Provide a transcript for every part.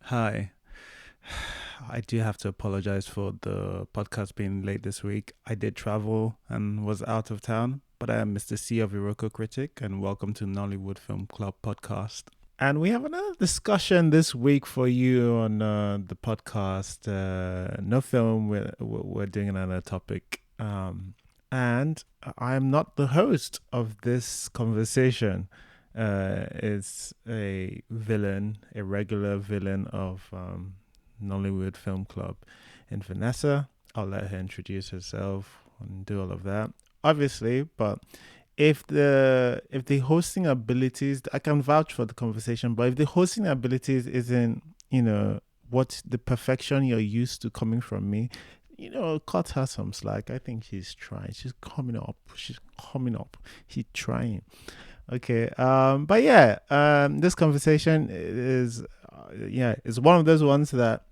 Hi. I do have to apologize for the podcast being late this week. I did travel and was out of town, but I am Mr. C of Iroko Critic, and welcome to Nollywood Film Club podcast. And we have another discussion this week for you on the podcast. No film, we're doing another topic. And I am not the host of this conversation. Is a villain, a regular villain of Nollywood Film Club. And Vanessa, I'll let her introduce herself and do all of that, obviously. But if the hosting abilities, I can vouch for the conversation. But if the hosting abilities isn't, what the perfection you're used to coming from me, cut her some slack. I think she's trying. She's coming up. She's coming up. She's trying. Okay. But yeah, this conversation is one of those ones that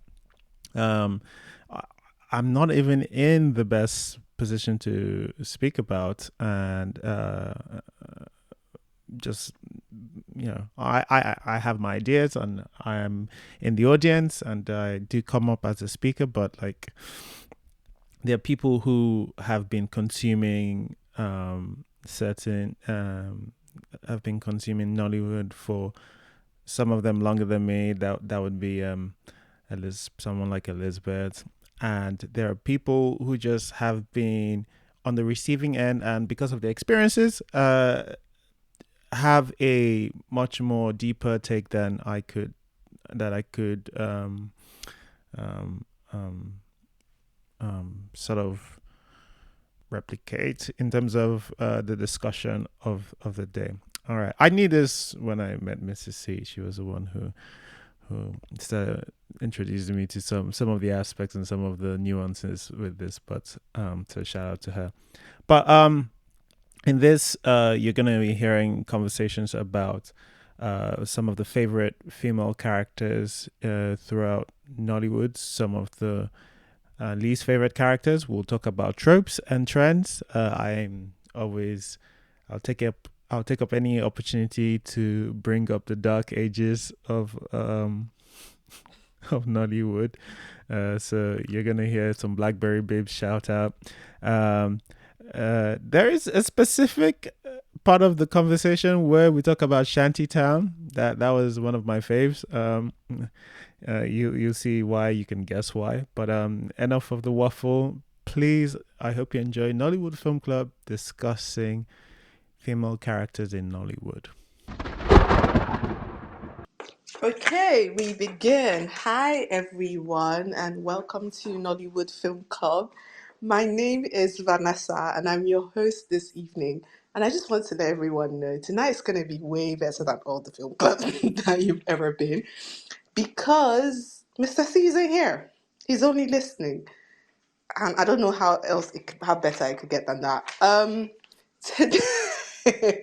um, I, I'm not even in the best position to speak about, and just I have my ideas, and I am in the audience, and I do come up as a speaker, but like there are people who have been consuming certain have been consuming Nollywood for some of them longer than me. That would be someone like Elizabeth, and there are people who just have been on the receiving end, and because of their experiences, have a much more deeper take than I could um, um, sort of replicate in terms of the discussion of the day. All right, I knew this when I met Mrs. C. She was the one who started introducing me to some of the aspects and some of the nuances with this. But so shout out to her. But in this, you're gonna be hearing conversations about some of the favorite female characters throughout Nollywood, some of the least favorite characters. We'll talk about tropes and trends. I'm always, I'll take up any opportunity to bring up the dark ages of Nollywood. So you're gonna hear some Blackberry Babes shout out. Um, there is a specific part of the conversation where we talk about Shantytown. That was one of my faves. You'll see why. You can guess why. But enough of the waffle. Please, I hope you enjoy Nollywood Film Club discussing female characters in Nollywood. Okay, we begin. Hi, everyone, and welcome to Nollywood Film Club. My name is Vanessa, and I'm your host this evening. And I just want to let everyone know tonight's going to be way better than all the film clubs that you've ever been because Mr. C isn't here. He's only listening, and I don't know how better I could get than that. Today,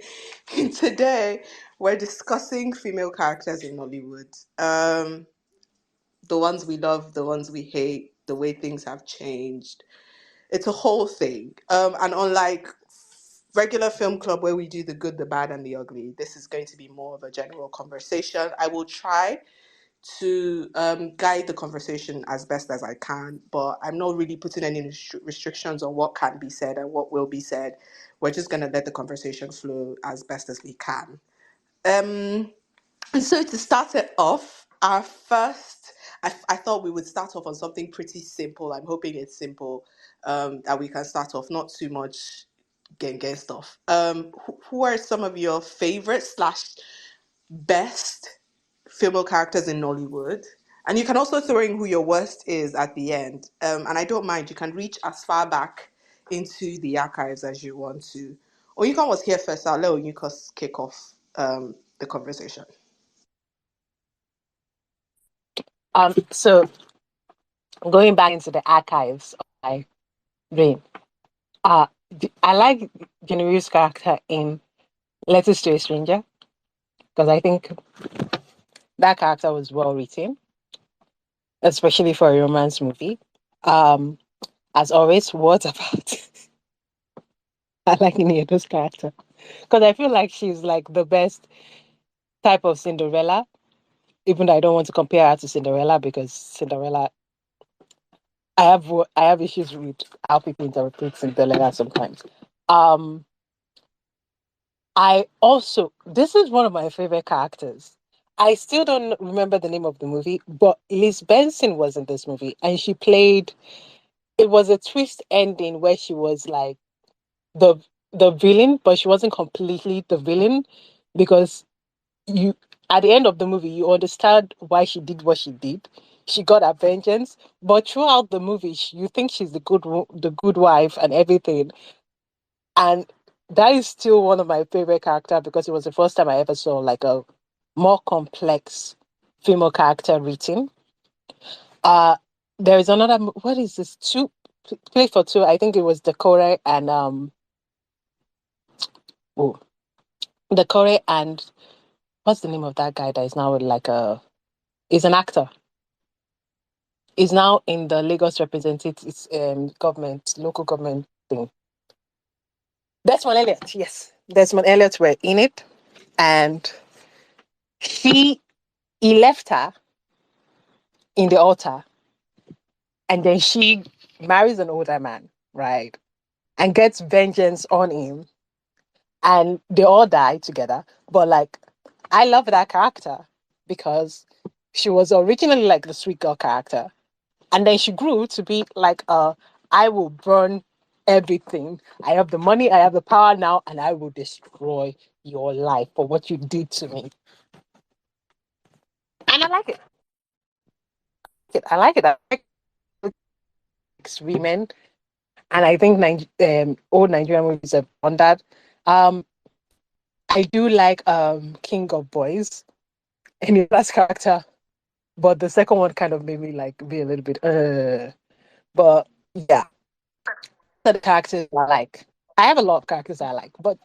today we're discussing female characters in Nollywood. The ones we love, the ones we hate, the way things have changed. It's a whole thing. And unlike regular film club where we do the good, the bad, and the ugly, this is going to be more of a general conversation. I will try to guide the conversation as best as I can, but I'm not really putting any restrictions on what can be said and what will be said. We're just going to let the conversation flow as best as we can. Um, and so to start it off, our first, I thought we would start off on something pretty simple. I'm hoping it's simple, that we can start off, not too much gang stuff. Who are some of your favorite slash best female characters in Nollywood? And you can also throw in who your worst is at the end. And I don't mind, you can reach as far back into the archives as you want to. Or you can was here first, I'll let you kick off the conversation. So going back into the archives of my brain, I like Genevieve's character in Letters to a Stranger because I think that character was well written, especially for a romance movie. Um, as always, what about I like Niedo's character because I feel like she's like the best type of Cinderella even though I don't want to compare her to Cinderella because Cinderella, I have issues with how people interpret Cinderella sometimes. Um, I also, this is one of my favorite characters. I still don't remember the name of the movie, but Liz Benson was in this movie and she played, it was a twist ending where she was like the the villain, but she wasn't completely the villain because you at the end of the movie you understand why she did what she did. She got her vengeance, but throughout the movie, you think she's the good wife and everything, and that is still one of my favorite character because it was the first time I ever saw like a more complex female character written. Uh there is another what is this two play for two? I think it was Decore and oh, Decore and what's the name of that guy that is now like a is an actor. Is now in the Lagos representatives government, local government thing. Desmond Elliott, yes. Desmond Elliott were in it and he he left her in the altar and then she marries an older man, right? And gets vengeance on him and they all die together. But like I love that character because she was originally like the sweet girl character. And then she grew to be like I will burn everything. I have the money, I have the power now, and I will destroy your life for what you did to me. And I like it. I like it. I like women. And I think old Nigerian movies have done that. Um, I do like King of Boys and his last character, but the second one kind of made me like be a little bit but yeah, the characters I like. I have a lot of characters I like, but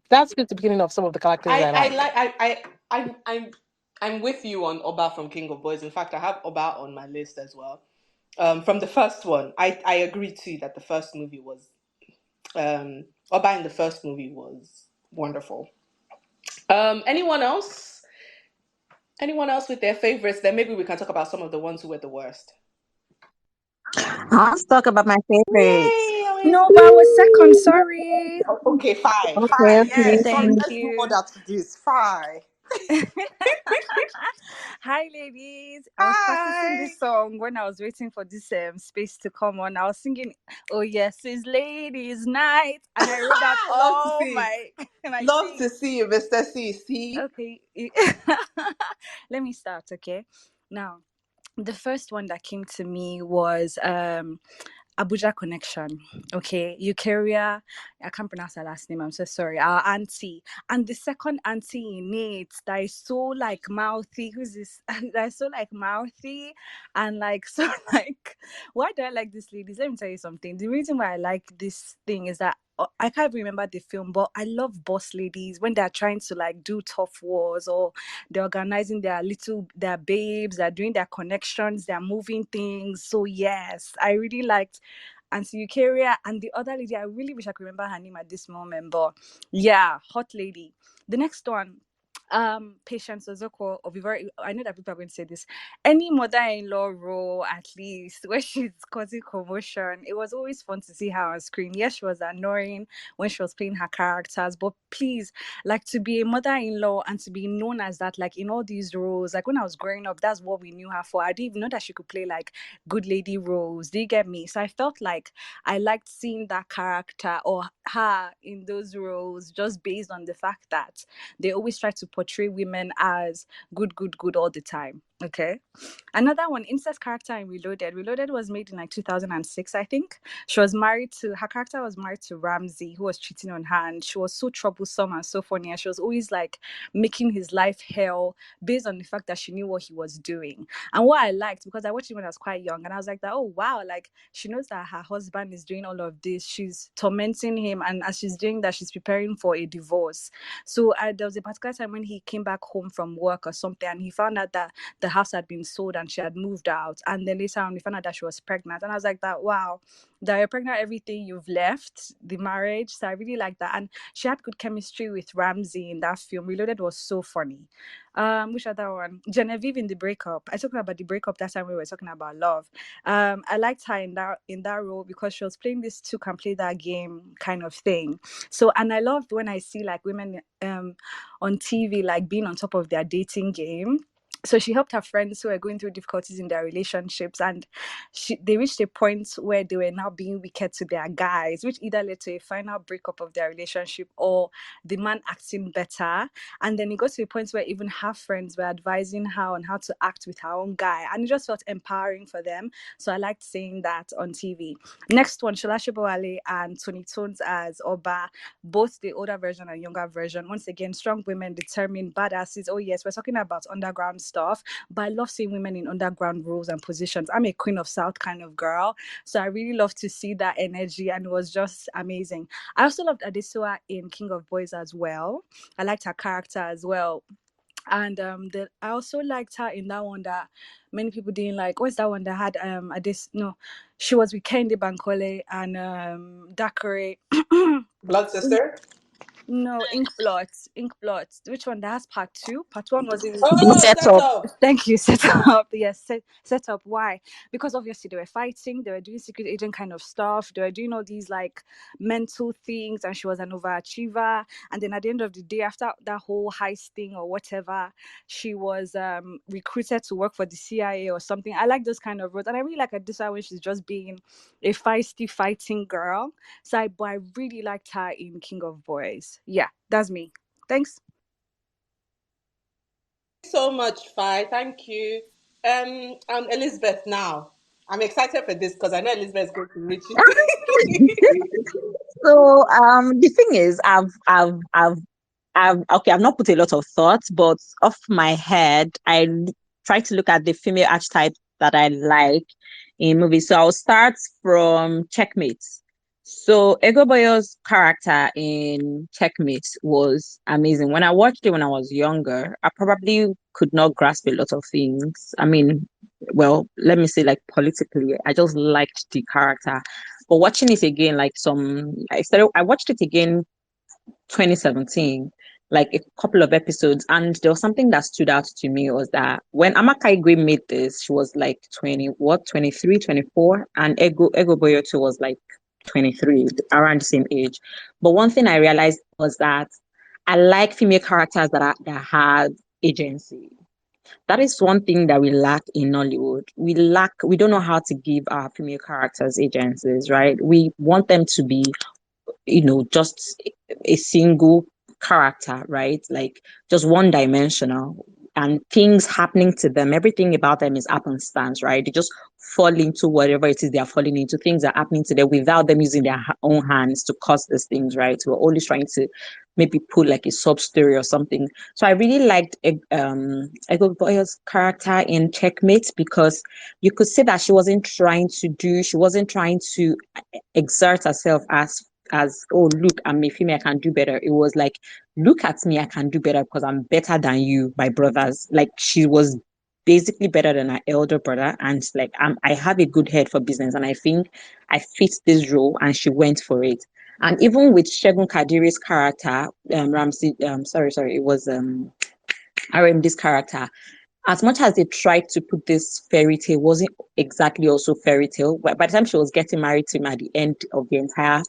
that's just the beginning of some of the characters I I like. like I'm with you on Oba from King of Boys. In fact, I have Oba on my list as well. From the first one, I agree too that the first movie was Oba in the first movie was wonderful. Anyone else? Anyone else with their favorites? Then maybe we can talk about some of the ones who were the worst. Let's talk about my favorites. Yay! No, Amazing. but I was second. Sorry. Okay, fine, Okay, fine. okay. Yeah, sorry. Thank Let's do you. order to this. Fine. Hi, ladies. I was practicing Hi. this song when I was waiting for this space to come on. I was singing, "Oh yes, it's ladies' night," and I wrote out Love to all see. my my Love to things. see you, Mr. C. See? Okay, let me start. Okay, now the first one that came to me was Abuja Connection. Okay, Eukarya. I can't pronounce her last name. I'm so sorry. Our auntie, and the second auntie in it that is so like mouthy. Who's this? That is so like mouthy, and like so like. Why do I like this ladies? Let me tell you something. The reason why I like this thing is that. I can't remember the film, but I love boss ladies when they're trying to like do tough wars or they're organizing their babes, they're doing their connections, they're moving things. So yes, I really liked Auntie Eukarya and the other lady. I really wish I could remember her name at this moment, but yeah, hot lady. The next one, Patience Ozoko, or very, I know that people are going to say this. Any mother-in-law role, at least where she's causing commotion, it was always fun to see her on screen. Yes, she was annoying when she was playing her characters, but please, like to be a mother-in-law and to be known as that, like in all these roles, like when I was growing up, that's what we knew her for. I didn't even know that she could play like good lady roles. Do you get me? So I felt like I liked seeing that character or her in those roles just based on the fact that they always try to portray women as good, good, good all the time. Okay. Another one, Incest character in Reloaded. Reloaded was made in like 2006, I think. Her character was married to Ramsey, who was cheating on her, and she was so troublesome and so funny. And she was always like making his life hell based on the fact that she knew what he was doing. And what I liked, because I watched it when I was quite young, and I was like, oh wow, like she knows that her husband is doing all of this. She's tormenting him, and as she's doing that, she's preparing for a divorce. So there was a particular time when he came back home from work or something, and he found out that the house had been sold and she had moved out. And then later on, we found out that she was pregnant. And I was like, that, wow, that you're pregnant, everything you've left, the marriage. So I really like that. And she had good chemistry with Ramsey in that film. Reloaded was so funny. Which other one? Genevieve in the breakup. I talked about the breakup that time we were talking about love. I liked her in that role because she was playing this two can play that game kind of thing. So, and I loved when I see like women on TV like being on top of their dating game. So she helped her friends who were going through difficulties in their relationships, and they reached a point where they were now being wicked to their guys, which either led to a final breakup of their relationship or the man acting better. And then it got to a point where even her friends were advising her on how to act with her own guy, and it just felt empowering for them. So I liked seeing that on TV. Next one, Shola Shobowale and Tony Tones as Oba, both the older version and younger version. Once again, strong women, determined, badasses. Oh yes, we're talking about underground stuff, but I love seeing women in underground roles and positions. I'm a Queen of South kind of girl, so I really love to see that energy, and it was just amazing. I also loved Adesua in King of Boys as well. I liked her character as well. And I also liked her in that one that many people didn't like. What's that one that had she was with Kendi Bankole and Dakare. Blood sister. No, Ink Blot. Which one? That has part two. Part one was in. Oh, Set set up. up. Thank you. Set up. Yes, set up. Why? Because obviously they were fighting. They were doing secret agent kind of stuff. They were doing all these like mental things, and she was an overachiever. And then at the end of the day, after that whole heist thing or whatever, she was recruited to work for the CIA or something. I like those kind of roles, and I really like Adisa when she's just being a feisty fighting girl. But I really liked her in King of Boys. Yeah, that's me. Thanks. So much, Fi. Thank you. I'm Elizabeth now. I'm excited for this because I know Elizabeth is going to reach it. So the thing is, okay, I've not put a lot of thoughts, but off my head, try to look at the female archetype that I like in movies. So I'll start from Checkmate. So Ego Boyo's character in Checkmate was amazing. When I watched it when I was younger, I probably could not grasp a lot of things. I mean, well, let me say like politically, I just liked the character. But watching it again, I watched it again 2017, like a couple of episodes, and there was something that stood out to me was that when Amaka Igwe made this, she was like 20, what, 23, 24, and Ego Boyoto was like 23, around the same age. But one thing I realized was that I like female characters that have agency. That is one thing that we lack in Nollywood. We don't know how to give our female characters agencies, right? We want them to be, just a single character, right? Like just one dimensional, and things happening to them, everything about them is happenstance, right? They just fall into whatever it is they are falling into. Things are happening to them without them using their own hands to cause these things, right? We're always trying to maybe put like a sub story or something. So I really liked Ego Boy's character in Checkmate because you could see that she wasn't trying to exert herself as, oh, look, I'm a female, I can do better. It was like, look at me, I can do better because I'm better than you, my brothers. Like she was basically better than her elder brother, and like I have a good head for business, and I think I fit this role, and she went for it. And even with Shegun Kadiri's character, Ramsey, sorry, it was RMD's character. As much as they tried to put this fairy tale, wasn't exactly also fairy tale. But by the time she was getting married to him at the end of the entire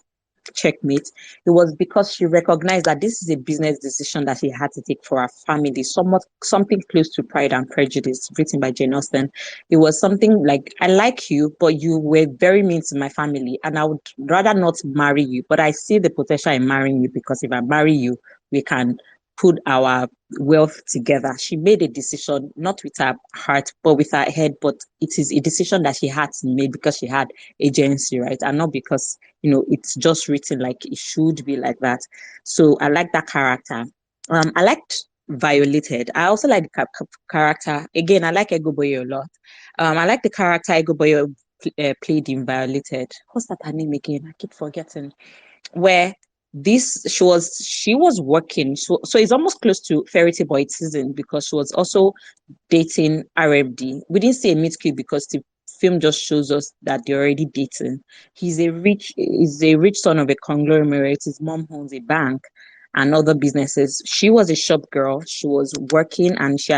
Checkmate, it was because she recognized that this is a business decision that she had to take for her family, something close to Pride and Prejudice, written by Jane Austen. It was something like, I like you, but you were very mean to my family, and I would rather not marry you. But I see the potential in marrying you because if I marry you, we can put our wealth together. She made a decision, not with her heart, but with her head. But it is a decision that she had to make because she had agency, right? And not because, it's just written like it should be like that. So I like that character. I liked Violated. I also like the character. Again, I like Egoboyo a lot. I like the character Egoboyo played in Violated. What's that her name again? I keep forgetting. Where She was working, so it's almost close to fairy tale boy season, because she was also dating RMD. We didn't see a meet cute because the film just shows us that they're already dating. He's a rich son of a conglomerate. His mom owns a bank and other businesses. She was a shop girl. She was working, and she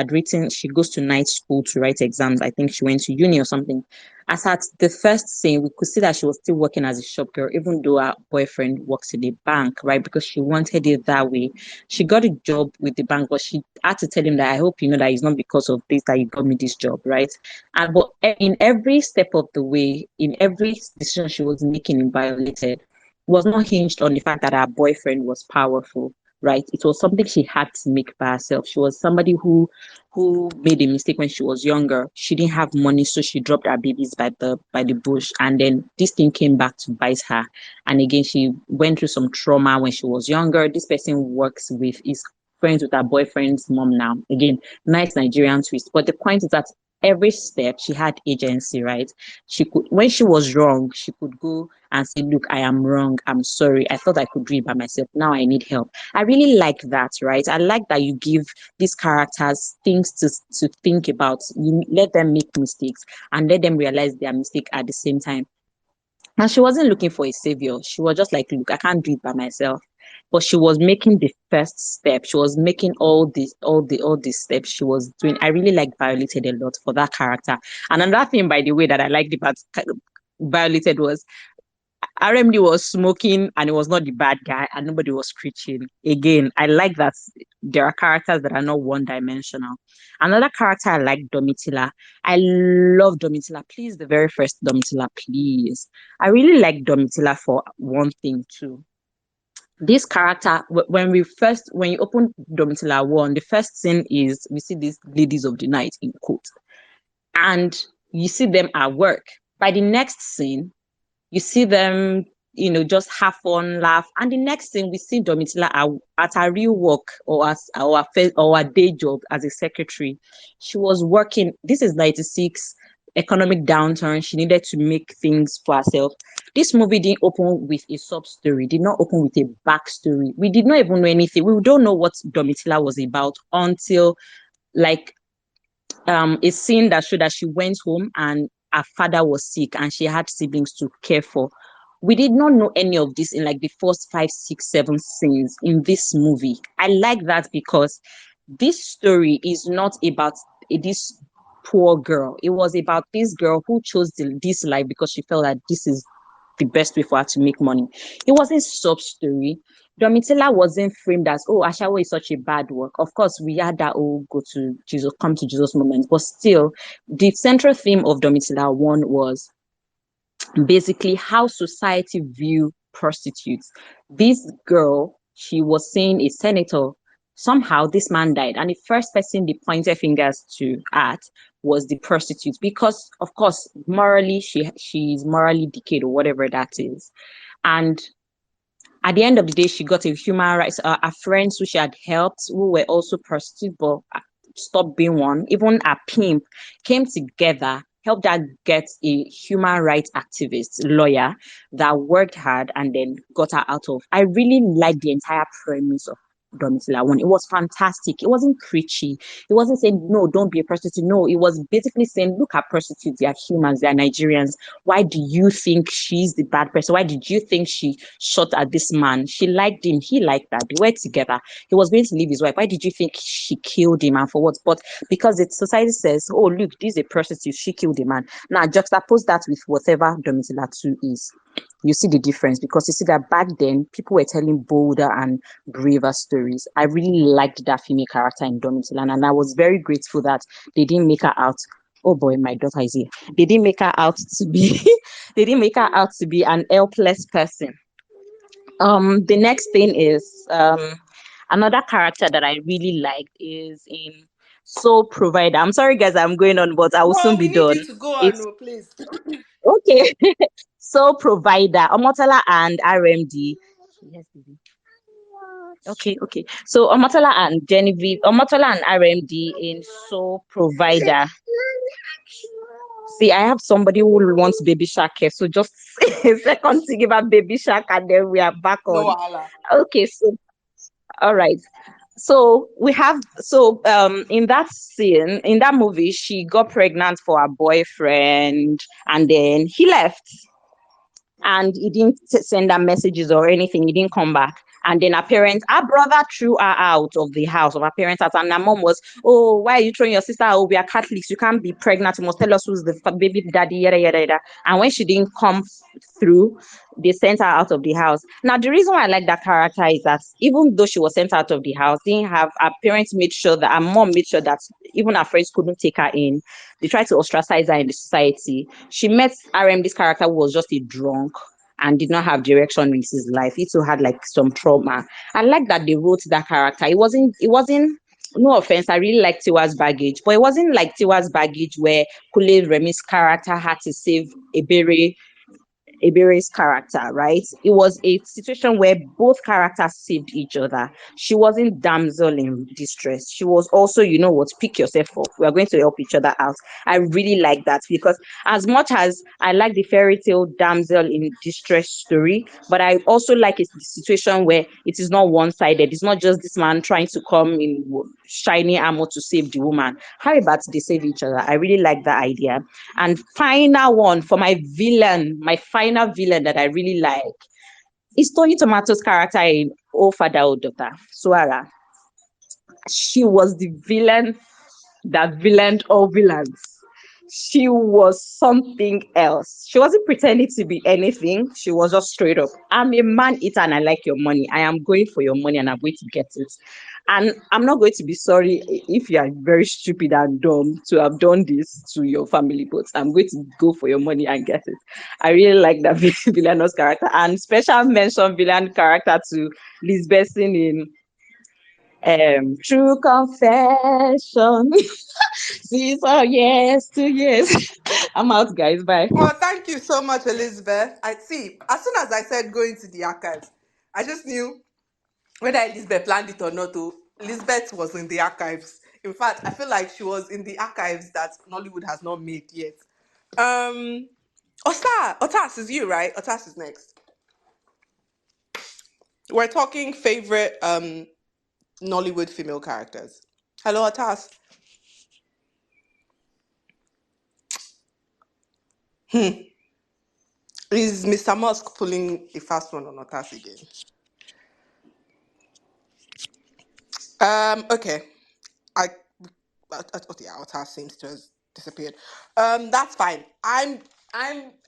goes to night school to write exams. I think she went to uni or something. As at the first scene, we could see that she was still working as a shop girl, even though her boyfriend works in a bank, right? Because she wanted it that way. She got a job with the bank, but she had to tell him that, I hope you know that it's not because of this that you got me this job, right? And but in every step of the way, in every decision she was making in Violated, was not hinged on the fact that her boyfriend was powerful, right? It was something she had to make by herself. She was somebody who made a mistake when she was younger. She didn't have money, so she dropped her babies by the bush, and then this thing came back to bite her. And again, she went through some trauma when she was younger. This person works with is friends with her boyfriend's mom now. Again, nice Nigerian twist. But the point is that every step she had agency, right? She could, when she was wrong, she could go and say, look, I am wrong. I'm sorry. I thought I could do it by myself. Now I need help. I really like that, right? I like that you give these characters things to think about. You let them make mistakes and let them realize their mistake at the same time. And she wasn't looking for a savior. She was just like, look, I can't do it by myself. But she was making the first step. She was making all these steps she was doing. I really like Violated a lot for that character. And another thing, by the way, that I liked about Violated was RMD was smoking and he was not the bad guy and nobody was screeching. Again, I like that there are characters that are not one dimensional. Another character I like, Domitila. I love Domitila. Please, the very first Domitila, please. I really like Domitila for one thing too. This character, when you open Domitila 1, the first scene is we see these ladies of the night in court, and you see them at work. By the next scene, you see them, just have fun, laugh. And the next thing we see Domitila at her real work, or as or her day job as a secretary. She was working. This is 96 economic downturn. She needed to make things for herself. This movie didn't open with a sub story, did not open with a backstory. We did not even know anything. We don't know what Domitila was about until like a scene that showed that she went home and her father was sick and she had siblings to care for. We did not know any of this in like the first 5, 6, 7 scenes in this movie. I like that because this story is not about this poor girl. It was about this girl who chose this life because she felt that this is the best way for her to make money. It wasn't sub story. Domitila wasn't framed as, oh, Ashawo is such a bad work. Of course, we had that, oh, go to Jesus, come to Jesus moment. But still, the central theme of Domitila 1 was basically how society view prostitutes. This girl, she was seeing a senator. Somehow this man died, and the first person they pointed fingers to at was the prostitute, because of course morally she's morally decayed or whatever that is. And at the end of the day, she got a human rights. Her friends who she had helped, who were also prostitutes, but stopped being one, even a pimp, came together, helped her get a human rights activist, lawyer that worked hard and then got her out of. I really liked the entire premise of Domitila 1. It was fantastic. It wasn't preachy. It wasn't saying, no, don't be a prostitute. No, it was basically saying, look at prostitutes. They are humans. They are Nigerians. Why do you think she's the bad person? Why did you think she shot at this man? She liked him. He liked her. They were together. He was going to leave his wife. Why did you think she killed him and for what? But because the society says, oh, look, this is a prostitute. She killed the man. Now, juxtapose that with whatever Domitila 2 is. You see the difference, because you see that back then people were telling bolder and braver stories. I really liked that female character in Domitila, and I was very grateful that they didn't make her out. Oh boy, my daughter is here. They didn't make her out to be. They didn't make her out to be an helpless person. The next thing is another character that I really liked is in Soul Provider. I'm sorry, guys, I'm going on, but I will Bro, soon be we need done. you to go on, It's no, please. okay. Soul Provider, Omotala and RMD. Yes, baby. Okay. So Omotala and Genevieve, Omotala and RMD in Soul Provider. See, I have somebody who wants baby shark here, so just a second to give up baby shark, and then we are back No on. wahala. Okay, so all right. So we have in that scene, in that movie, she got pregnant for her boyfriend, and then he left, and he didn't send her messages or anything. He didn't come back. And then her brother threw her out of the house, of her parents' house. And her mom was, "Oh, why are you throwing your sister? Oh, we are Catholics. You can't be pregnant. You must tell us who's the baby daddy, yada, yada, yada." And when she didn't come through, they sent her out of the house. Now, the reason why I like that character is that even though she was sent out of the house, didn't have her parents made sure that her mom made sure that even her friends couldn't take her in. They tried to ostracize her in the society. She met RM, this character who was just a drunk and did not have direction in his life. He too had like some trauma. I like that they wrote that character. It wasn't no offense, I really like Tiwa's baggage, but it wasn't like Tiwa's baggage where Kule Remi's character had to save Ebere Ebere's character, right? It was a situation where both characters saved each other. She wasn't damsel in distress. She was also, you know what, pick yourself up. We are going to help each other out. I really like that because as much as I like the fairy tale damsel in distress story, but I also like a situation where it is not one-sided. It's not just this man trying to come in shiny armor to save the woman. How about they save each other? I really like that idea. And final one for my final villain that I really like is Tony Tomato's character in Oh Father, Oh Daughter, Suara. She was the villain that villained all villains. She was something else. She wasn't pretending to be anything. She was just straight up, "I'm a man eater and I like your money. I am going for your money and I'm going to get it. And I'm not going to be sorry if you are very stupid and dumb to have done this to your family, but I'm going to go for your money and get it." I really like that villainous character. And special mention villain character to Lisbeth in True Confession. See, so yes, 2 years. I'm out, guys. Bye. Well, thank you so much, Elizabeth. I see. As soon as I said going to the archives, I just knew whether Elizabeth planned it or not. Oh, Elizabeth was in the archives. In fact, I feel like she was in the archives that Nollywood has not made yet. Otas is you, right? Otas is next. We're talking favorite Nollywood female characters. Hello, Otas. Is Mr. Musk pulling a fast one on Otas again? Okay. I yeah, Otas seems to have disappeared. That's fine. I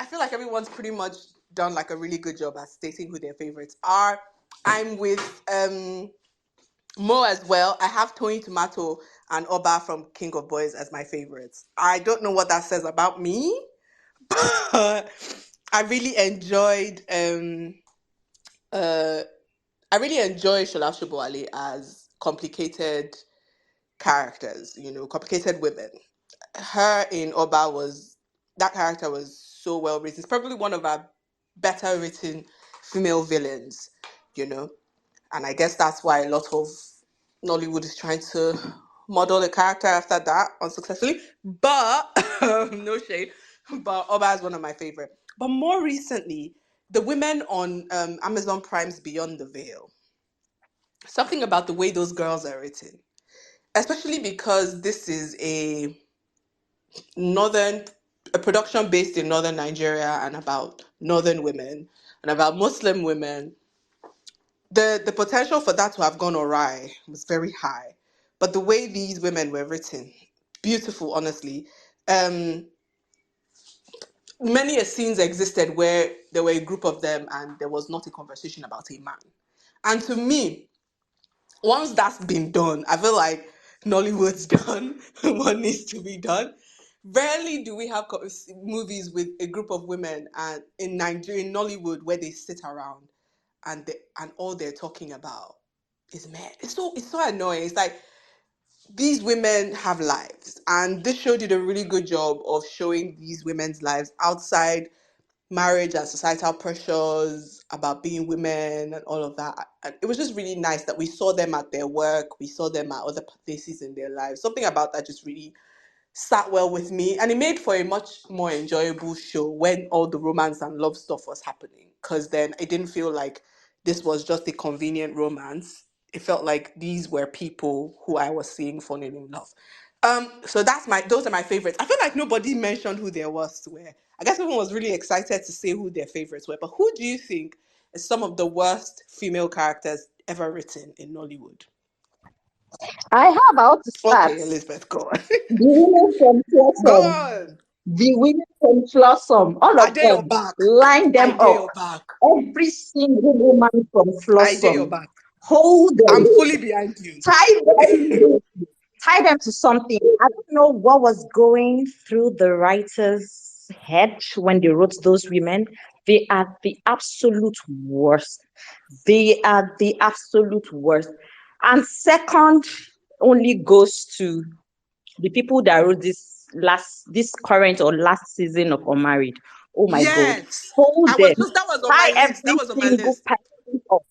feel like everyone's pretty much done like a really good job at stating who their favorites are. I'm with Mo as well. I have Tony Tomato and Oba from King of Boys as my favorites. I don't know what that says about me, but I really enjoyed uh I really enjoy Shola Shobowale as complicated characters, complicated women. Her in Oba that character was so well written. It's probably one of our better written female villains, you know. And I guess that's why a lot of Nollywood is trying to model the character after that unsuccessfully. But no shade. But Oba is one of my favorite. But more recently, the women on Amazon Prime's Beyond the Veil. Something about the way those girls are written, especially because this is northern a production based in northern Nigeria and about northern women and about Muslim women. The potential for that to have gone awry was very high. But the way these women were written, beautiful, honestly. Um, Many a scenes existed where there were a group of them and there was not a conversation about a man. And to me, once that's been done, I feel like Nollywood's done what needs to be done. Rarely do we have movies with a group of women and in Nigeria, in Nollywood, where they sit around and all they're talking about is men. It's so annoying. It's like these women have lives, and this show did a really good job of showing these women's lives outside marriage and societal pressures about being women and all of that. And it was just really nice that we saw them at their work, we saw them at other places in their lives. Something about that just really sat well with me, and it made for a much more enjoyable show when all the romance and love stuff was happening, because then it didn't feel like this was just a convenient romance. It felt like these were people who I was seeing falling in love. So those are my favorites. I feel like nobody mentioned who their worst were. I guess everyone was really excited to say who their favorites were, but who do you think is some of the worst female characters ever written in Nollywood? I have how to start. Okay, Elizabeth, go on. The women from Go Blossom, on. the women from Blossom, all I of dare your them, back. line I them dare up. your back. Every single woman from I dare your Blossom, back. hold I'm them, fully behind you. tie them to something. I don't know what was going through the writer's head when they wrote those women. They are the absolute worst. They are the absolute worst. And second only goes to the people that wrote this current or last season of Unmarried. Oh my God. Yes. Hold them. That was on Tie my list. That every was on my single list. person up.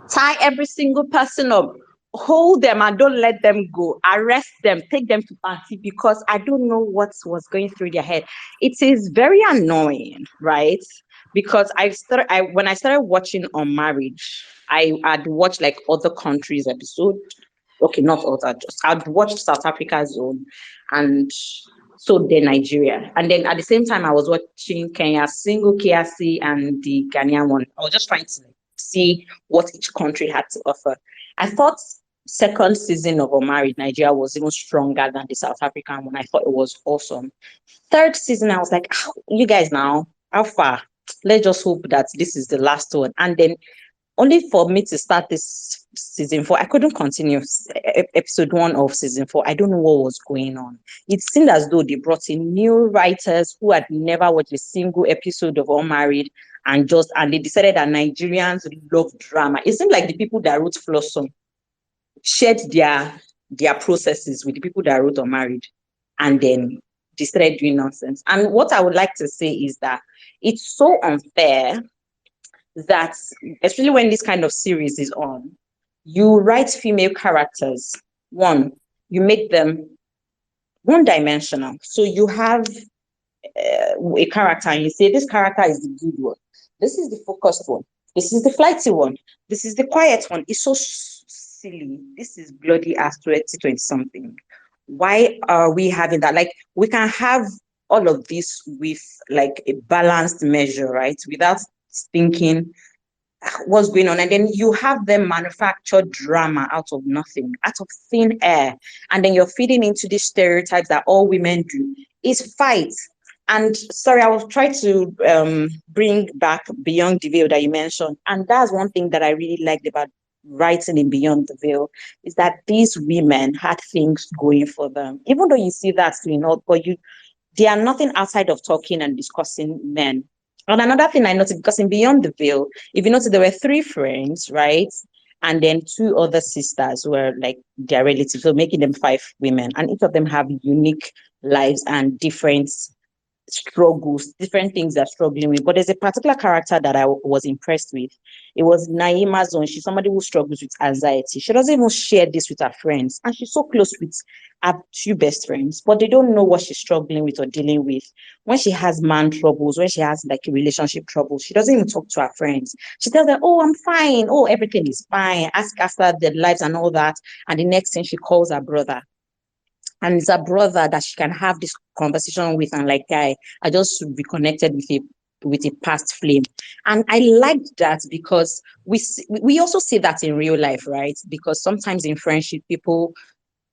Tie every single person up. Hold them and don't let them go. Arrest them. Take them to party, because I don't know what was going through their head. It is very annoying, right? Because when I started watching On Marriage, I had watched like other countries' episode. Okay, not other, just I'd watched South Africa's own, and so then Nigeria. And then at the same time, I was watching Kenya's single KRC and the Ghanaian one. I was just trying to see what each country had to offer. I thought second season of Unmarried Nigeria was even stronger than the South African one. I thought it was awesome. Third season, I was like, you guys now, how far? Let's just hope that this is the last one. And then only for me to start this season 4, I couldn't continue episode 1 of season 4. I don't know what was going on. It seemed as though they brought in new writers who had never watched a single episode of Unmarried, and they decided that Nigerians love drama. It seemed like the people that wrote Flossom shared their processes with the people that wrote Unmarried, and then they started doing nonsense. And what I would like to say is that it's so unfair that, especially when this kind of series is on, you write female characters. One, you make them one dimensional. So you have a character and you say, this character is the good one. This is the focused one. This is the flighty one. This is the quiet one. It's so silly. This is bloody ass 2020 something. Why are we having that? Like, we can have all of this with like a balanced measure, right? Without thinking what's going on. And then you have them manufacture drama out of nothing, out of thin air. And then you're feeding into these stereotypes that all women do is fight. And sorry, I will try to bring back Beyond the Veil that you mentioned. And that's one thing that I really liked about writing in Beyond the Veil, is that these women had things going for them. Even though you see that in all, but they are nothing outside of talking and discussing men. And another thing I noticed, because in Beyond the Veil, if you notice, there were 3 friends, right? And then 2 other sisters were like their relatives, so making them 5 women. And each of them have unique lives and different struggles, different things they're struggling with. But there's a particular character that I was impressed with. It was Naima's own. She's somebody who struggles with anxiety. She doesn't even share this with her friends. And she's so close with her 2 best friends, but they don't know what she's struggling with or dealing with. When she has man troubles, when she has like a relationship trouble, she doesn't even talk to her friends. She tells them, oh, I'm fine. Oh, everything is fine. Ask after their lives and all that. And the next thing, she calls her brother, and it's a brother that she can have this conversation with, and like, guy, I just reconnected with a past flame. And I liked that, because we also see that in real life, right? Because sometimes in friendship, people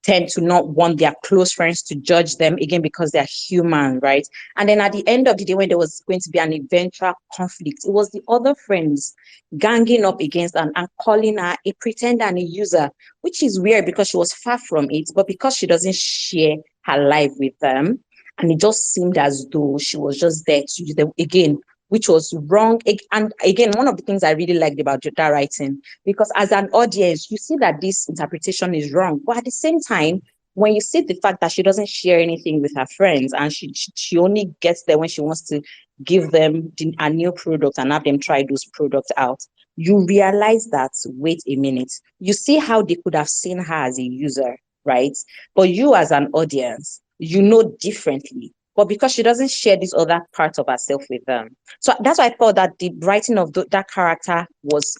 tend to not want their close friends to judge them, again, because they're human, right? And then at the end of the day, when there was going to be an eventual conflict, it was the other friends ganging up against her and calling her a pretender and a user, which is weird because she was far from it, but because she doesn't share her life with them, and it just seemed as though she was just there to use them again, which was wrong. And again, one of the things I really liked about that writing, because as an audience, you see that this interpretation is wrong. But at the same time, when you see the fact that she doesn't share anything with her friends, and she only gets there when she wants to give them a new product and have them try those products out, you realize that, wait a minute, you see how they could have seen her as a user. right? But you as an audience, you know differently. But because she doesn't share this other part of herself with them. So that's why I thought that the writing of that character was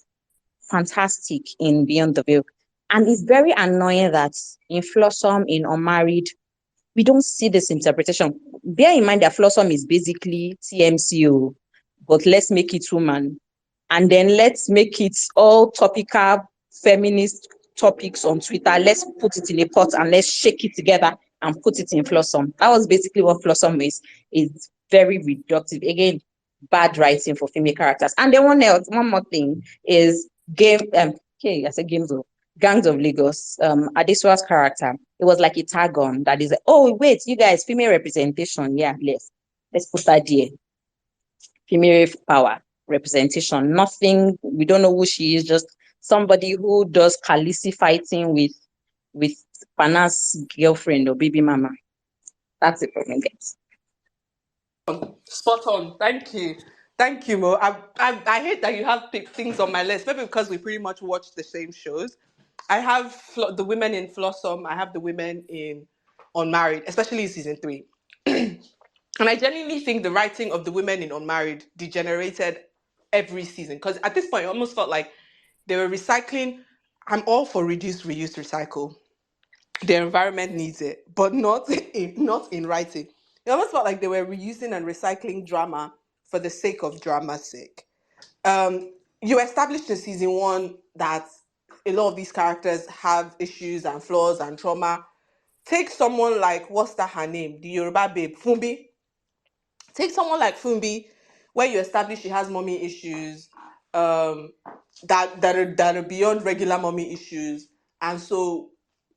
fantastic in Beyond the Veil. And it's very annoying that in Flossom, in Unmarried, we don't see this interpretation. Bear in mind that Flossom is basically TMCO, but let's make it woman. And then let's make it all topical feminist topics on Twitter. Let's put it in a pot and let's shake it together and put it in Flossom. That was basically what Flossom is. It's very reductive. Again, bad writing for female characters. And then one more thing is okay, I said games of Gangs of Lagos, Adeswa's character, it was like a tag on that is, oh, wait, you guys, female representation. Yeah, let's put that there. Female power representation. Nothing, we don't know who she is, just somebody who does Khaleesi fighting with Pana's girlfriend or baby mama. That's it for me, guys. Spot on. Thank you. Thank you, Mo. I hate that you have things on my list. Maybe because we pretty much watch the same shows. I have the women in Flossom. I have the women in Unmarried, especially in season 3. And I genuinely think the writing of the women in Unmarried degenerated every season. Because at this point, it almost felt like they were recycling. I'm all for reduce, reuse, recycle. The environment needs it, but not in writing. It almost felt like they were reusing and recycling drama for the sake of drama's sake. You established in season 1 that a lot of these characters have issues and flaws and trauma. Take someone like, what's that her name? The Yoruba babe, Fumbi. Take someone like Fumbi, where you establish she has mommy issues, um, that are beyond regular mommy issues, and so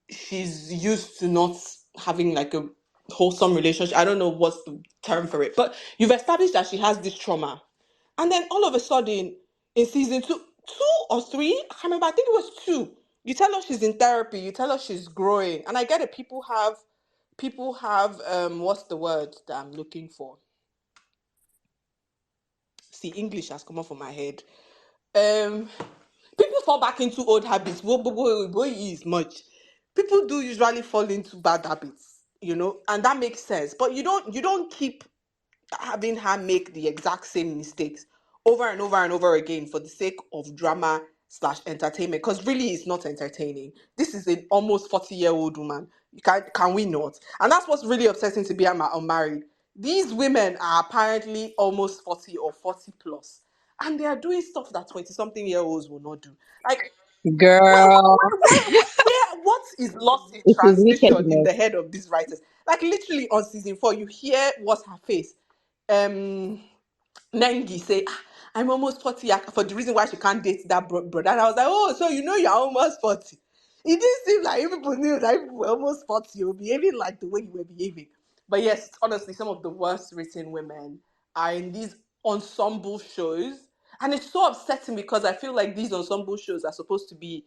she's used to not having like a wholesome relationship. I don't know what's the term for it, but you've established that she has this trauma, and then all of a sudden in season 2 or 3, I can't remember. I think it was 2. You tell her she's in therapy. You tell her she's growing, and I get it. People have what's the word that I'm looking for? See, English has come off of my head. Um, People fall back into old habits. What is much? People do usually fall into bad habits, and that makes sense. But you don't keep having her make the exact same mistakes over and over and over again for the sake of drama slash entertainment. Because really, it's not entertaining. This is an almost 40-year-old woman. Can we not? And that's what's really upsetting to be unmarried. These women are apparently almost 40 or 40 plus, and they are doing stuff that 20-something-year-olds will not do. Like, Girl, what is lost in it is translation in wickedness. the head of these writers? Like, literally on season 4, you hear what's her face. Um, Nengi say, I'm almost 40, for the reason why she can't date that brother. And I was like, oh, so you're almost 40. It didn't seem like people knew that if you were almost 40, you were behaving like the way you were behaving. But yes, honestly, some of the worst written women are in these ensemble shows. And it's so upsetting because I feel like these ensemble shows are supposed to be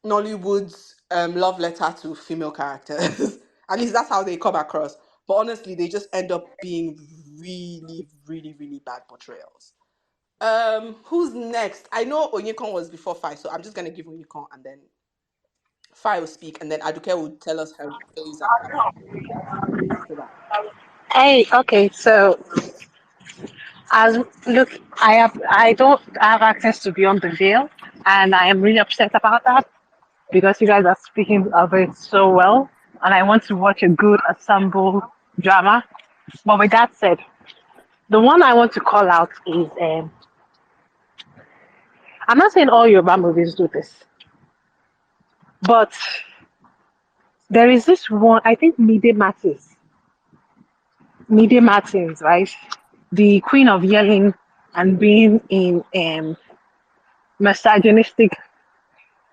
Nollywood's love letter to female characters. At least that's how they come across. But honestly, they just end up being really, really, really bad portrayals. Who's next? I know Onyekon was before Fai, so I'm just gonna give Onyekon and then Fai will speak, and then Aduke will tell us her plays after that. Hey, okay, so as look, I don't have access to Beyond the Veil, and I am really upset about that because you guys are speaking of it so well, and I want to watch a good ensemble drama. But with that said, the one I want to call out is I'm not saying all Yoruba movies do this, but there is this one, I think Mide Martins, right? The queen of yelling and being in misogynistic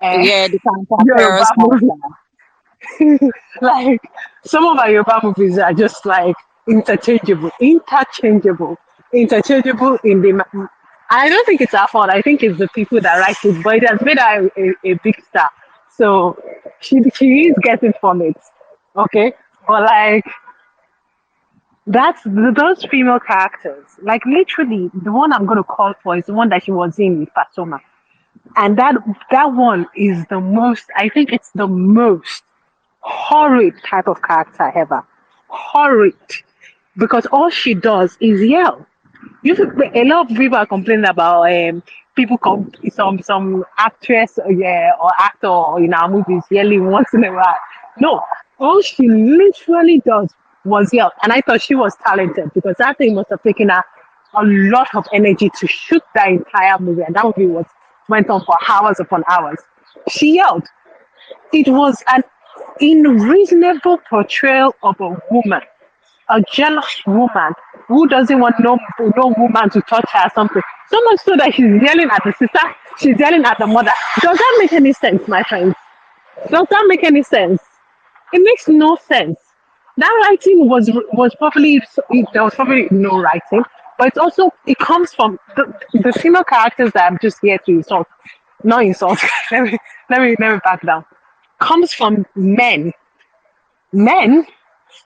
uh, Yeah, the Yoruba cantankerous movie. character. Like some of our Yoruba movies are just like interchangeable in the. I don't think it's our fault. I think it's the people that write it, but it has made her a big star. So she is getting from it, okay. But like those female characters, like literally the one I'm gonna call for is the one that she was in with Pasoma, and that one is the most. I think it's the most horrid type of character ever. Horrid. Because all she does is yell. A lot of people are complaining about people some actress or actor in our movies yelling once in a while. No, all she literally does was yell, and I thought she was talented because that thing must have taken her a lot of energy to shoot that entire movie, and that movie was went on for hours upon hours. She yelled. It was an unreasonable portrayal of a woman, a jealous woman who doesn't want no woman to touch her or something. So much so that she's yelling at the sister, she's yelling at the mother. Does that make any sense, my friends? Does that make any sense? It makes no sense. That writing was probably there was probably no writing, but it's also it comes from the female characters that I'm just here to insult, not insult. Let me back down. Comes from men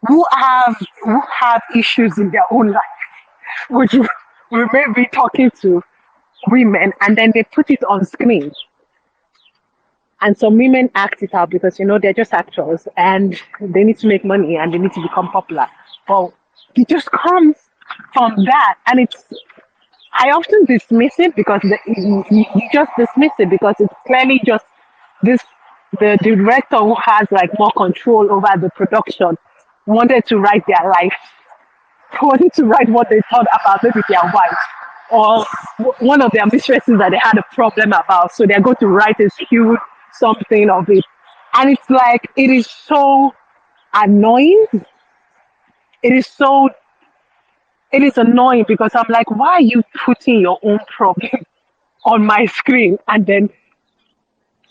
who have issues in their own life, which we may be talking to women, and then they put it on screen. And some women act it out because they're just actors and they need to make money and they need to become popular. But it just comes from that, and I often dismiss it because you just dismiss it because it's clearly just this the director who has like more control over the production wanted to write their life, wanted to write what they thought about maybe their wife or one of their mistresses that they had a problem about. So they're going to write a huge something of it. And it's like, it is so annoying. It is so, it is annoying because I'm like, why are you putting your own problem on my screen and then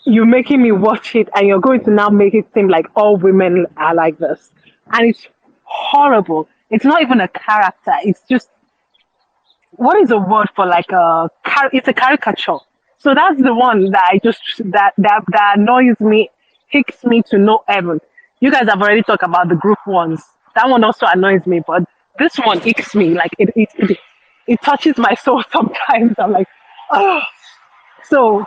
you're making me watch it and you're going to now make it seem like all women are like this. And it's horrible. It's not even a character. It's just what is the word for like it's a caricature. So that's the one that I just that annoys me, hicks me to no heaven. You guys have already talked about the group ones. That one also annoys me, but this one hicks me. Like it touches my soul sometimes. I'm like, oh. So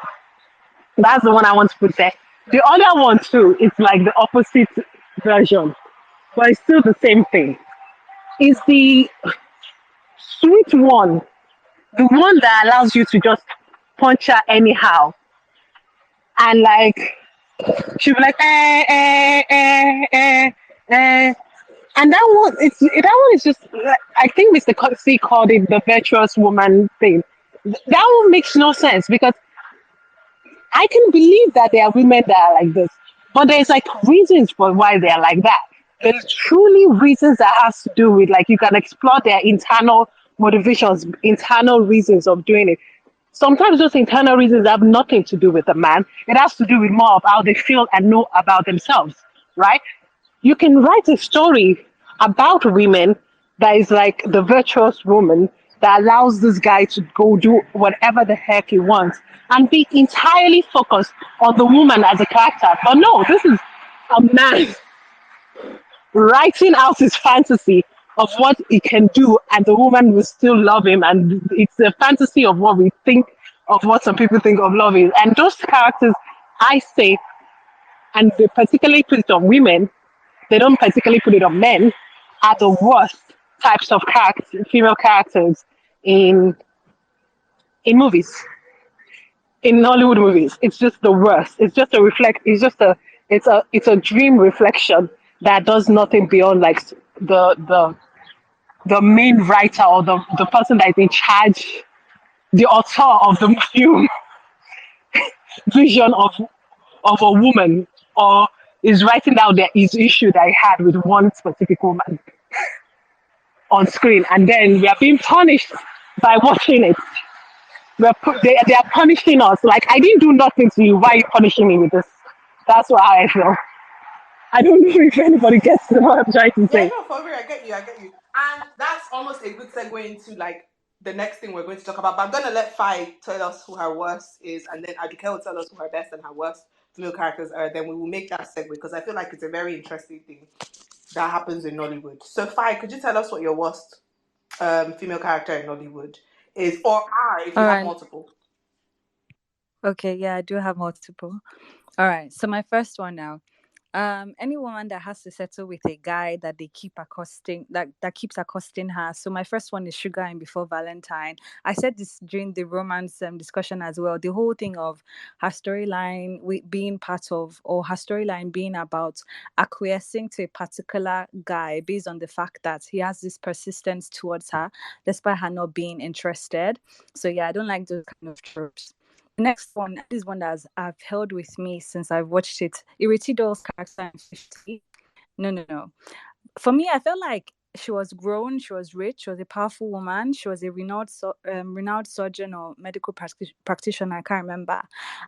that's the one I want to put there. The other one too, it's like the opposite version, but it's still the same thing. It's the sweet one, the one that allows you to just punch her anyhow. And like she'll be like and that one is just I think Mr. C called it the virtuous woman thing. That one makes no sense because I can believe that there are women that are like this, but there's like reasons for why they're like that. There's truly reasons that has to do with like you can explore their internal motivations, internal reasons of doing it. Sometimes those internal reasons have nothing to do with the man. It has to do with more of how they feel and know about themselves, right? You can write a story about women that is like the virtuous woman that allows this guy to go do whatever the heck he wants and be entirely focused on the woman as a character. But no, this is a man writing out his fantasy of what he can do, and the woman will still love him. And it's a fantasy of what we think of what some people think of love is. And those characters, I say, and they particularly put it on women, they don't particularly put it on men, are the worst types of characters, female characters in movies, in Hollywood movies. It's just the worst. It's just a reflect. It's a dream reflection that does nothing beyond like the main writer or the person that is in charge, the author of the film vision of a woman, or is writing down his issue that he had with one specific woman on screen, and then we are being punished by watching it. They are punishing us. Like, I didn't do nothing to you. Why are you punishing me with this? That's what I feel. I don't know if anybody gets what I'm trying to Yeah, say. no, for real, I get you. And that's almost a good segue into like the next thing we're going to talk about. But I'm gonna let Fi tell us who her worst is, and then Aduke will tell us who her best and her worst female characters are. Then we will make that segue because I feel like it's a very interesting thing that happens in Nollywood. So Fi, could you tell us what your worst female character in Nollywood is, or are, if you All have right. multiple? Okay, yeah, I do have multiple. All right. So my first one now. Any woman that has to settle with a guy that they keep accosting, that keeps accosting her. So my first one is Sugar and Before Valentine. I said this during the romance discussion as well. The whole thing of her storyline being part of, or her storyline being about acquiescing to a particular guy based on the fact that he has this persistence towards her despite her not being interested. So yeah, I don't like those kind of tropes. The next one, this one that I've held with me since I've watched it. Iritidol's character in 50. No, no, no. For me, I felt like she was grown, she was rich, she was a powerful woman, she was a renowned surgeon or medical practitioner, I can't remember.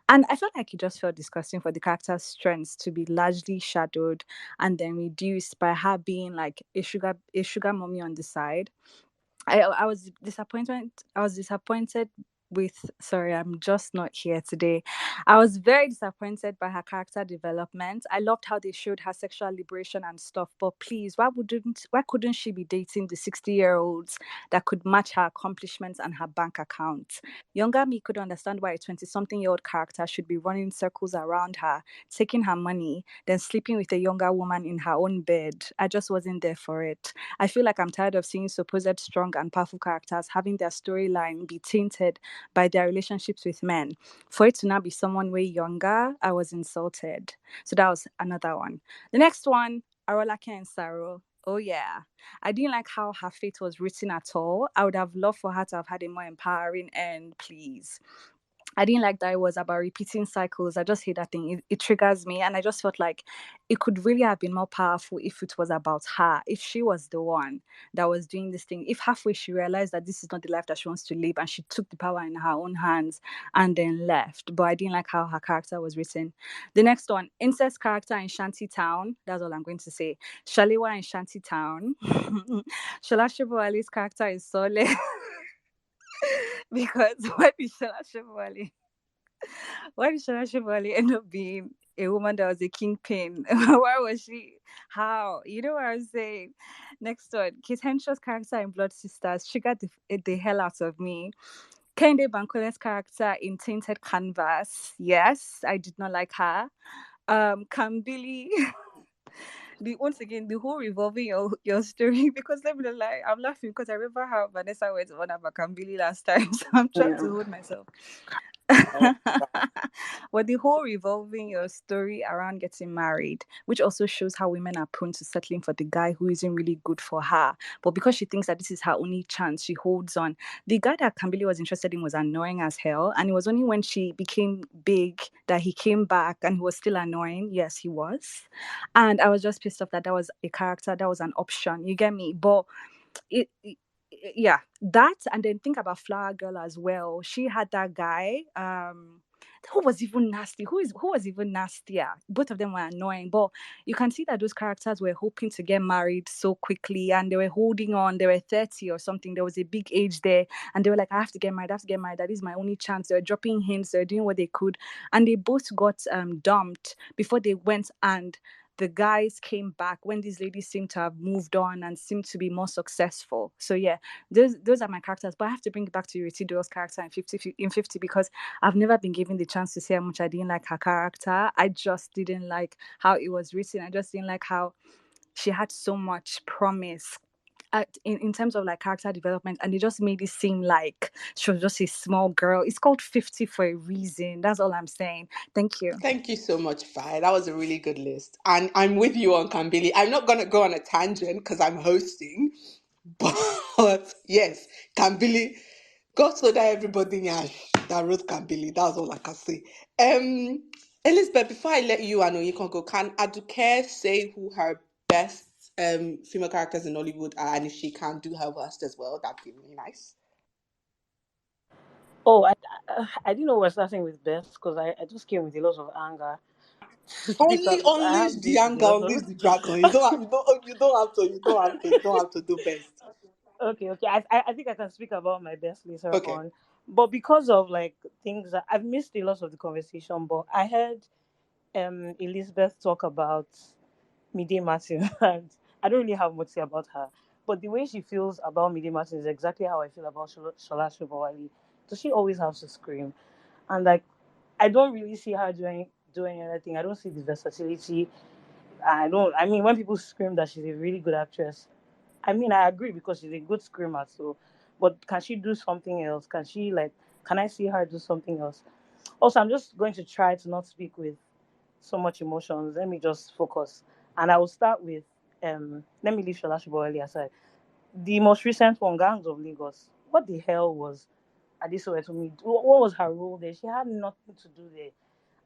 And I felt like it just felt disgusting for the character's strengths to be largely shadowed and then reduced by her being like a sugar mommy on the side. I was disappointed. I was disappointed with, sorry, I'm just not here today. I was very disappointed by her character development. I loved how they showed her sexual liberation and stuff, but please, why couldn't she be dating the 60-year-olds that could match her accomplishments and her bank account? Younger me could understand why a 20-something-year-old character should be running circles around her, taking her money, then sleeping with a younger woman in her own bed. I just wasn't there for it. I feel like I'm tired of seeing supposed strong and powerful characters having their storyline be tainted by their relationships with men. For it to now be someone way younger, I was insulted. So that was another one. The next one, Arolake and Saro. Oh yeah. I didn't like how her fate was written at all. I would have loved for her to have had a more empowering end, please. I didn't like that it was about repeating cycles. I just hate that thing. It triggers me. And I just felt like it could really have been more powerful if it was about her, if she was the one that was doing this thing. If halfway she realized that this is not the life that she wants to live and she took the power in her own hands and then left. But I didn't like how her character was written. The next one, incest character in Shanty Town. That's all I'm going to say. Shalewa in Shanty Town. Shola Shibowale's character is Sole. Because what is Shola Shibowale? Why did Shana Shivali end up being a woman that was a kingpin? Why was she? How? You know what I'm saying? Next one, Kate Henshaw's character in Blood Sisters. She got the hell out of me. Kende Bankole's character in Tainted Canvas. Yes, I did not like her. Kambili. Once again, the whole revolving your story, because let me not lie, I'm laughing because I remember how Vanessa went on about Kambili last time, so I'm trying to hold myself. But the whole revolving your story around getting married, which also shows how women are prone to settling for the guy who isn't really good for her. But because she thinks that this is her only chance, she holds on. The guy that Kambili was interested in was annoying as hell. And it was only when she became big that he came back and he was still annoying. Yes, he was. And I was just pissed off that that was a character, that was an option. You get me? But it yeah, that, and then think about Flower Girl as well. She had that guy who was even nasty. Who was even nastier? Both of them were annoying, but you can see that those characters were hoping to get married so quickly, and they were holding on. They were 30 or something. There was a big age there, and they were like, I have to get married, I have to get married, that is my only chance. They were dropping hints, they were doing what they could, and they both got dumped before they went, and the guys came back when these ladies seem to have moved on and seem to be more successful. So yeah, those are my characters. But I have to bring it back to Yuriti Doyle's character in 50 because I've never been given the chance to say how much I didn't like her character. I just didn't like how it was written. I just didn't like how she had so much promise in terms of like character development, and it just made it seem like she was just a small girl. It's called 50 for a reason. That's all I'm saying. Thank you. Thank you so much, Fi. That was a really good list. And I'm with you on Kambili. I'm not going to go on a tangent because I'm hosting. But yes, Kambili, God so that everybody yash that wrote Kambili. That's all I can say. Elizabeth, before I let you and Oyekan can Aduke say who her best female characters in Nollywood are, and if she can do her worst as well, that'd be really nice. Oh, I didn't know we're starting with best because I just came with a lot of anger to speak Only out. I unleash have the this with a anger, lot of. unleash the dragon. You don't have to do best. Okay. I think I can speak about my best later Okay. on, but because of like things that I've missed a lot of the conversation, but I heard Elizabeth talk about Mide Martin, and I don't really have much to say about her. But the way she feels about Mide Martin is exactly how I feel about Shola Shobawali. Does she always have to scream? And like, I don't really see her doing anything. I don't see the versatility. I don't. I mean, when people scream that she's a really good actress, I mean, I agree because she's a good screamer. So, but can she do something else? Can she like? Can I see her do something else? Also, I'm just going to try to not speak with so much emotions. Let me just focus, and I will start with. Let me leave Shola Shobowale aside. The most recent one, Gangs of Lagos. What the hell was Adesoye to me? What was her role there? She had nothing to do there,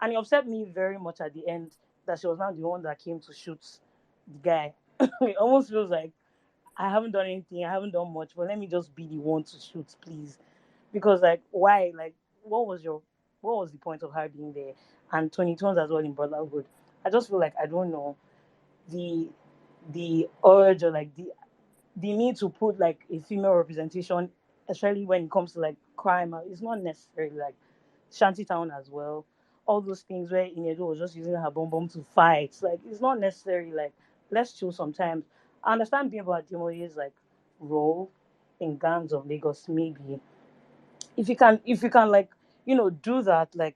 and it upset me very much at the end that she was not the one that came to shoot the guy. It almost feels like I haven't done anything, I haven't done much, but let me just be the one to shoot, please. Because like, why? Like, what was your, what was the point of her being there? And Tony Tones as well in Brotherhood. I just feel like I don't know the the urge or like the need to put like a female representation, especially when it comes to like crime. It's not necessarily like Shantytown as well. All those things where Inedo was just using her bomb bomb to fight. Like it's not necessarily like let's chill sometimes. I understand being about Demoye's like role in Gangs of Lagos maybe. If you can like, do that, like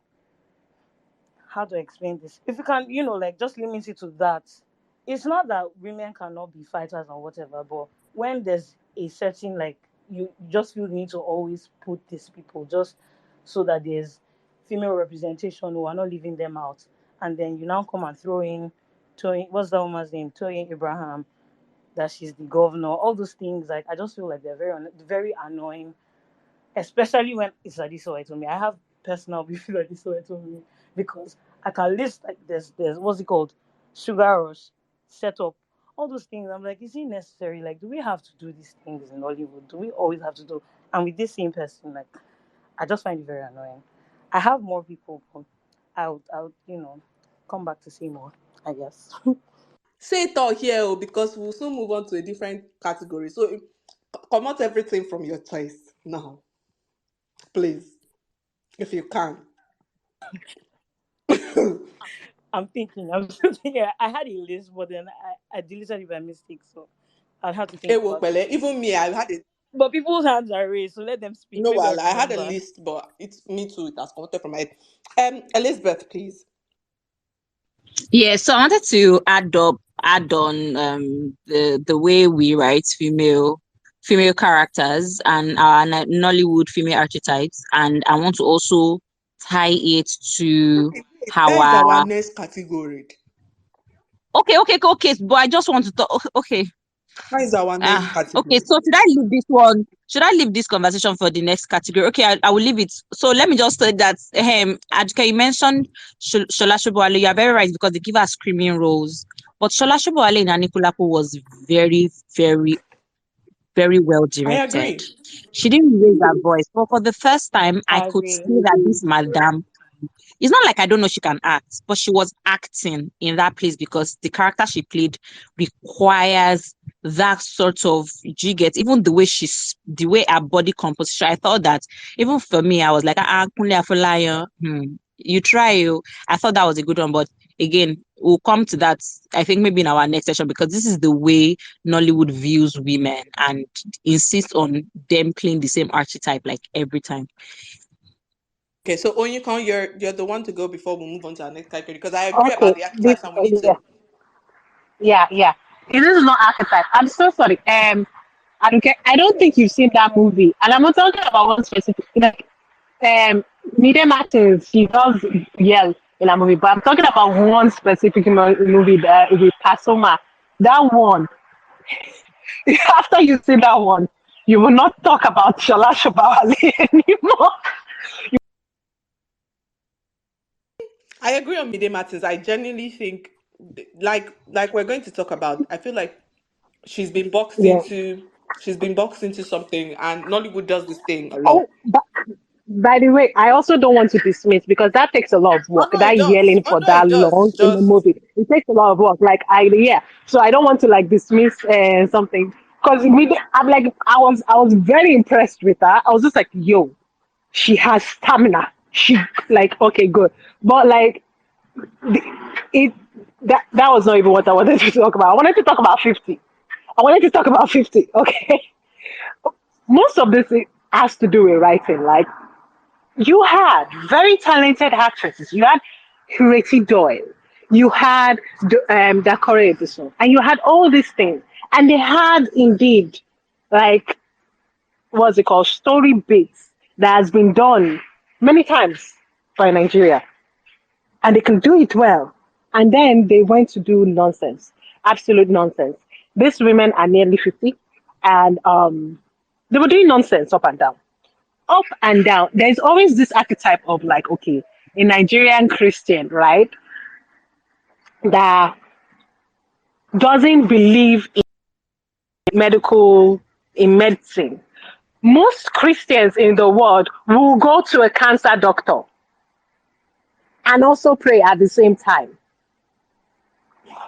how to explain this? If you can, like just limit it to that. It's not that women cannot be fighters or whatever, but when there's a certain like you just feel the need to always put these people just so that there's female representation who are not leaving them out. And then you now come and throw in Toyin, what's that woman's name? Toyin Abraham, that she's the governor, all those things, like I just feel like they're very annoying, especially when it's Adiso to me. I have personal beef with Adiso to me because I can list like there's what's it called, sugar rush, setup, all those things. I'm like, is it necessary? Like, do we have to do these things in Hollywood? Do we always have to do? And with this same person, like, I just find it very annoying. I have more people, but I would come back to say more, I guess. Say it all here, oh, because we'll soon move on to a different category. So come out everything from your choice now, please, if you can. I'm thinking. I'm still thinking. I had a list, but then I deleted it by mistake, so I'll have to think Ewo about it. pele. Even me, I had a But people's hands are raised, so let them speak. no, Maybe I'll well, I had a remember. list, but it's me too. It has come out from my head. Elizabeth, please. Yeah, so I wanted to add on the way we write female characters and our Nollywood female archetypes, and I want to also tie it to That is our our next category. okay, but I just want to talk. Okay. That is our next Okay, category. so should I leave this one? Should I leave this conversation for the next category? Okay, I will leave it. So let me just say that, Aduke, you mentioned Shola Shobowale. You are very right because they give us screaming roles. But Shola Shobowale in Anikulapo was very, very, very well I directed. agree. She didn't raise her voice. But for the first time, I I could agree. see that this madam, it's not like I don't know she can act, but she was acting in that place because the character she played requires that sort of jigget. Even the way her body composition, I thought that even for me, I was like, Kunle Afolayan, you try you. I thought that was a good one, but again, we'll come to that. I think maybe in our next session because this is the way Nollywood views women and insists on them playing the same archetype like every time. Okay, so Onyekon, you're the one to go before we move on to our next category because I agree Okay, about the this archetypes and we need yeah, to. yeah. This is not archetype. I'm so sorry. I don't think you've seen that movie, and I'm not talking about one specific. Like, Media Martins, she does yell in a movie, but I'm talking about one specific movie that with Pasoma. That one. After you see that one, you will not talk about Shola Shobawale anymore. I agree on Mide Martins. I genuinely think, like we're going to talk about. I feel like she's been boxed Yeah. into she's been boxed into something, and Nollywood does this thing a lot. Oh, but by the way, I also don't want to dismiss because that takes a lot of Oh work. no, it That does. yelling Oh for no, it that does. long in the Just movie, it takes a lot of work. Like yeah. So I don't want to like dismiss something because I'm like I was very impressed with her. I was just like, yo, she has stamina. She like okay, good, but like the, it that was not even what I wanted to talk about. I wanted to talk about 50. I wanted to talk about 50. Okay, most of this has to do with writing. Like you had very talented actresses. You had Hireti Doyle. you had the Korea episode, and you had all these things, and they had indeed like what's it called story beats that has been done many times by Nigeria, and they can do it well. And then they went to do nonsense, absolute nonsense. These women are nearly 50, and they were doing nonsense up and down, up and down. There's always this archetype of like, okay, a Nigerian Christian, right, that doesn't believe medical in medicine. Most Christians in the world will go to a cancer doctor and also pray at the same time.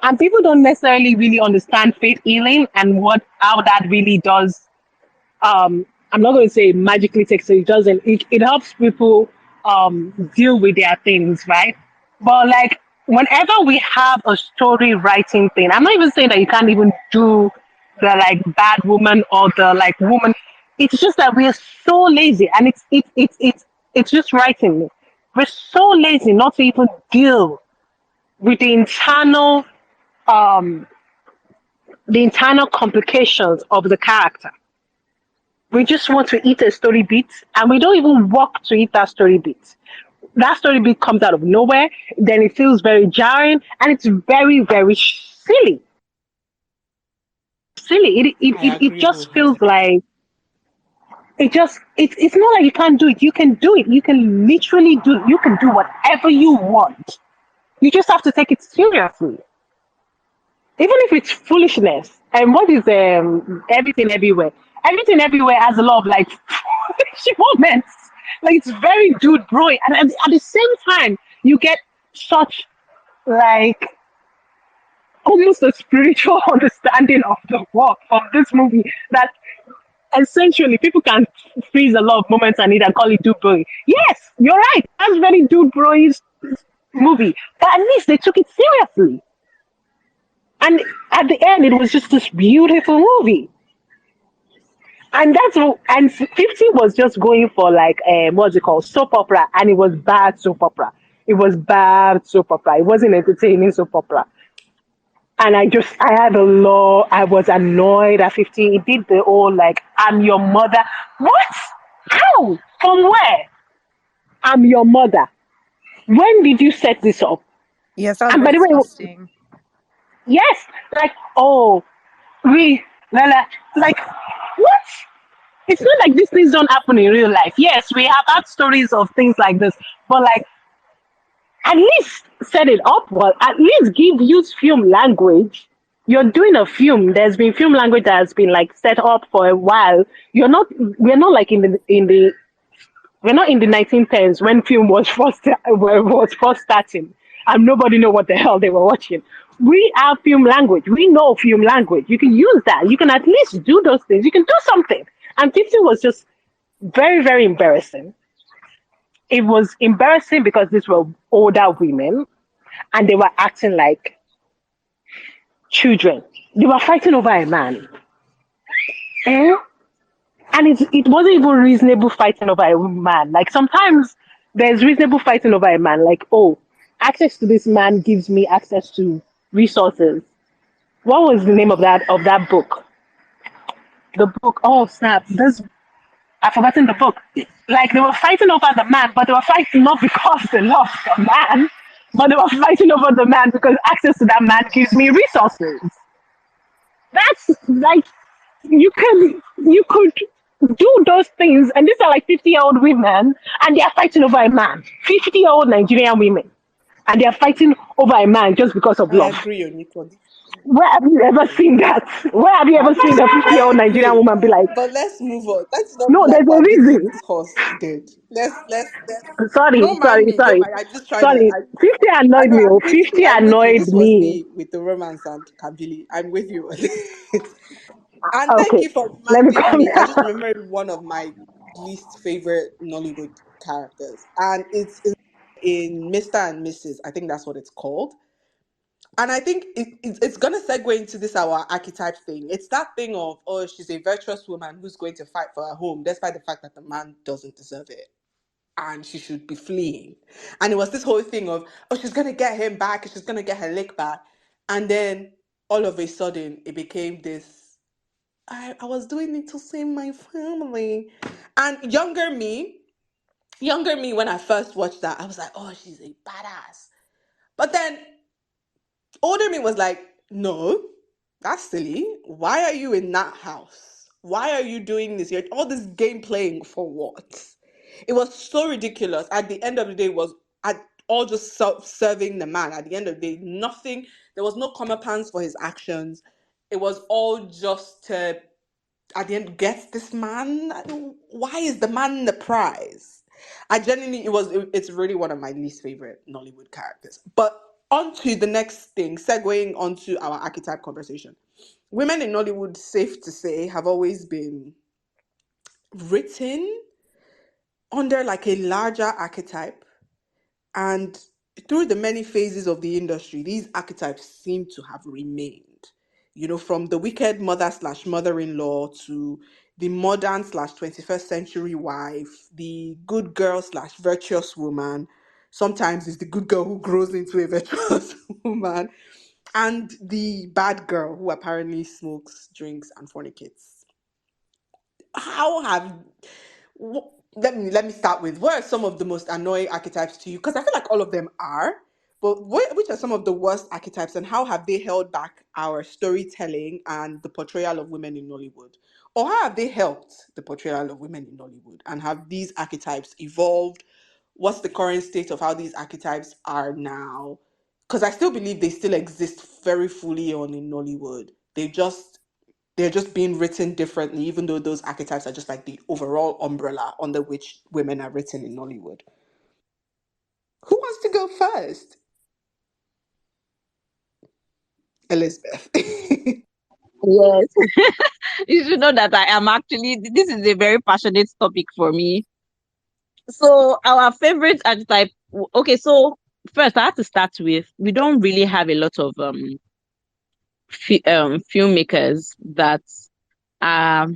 And people don't necessarily really understand faith healing and what how that really does. I'm not going to say magically takes it. It doesn't. It helps people deal with their things, right? But like whenever we have a story writing thing, I'm not even saying that you can't even do the like bad woman or the like woman. It's just that we're so lazy, and it's just writing me. We're so lazy not to even deal with um the internal complications of the character. We just want to eat a story beat, and we don't even work to eat that story beat. That story beat comes out of nowhere, then it feels very jarring, and it's very, very silly. Silly. I It agree just feels wholeheartedly. like it's not like you can't do it. You can do it. You can literally do. You can do whatever you want. You just have to take it seriously, even if it's foolishness. And what is everything everywhere? Everything everywhere has a lot of like foolish moments. Like it's very dude bro, and at the same time you get such like almost a spiritual understanding of the work of this movie that essentially people can freeze a lot of moments and it and call it dude bro. Yes, you're right. That's very dude bro movie, but at least they took it seriously. And at the end, it was just this beautiful movie. And and 50 was just going for like what's it called, soap opera, and it was bad soap opera. It was bad soap opera. It wasn't entertaining soap opera. And I had a law. I was annoyed at 50. It did the whole like, I'm your mother. What? How? From where? I'm your mother. When did you set this up? Yes, that's And very by the way, disgusting. yes, like, oh, we, Lala, like, what? It's not like these things don't happen in real life. Yes, we have had stories of things like this, but like, at least set it up well. At least give use film language. You're doing a film. There's been film language that has been like set up for a while. You're not. We're not like in the. We're not in the 1910s when film was first starting, and nobody know what the hell they were watching. We have film language. We know film language. You can use that. You can at least do those things. You can do something. And 50 was just very, very embarrassing. It was embarrassing because these were older women and they were acting like children. They were fighting over a man. Eh? And it wasn't even reasonable fighting over a man. Like sometimes there's reasonable fighting over a man. Like, oh, access to this man gives me access to resources. What was the name of that book? The book. Oh snap! This I've forgotten the book. Like they were fighting over the man, but they were fighting not because they loved the man, but they were fighting over the man because access to that man gives me resources. That's like you could do those things, and these are like 50-year-old women, and they are fighting over a man. 50-year-old Nigerian women, and they are fighting over a man just because of I love. agree on Nikon. Where have you ever seen that? Where have you ever seen a I 50-year-old Nigerian agree. woman be like, But let's move on. Let's not be no, like there's a we're beating reason. this horse dead. Let's Sorry, don't mind sorry, me. Don't sorry, mind. I just trying to sorry. 50 I annoyed know me. I'm Oh, with you. 50 I'm with you. annoyed This was me. me with the romance and Kabili. I'm with you. And thank Okay, you for let me reminding calm me. I just down. remembered one of my least favorite Nollywood characters. And it's in Mr. and Mrs. I think that's what it's called. And I think it's going to segue into this our archetype thing. It's that thing of, oh, she's a virtuous woman who's going to fight for her home, despite the fact that the man doesn't deserve it. and she should be fleeing. And it was this whole thing of, oh, she's gonna get him back, she's gonna get her lick back. And then all of a sudden it became this, I was doing it to save my family. And younger me, when I first watched that, I was like, oh, she's a badass. But then older me was like, no, that's silly. Why are you in that house? Why are you doing this? You're all this game playing for what? It was so ridiculous. At the end of the day, it was all just serving the man. At the end of the day, nothing. There was no comeuppance for his actions. It was all just to, at the end, get this man. Why is the man the prize? I genuinely, it's really one of my least favorite Nollywood characters. But on to the next thing, segueing onto our archetype conversation. Women in Nollywood, safe to say, have always been written under like a larger archetype, and through the many phases of the industry, these archetypes seem to have remained. You know, from the wicked mother slash mother-in-law to the modern slash 21st century wife, the good girl slash virtuous woman. Sometimes it's the good girl who grows into a virtuous woman, and the bad girl who apparently smokes, drinks, and fornicates. How have let me start with, what are some of the most annoying archetypes to you? Because I feel like all of them are, but which are some of the worst archetypes, and how have they held back our storytelling and the portrayal of women in Nollywood? Or how have they helped the portrayal of women in Nollywood? And have these archetypes evolved? What's the current state of how these archetypes are now? Because I still believe they still exist very fully on in Nollywood. They're just being written differently, even though those archetypes are just like the overall umbrella under which women are written in Nollywood. Who wants to go first? Elizabeth. Yes. You should know that I am actually, this is a very passionate topic for me. So our favorite archetype, okay, so first I have to start with, we don't really have a lot of filmmakers that are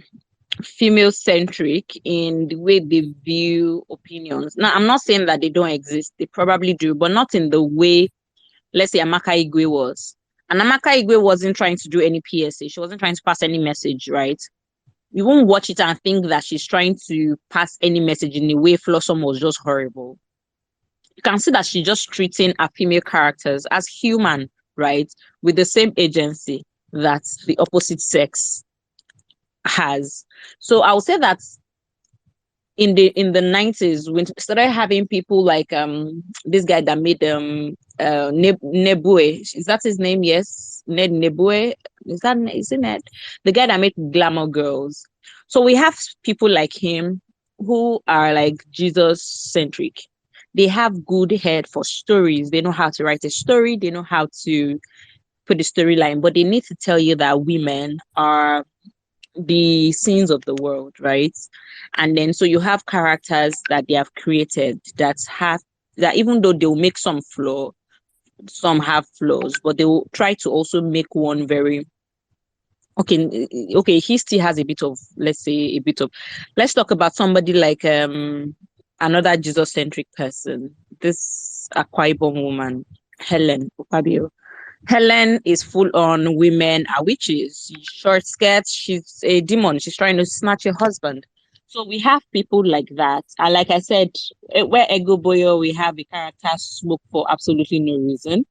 female centric in the way they view opinions. Now, I'm not saying that they don't exist. They probably do, but not in the way, let's say, Amaka Igwe was. And Amaka Igwe wasn't trying to do any PSA. She wasn't trying to pass any message, right? You won't watch it and think that she's trying to pass any message in a way Flossom was just horrible. You can see that she's just treating her female characters as human, right? With the same agency that the opposite sex has. So I would say that in the 90s, when we started having people like this guy that made Nebue, is that his name? Yes, Ned Nebue. Is it Ned? The guy that made Glamour Girls. So we have people like him who are like Jesus centric. They have good head for stories. They know how to write a story. They know how to put the storyline, but they need to tell you that women are the scenes of the world, right? And then so you have characters that they have created that even though they'll make some have flaws, but they will try to also make one very okay, he still has a bit of, let's talk about somebody like another Jesus centric person, this Akwa Ibom woman, Helen Opabio. Helen is full on women are witches, short skirts, she's a demon, she's trying to snatch your husband. So we have people like that. And like I said, where Ego Boyo, we have the character smoke for absolutely no reason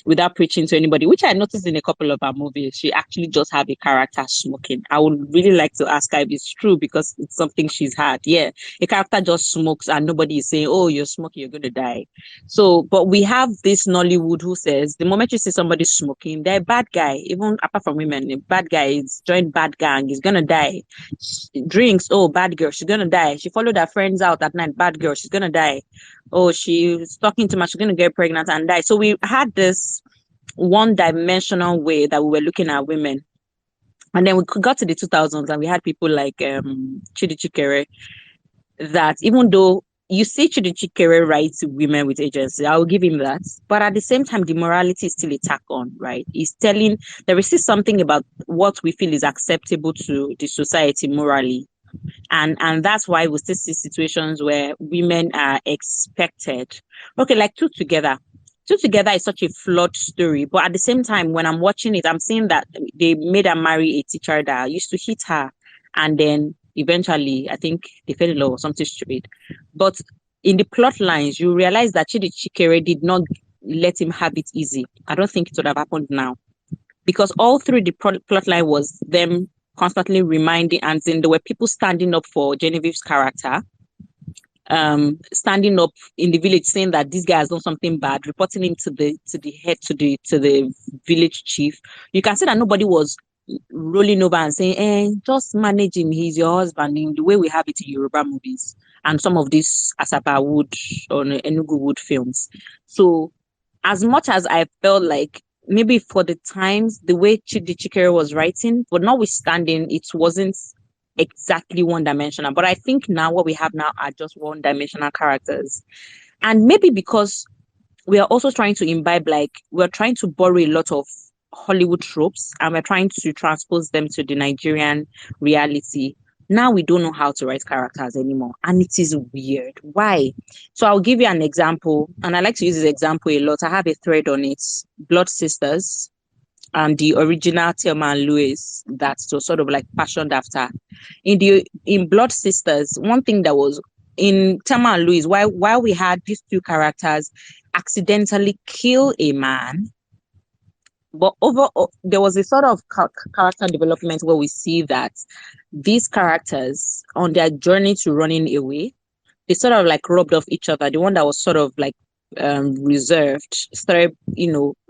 without preaching to anybody, which I noticed in a couple of our movies. She actually just have a character smoking. I would really like to ask her if it's true because it's something she's had. Yeah, a character just smokes and nobody is saying, oh, you're smoking, you're going to die. So, but we have this Nollywood who says the moment you see somebody smoking, they're a bad guy. Even apart from women, a bad guy is joined bad gang, he's going to die. She drinks, oh, bad girl, she's going to die. She followed her friends out at night, bad girl, she's going to die. Oh, she's talking too much, she's going to get pregnant and die. So we had this one-dimensional way that we were looking at women. And then we got to the 2000s and we had people like Chidi Chikere, that even though you see Chidi Chikere writes women with agency, I'll give him that. But at the same time, the morality is still a tack on, right? He's telling, there is still something about what we feel is acceptable to the society morally. And that's why we still see situations where women are expected. Okay, like Two Together. Two Together is such a flawed story, but at the same time, when I'm watching it, I'm seeing that they made her marry a teacher that used to hit her, and then eventually, I think they fell in love or something stupid. But in the plot lines, you realize that Chidi Chikere did not let him have it easy. I don't think it would have happened now, because all through the plot line was them constantly reminding, and then there were people standing up for Genevieve's character, standing up in the village saying that this guy has done something bad, reporting him to the head, to the village chief. You can see that nobody was rolling over and saying, just manage him, he's your husband, in the way we have it in Yoruba movies and some of these Asaba Wood or Enugu Wood films. So as much as I felt like maybe for the times, the way Chidi Chikere was writing, but notwithstanding, it wasn't exactly one dimensional. But I think now what we have now are just one dimensional characters. And maybe because we are also trying to imbibe, like, we're trying to borrow a lot of Hollywood tropes and we're trying to transpose them to the Nigerian reality. Now we don't know how to write characters anymore. And it is weird. Why? So I'll give you an example. And I like to use this example a lot. I have a thread on it. Blood Sisters, the original Thelma and Louise that was sort of like fashioned after. In Blood Sisters, one thing that was in Thelma and Louise, while we had these two characters accidentally kill a man, but there was a sort of character development where we see that these characters, on their journey to running away, they sort of like rubbed off each other. The one that was sort of like reserved started,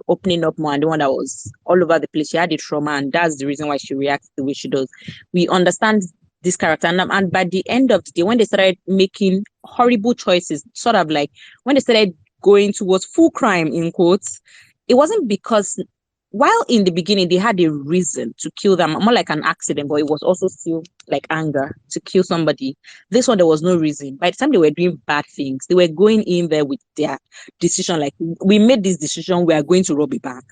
opening up more, and the one that was all over the place, she had a trauma, and that's the reason why she reacts the way she does. We understand this character, and by the end of the day, when they started making horrible choices, sort of like when they started going towards full crime in quotes, it wasn't because, while in the beginning they had a reason to kill them, more like an accident, but it was also still like anger to kill somebody. This one, there was no reason. By the time they were doing bad things, they were going in there with their decision, like, we made this decision, we are going to rob a bank.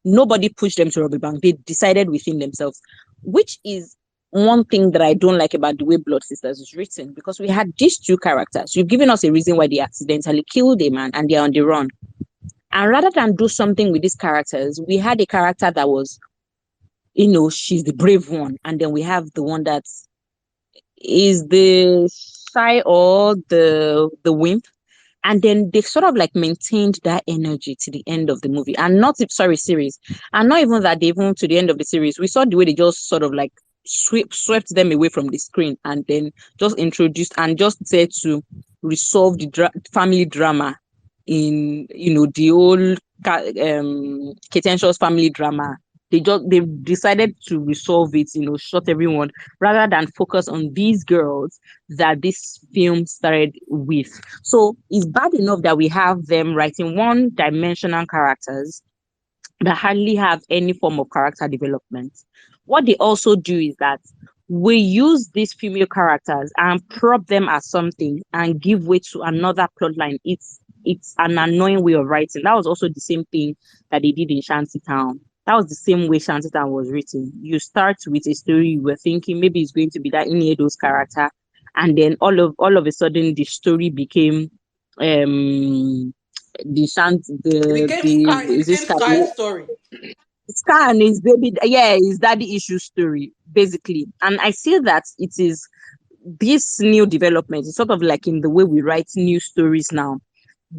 Nobody pushed them to rob a bank. They decided within themselves, which is one thing that I don't like about the way Blood Sisters is written, because we had these two characters. You've given us a reason why they accidentally killed a man and they're on the run. And rather than do something with these characters, we had a character that was, she's the brave one. And then we have the one that is the shy or the wimp. And then they sort of like maintained that energy to the end of the movie. And series. And not even that, they even to the end of the series, we saw the way they just sort of like swept them away from the screen and then just introduced and just said to resolve the family drama in the old Ketentious family drama. They decided to resolve it, shut everyone, rather than focus on these girls that this film started with. So it's bad enough that we have them writing one-dimensional characters that hardly have any form of character development. What they also do is that we use these female characters and prop them as something and give way to another plotline. It's an annoying way of writing. That was also the same thing that they did in Shantytown. That was the same way Shantytown was written. You start with a story, you were thinking maybe it's going to be that Iniedo's character, and then all of a sudden the story became It became Sky's story. Sky and his baby, his daddy issue story, basically. And I see that it is this new development. It's sort of like in the way we write new stories now.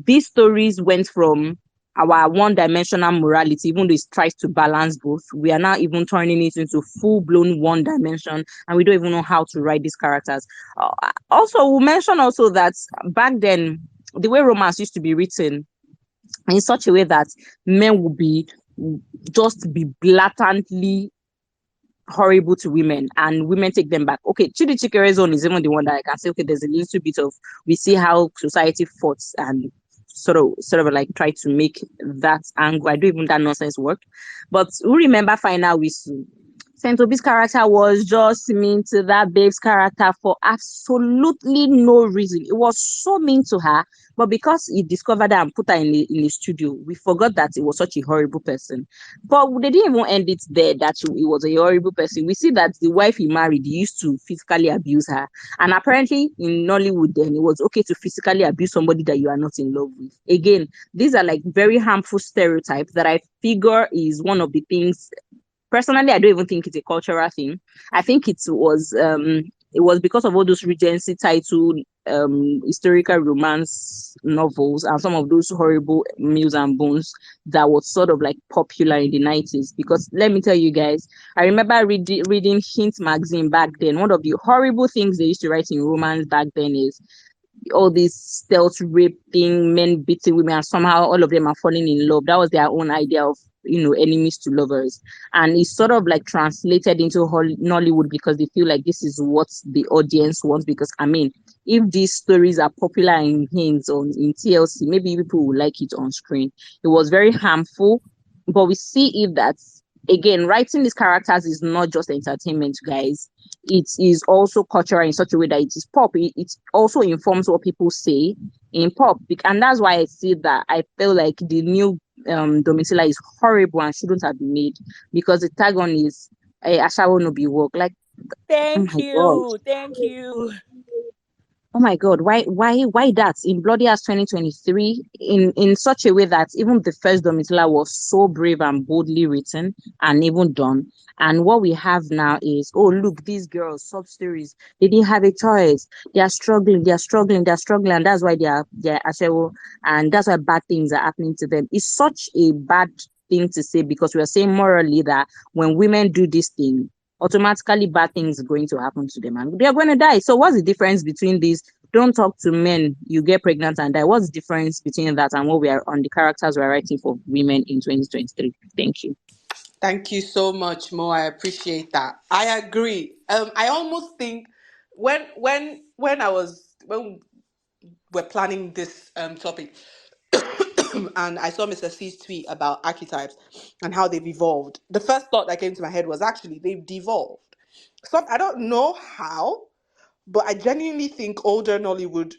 These stories went from our one-dimensional morality, even though it tries to balance both. We are now even turning it into full-blown one dimension, and we don't even know how to write these characters. Also, we'll mention also that back then, the way romance used to be written in such a way that men would just be blatantly horrible to women and women take them back. Okay, Chidi Chikere's own is even the one that I can say, okay, there's a little bit of, we see how society fought and sort of like try to make that angle. I don't even that nonsense work. But who remember Final Whistle? Saint Obi's character was just mean to that babe's character for absolutely no reason. It was so mean to her, but because he discovered her and put her in the studio, we forgot that it was such a horrible person. But they didn't even end it there that he was a horrible person. We see that the wife he married used to physically abuse her. And apparently in Nollywood, then it was okay to physically abuse somebody that you are not in love with. Again, these are like very harmful stereotypes that I figure is one of the things. Personally, I don't even think it's a cultural thing. I think it was because of all those Regency title historical romance novels and some of those horrible Mills and Bones that was sort of like popular in the 90s. Because let me tell you guys, I remember reading Hint magazine back then. One of the horrible things they used to write in romance back then is all these stealth raping, men beating women, and somehow all of them are falling in love. That was their own idea of, enemies to lovers. And it's sort of like translated into Nollywood because they feel like this is what the audience wants. Because, I mean, if these stories are popular in hints on in TLC, maybe people will like it on screen. It was very harmful, but we see if that's again writing these characters is not just entertainment, guys. It is also cultural in such a way that it is pop. It also informs what people say in pop, and that's why I see that I feel like the new Domitila is horrible and shouldn't have been made because the tag on is Ashawo no be work. Like, oh Thank my god. you. Thank you. Oh my God, why that in Bloody Ass 2023 in such a way that even the first Domitila was so brave and boldly written and even done. And what we have now is, oh look, these girls, sub stories, they didn't have a choice. They're struggling, and that's why they're ashewo, and that's why bad things are happening to them. It's such a bad thing to say because we are saying morally that when women do this thing, automatically bad things are going to happen to them and they are going to die. So what's the difference between these? Don't talk to men, you get pregnant and die. What's the difference between that and what we are on the characters we're writing for women in 2023? Thank you. Thank you so much, Mo. I appreciate that. I agree. I almost think when we're planning this topic, and I saw Mr. C's tweet about archetypes and how they've evolved. The first thought that came to my head was actually they've devolved. Some I don't know how, but I genuinely think older Nollywood,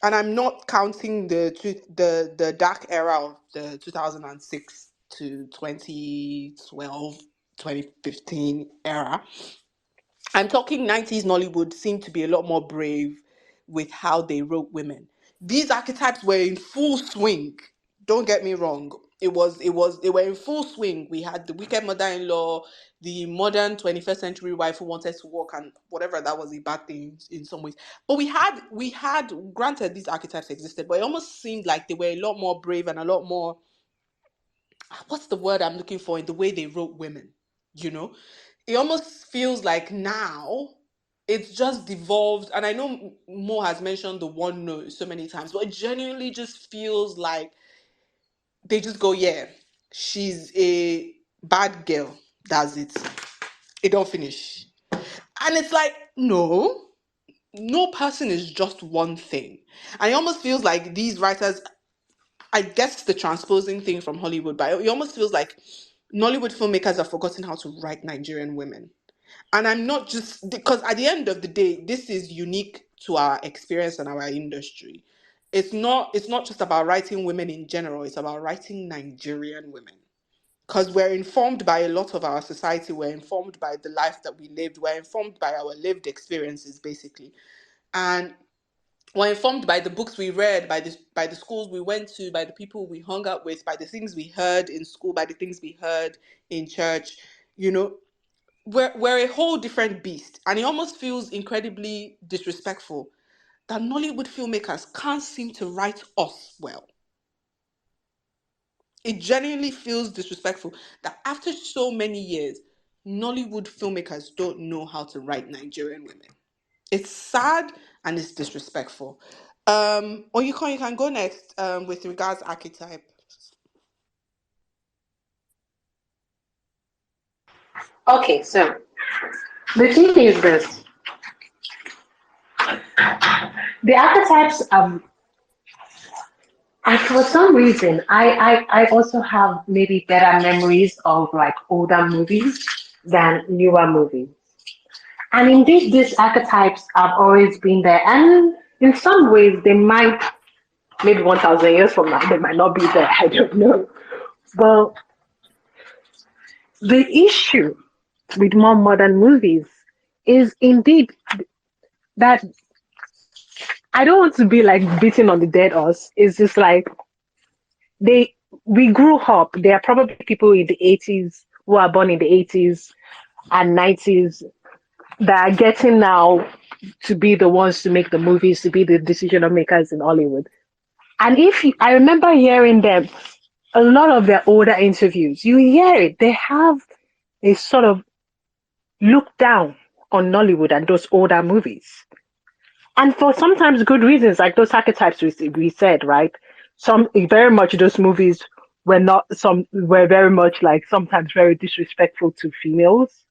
and I'm not counting the dark era of the 2006 to 2012, 2015 era. I'm talking 90s Nollywood seemed to be a lot more brave with how they wrote women. These archetypes were in full swing. Don't get me wrong. They were in full swing. We had the wicked mother-in-law, the modern 21st century wife who wanted to work, and whatever, that was a bad thing in some ways. But we had granted these archetypes existed, but it almost seemed like they were a lot more brave and a lot more, what's the word I'm looking for, in the way they wrote women, you know? It almost feels like now it's just devolved. And I know Mo has mentioned the one no so many times, but it genuinely just feels like they just go, yeah, she's a bad girl. That's it. It don't finish. And it's like, no person is just one thing. And it almost feels like these writers, I guess the transposing thing from Hollywood, but it almost feels like Nollywood filmmakers have forgotten how to write Nigerian women. And I'm not just because at the end of the day, this is unique to our experience and our industry. It's not just about writing women in general, it's about writing Nigerian women. Because we're informed by a lot of our society, we're informed by the life that we lived, we're informed by our lived experiences, basically. And we're informed by the books we read, by the schools we went to, by the people we hung out with, by the things we heard in school, by the things we heard in church. You know, we're a whole different beast, and it almost feels incredibly disrespectful that Nollywood filmmakers can't seem to write us well. It genuinely feels disrespectful that after so many years, Nollywood filmmakers don't know how to write Nigerian women. It's sad and it's disrespectful. Or you can go next with regards archetype. Okay, so the thing is this: the archetypes. And for some reason, I also have maybe better memories of like older movies than newer movies. And indeed, these archetypes have always been there. And in some ways, they might, maybe 1,000 years from now, they might not be there. I don't know. But the issue with more modern movies is indeed that I don't want to be like beating on the dead horse. It's just like they we grew up. There are probably people in the 80s who are born in the 80s and 90s that are getting now to be the ones to make the movies, to be the decision makers in Hollywood. And I remember hearing them, a lot of their older interviews, you hear it, they have a sort of look down on Nollywood and those older movies. And for sometimes good reasons, like those archetypes we said, right? Some very much those movies were very much like sometimes very disrespectful to females.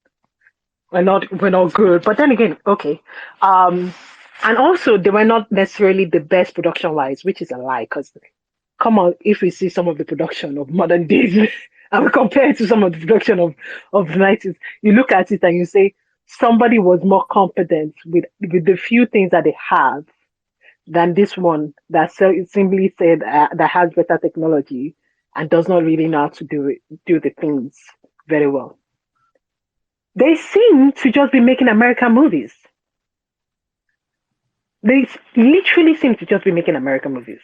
We're not good. But then again, okay. And also they were not necessarily the best production wise, which is a lie, because come on, if we see some of the production of modern days and we compare it to some of the production of the 90s, you look at it and you say somebody was more competent with the few things that they have than this one that simply said that has better technology and does not really know how to do the things very well. They seem to just be making American movies. They literally seem to just be making American movies.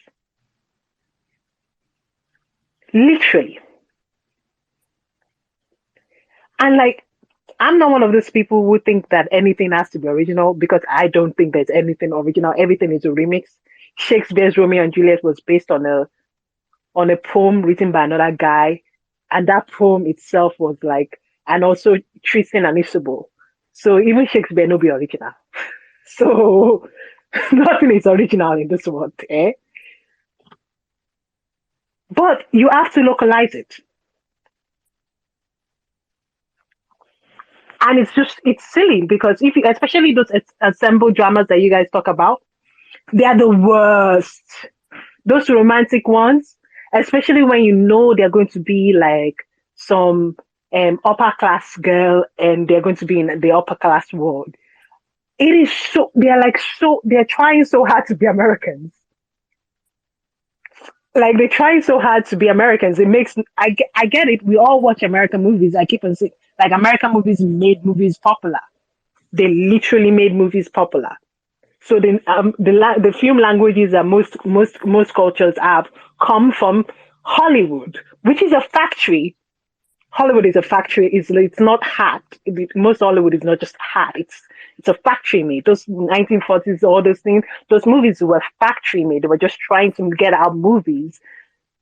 Literally. And like, I'm not one of those people who think that anything has to be original, because I don't think there's anything original. Everything is a remix. Shakespeare's Romeo and Juliet was based on a poem written by another guy, and that poem itself was like, and also Tristan and Isobel. So even Shakespeare no be original. So nothing is original in this world, eh? But you have to localize it. And it's silly, because if you, especially those assembled dramas that you guys talk about, they are the worst. Those romantic ones, especially when you know they're going to be like some upper class girl and they're going to be in the upper class world. It is they're trying so hard to be Americans. Like they're trying so hard to be Americans. I get it. We all watch American movies. I keep on saying, like, American movies made movies popular. They literally made movies popular. So the film languages that most cultures have come from Hollywood, which is a factory. Hollywood is a factory. It's not art. Most Hollywood is not just art. It's a factory made. Those 1940s, all those things, those movies were factory made. They were just trying to get out movies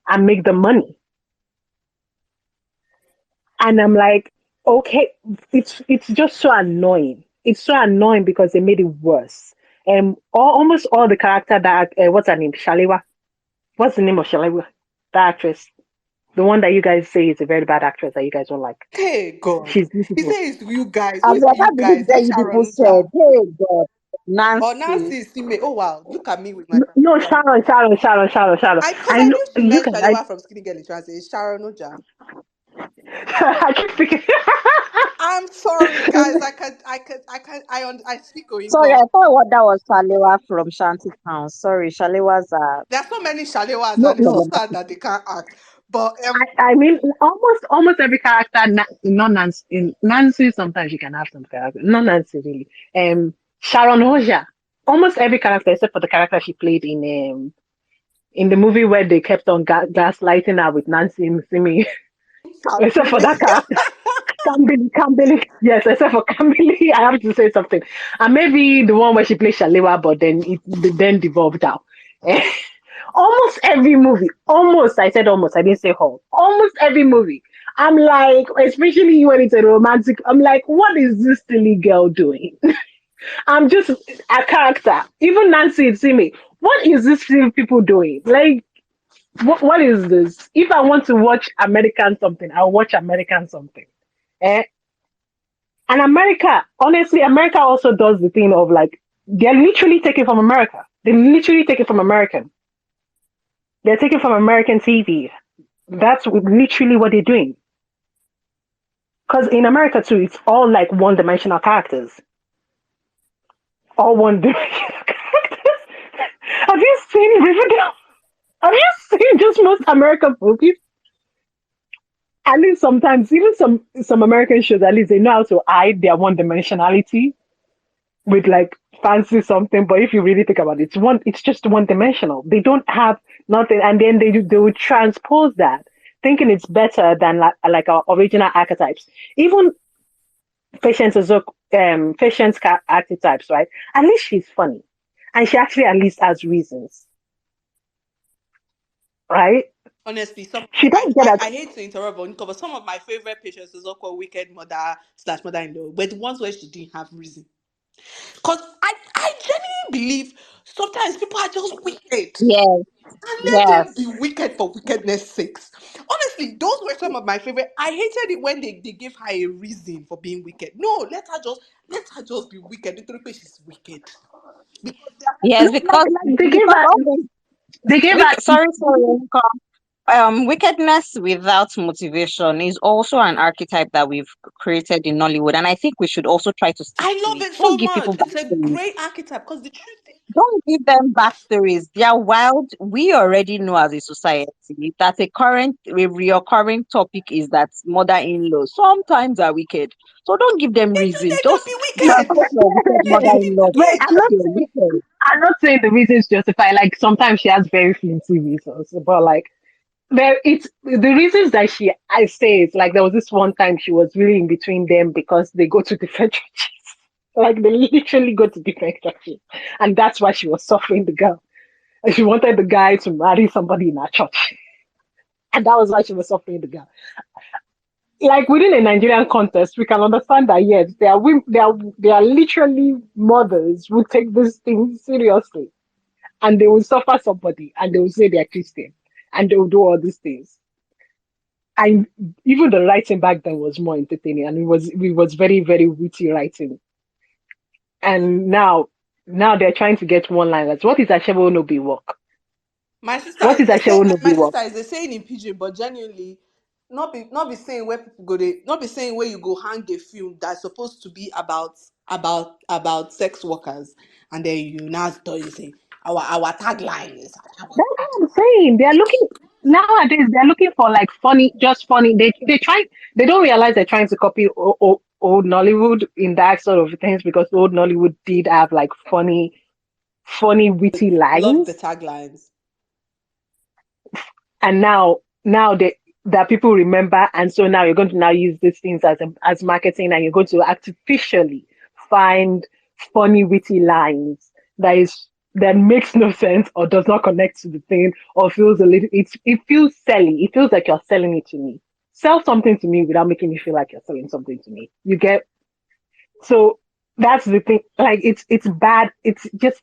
and make the money. And I'm like, okay, it's just so annoying. It's so annoying because they made it worse. And almost all the character that what's her name? Shalewa. What's the name of Shalewa? The actress. The one that you guys say is a very bad actress that you guys don't like. Hey God. She's He beautiful. says you guys. Who I'm is like, the how you did you guys? get Is you people Sharon said? Uja? Hey God, Or Nancy. Nancy Sime? Oh wow, look at me with my No, pronunciation. Sharon. Because I I know. knew she Look meant at I. Shalewa from Skinny Girl in Transit. It's Sharon Uja. I keep thinking. I'm sorry, guys. I speak Sorry, Oyinbo. I thought what that was Shalewa from Shanty Town. Sorry, Shalewa's There are so many Shalewas, No, and it's so no. sad that they can't act. But I mean, almost every character, not Nancy. In Nancy, sometimes you can have some character. Not Nancy, really. Sharon Hoja. Almost every character, except for the character she played in the movie where they kept on gaslighting her with Nancy Simi. Except for Billy. that character, Kambili. Yes, except for Kambili, I have to say something. And maybe the one where she played Shalewa, but then it then devolved out. Almost every movie, almost, I said almost, I didn't say whole. Almost every movie. I'm like, especially when it's a romantic, I'm like, what is this silly girl doing? I'm just a character. Even Nancy Simi, what is this silly people doing? Like, what is this? If I want to watch American something, I'll watch American something. Eh? And America, honestly, America also does the thing of like, they're literally taking from America. They literally take it from American. They're taking from American TV. That's literally what they're doing. Because in America too, it's all like one-dimensional characters. All one-dimensional characters. Have you seen Riverdale? Have you seen just most American movies? At least sometimes, even some American shows, at least they know how to hide their one-dimensionality with like fancy something. But if you really think about it, it's just one-dimensional. They don't have nothing, and then they would transpose that, thinking it's better than like our original archetypes. Even Patience is Patience archetypes, right? At least she's funny, and she actually at least has reasons, right? Honestly, She don't get I that. hate to interrupt, but some of my favorite patients is also wicked mother slash mother-in-law, but the ones where she didn't have reason. Because I genuinely believe sometimes people are just wicked. Yes, And let them be yes, wicked for wickedness sakes. Honestly, those were some of my favorite. I hated it when they gave her a reason for being wicked. No, let her just be wicked. Literally, she's wicked. Because they are yes, because They gave because her. all the They gave her. sorry, wickedness without motivation is also an archetype that we've created in Nollywood, and I think we should also try to stick I to love it. it so Don't give much. people It's a backstories. great archetype because the truth is, Don't give them backstories. They are wild. We already know as a society that a reoccurring topic is that mother-in-law sometimes are wicked. So don't give them reason. let them Just be discuss wicked. your wicked Let them be mother-in-law. Wait, wicked. I'm Because not you're saying wicked. I'm not saying the reasons justify. Like sometimes she has very flimsy reasons, but like it's the reasons that I say it's like there was this one time she was really in between them because they go to different churches. Like they literally go to different churches, and that's why she was suffering the girl. And she wanted the guy to marry somebody in her church, and that was why she was suffering the girl. Like within a Nigerian context, we can understand that yes, they are literally mothers who take this thing seriously, and they will suffer somebody, and they will say they're Christian, and they will do all these things. And even the writing back then was more entertaining, and it was very very witty writing. And now they're trying to get one liners. What is Ashebo no be work? My sister What is is the same. Ashebo no be My work? sister is the saying in pidgin, but genuinely, not be saying where people go. They not be saying where you go hang a film that's supposed to be about sex workers, and then you now start you say our tagline is That's what I'm saying. They're looking nowadays. They're looking for like funny, just funny. They try. They don't realize they're trying to copy old Nollywood in that sort of things because old Nollywood did have like funny, witty love the lines. taglines. And now that people remember, and so now you're going to now use these things as marketing, and you're going to artificially find funny witty lines that makes no sense or does not connect to the thing or feels a little it feels selly. It feels like you're selling it to me. Sell something to me without making me feel like you're selling something to me. You get? So that's the thing. Like it's bad. It's just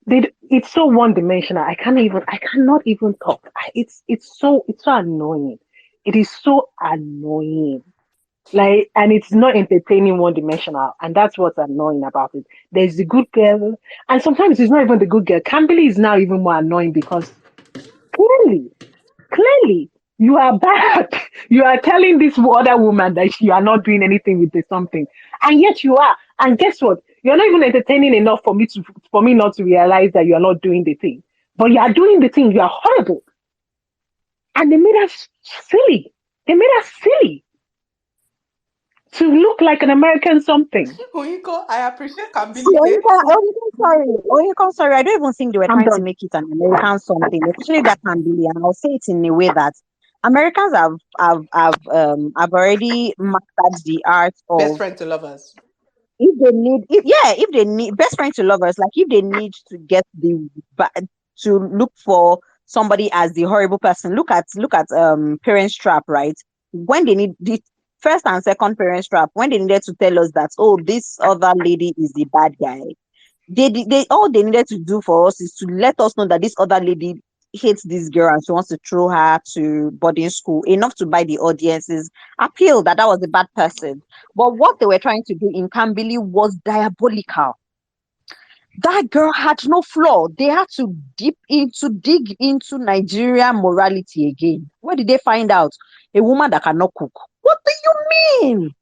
it's so one dimensional. I cannot even talk. It's so annoying. It is so annoying. Like, and it's not entertaining one dimensional, and that's what's annoying about it. There's the good girl, and sometimes it's not even the good girl. Camberley is now even more annoying because clearly, clearly, you are bad. You are telling this other woman that you are not doing anything with this something, and yet you are. And guess what? You're not even entertaining enough for me not to realize that you are not doing the thing. But you are doing the thing. You are horrible, and they made us silly. They made us silly to look like an American something. Oinko, I appreciate See, Kambili hate. sorry. I don't even think they were I'm trying to done. make it an American something, especially that can be. And I'll say it in a way that Americans have already mastered the art Best of friend to lovers. if they need best friend to lovers, like if they need to get to look for somebody as the horrible person, look at Parents Trap, right? When they need the first and second Parents Trap, when they needed to tell us that, oh, this other lady is the bad guy, they all they needed to do for us is to let us know that this other lady hates this girl and she wants to throw her to boarding school, enough to buy the audience's appeal that was a bad person. But what they were trying to do in Cambili was diabolical. That girl had no flaw. They had to dig into Nigerian morality again. Where did they find out? A woman that cannot cook. What do you mean?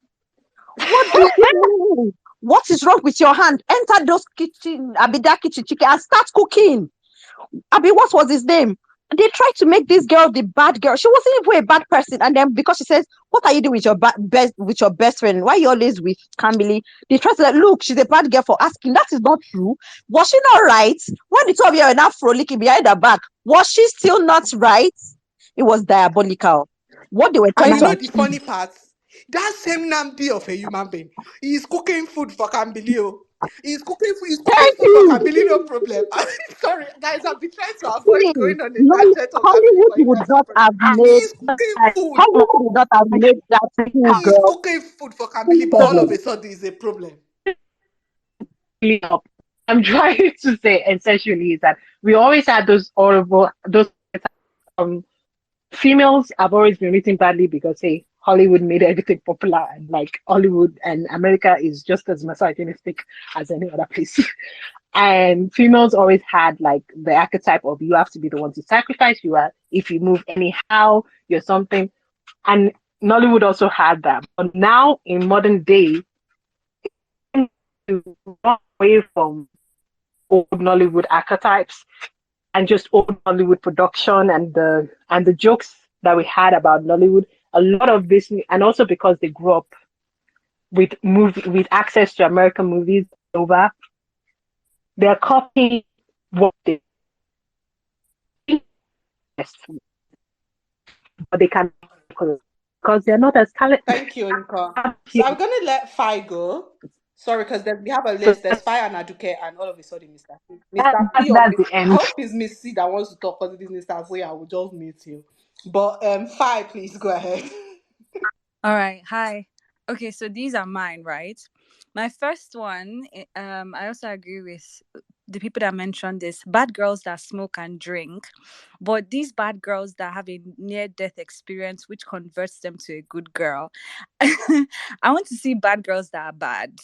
What do you mean? What is wrong with your hand? Enter those kitchen, that kitchen chicken and start cooking. What was his name? They tried to make this girl the bad girl. She wasn't even a bad person. And then because she says, "What are you doing with your best friend? Why are you always with Camille?" They try to like, look, she's a bad girl for asking. That is not true. Was she not right? When the two of you are now frolicking behind her back, was she still not right? It was diabolical. What they were And trying you to know the achieve. funny part? That same Namdi of a human being, he's cooking food for Cambilio. He's cooking Thank food for you. Cambilio, no problem. Sorry, guys, I've been trying to avoid See, going on a no, tangent on Cambilio, Hollywood but you would guys are not funny. have made He's cooking food. Hollywood would not have made that poor He's girl cooking food for Cambili, but all of a sudden it's a problem. Up. I'm trying to say essentially is that we always had those horrible those um females have always been written badly because hey Hollywood made everything popular and like Hollywood and America is just as misogynistic as any other place. And females always had like the archetype of you have to be the one to sacrifice, you are if you move anyhow, you're something. And Nollywood also had that. But now in modern day, to run away from old Nollywood archetypes and just old Nollywood production and the jokes that we had about Nollywood. A lot of this, and also because they grew up with access to American movies over, they're copying what they best, but they can because they're not as talented. Thank you, Inka. So I'm gonna let Fi go. Sorry, because we have a So list. There's Fi and Aduke, and all of a sudden, Mr. P. that, Mr. that, P or that's Miss. the I end. hope it's Miss C that wants to talk because it is Mr. So I will just mute you. But Fi, please go ahead. All right. Hi. Okay, so these are mine, right? My first one, I also agree with the people that mentioned this bad girls that smoke and drink, but these bad girls that have a near death experience, which converts them to a good girl. I want to see bad girls that are bad.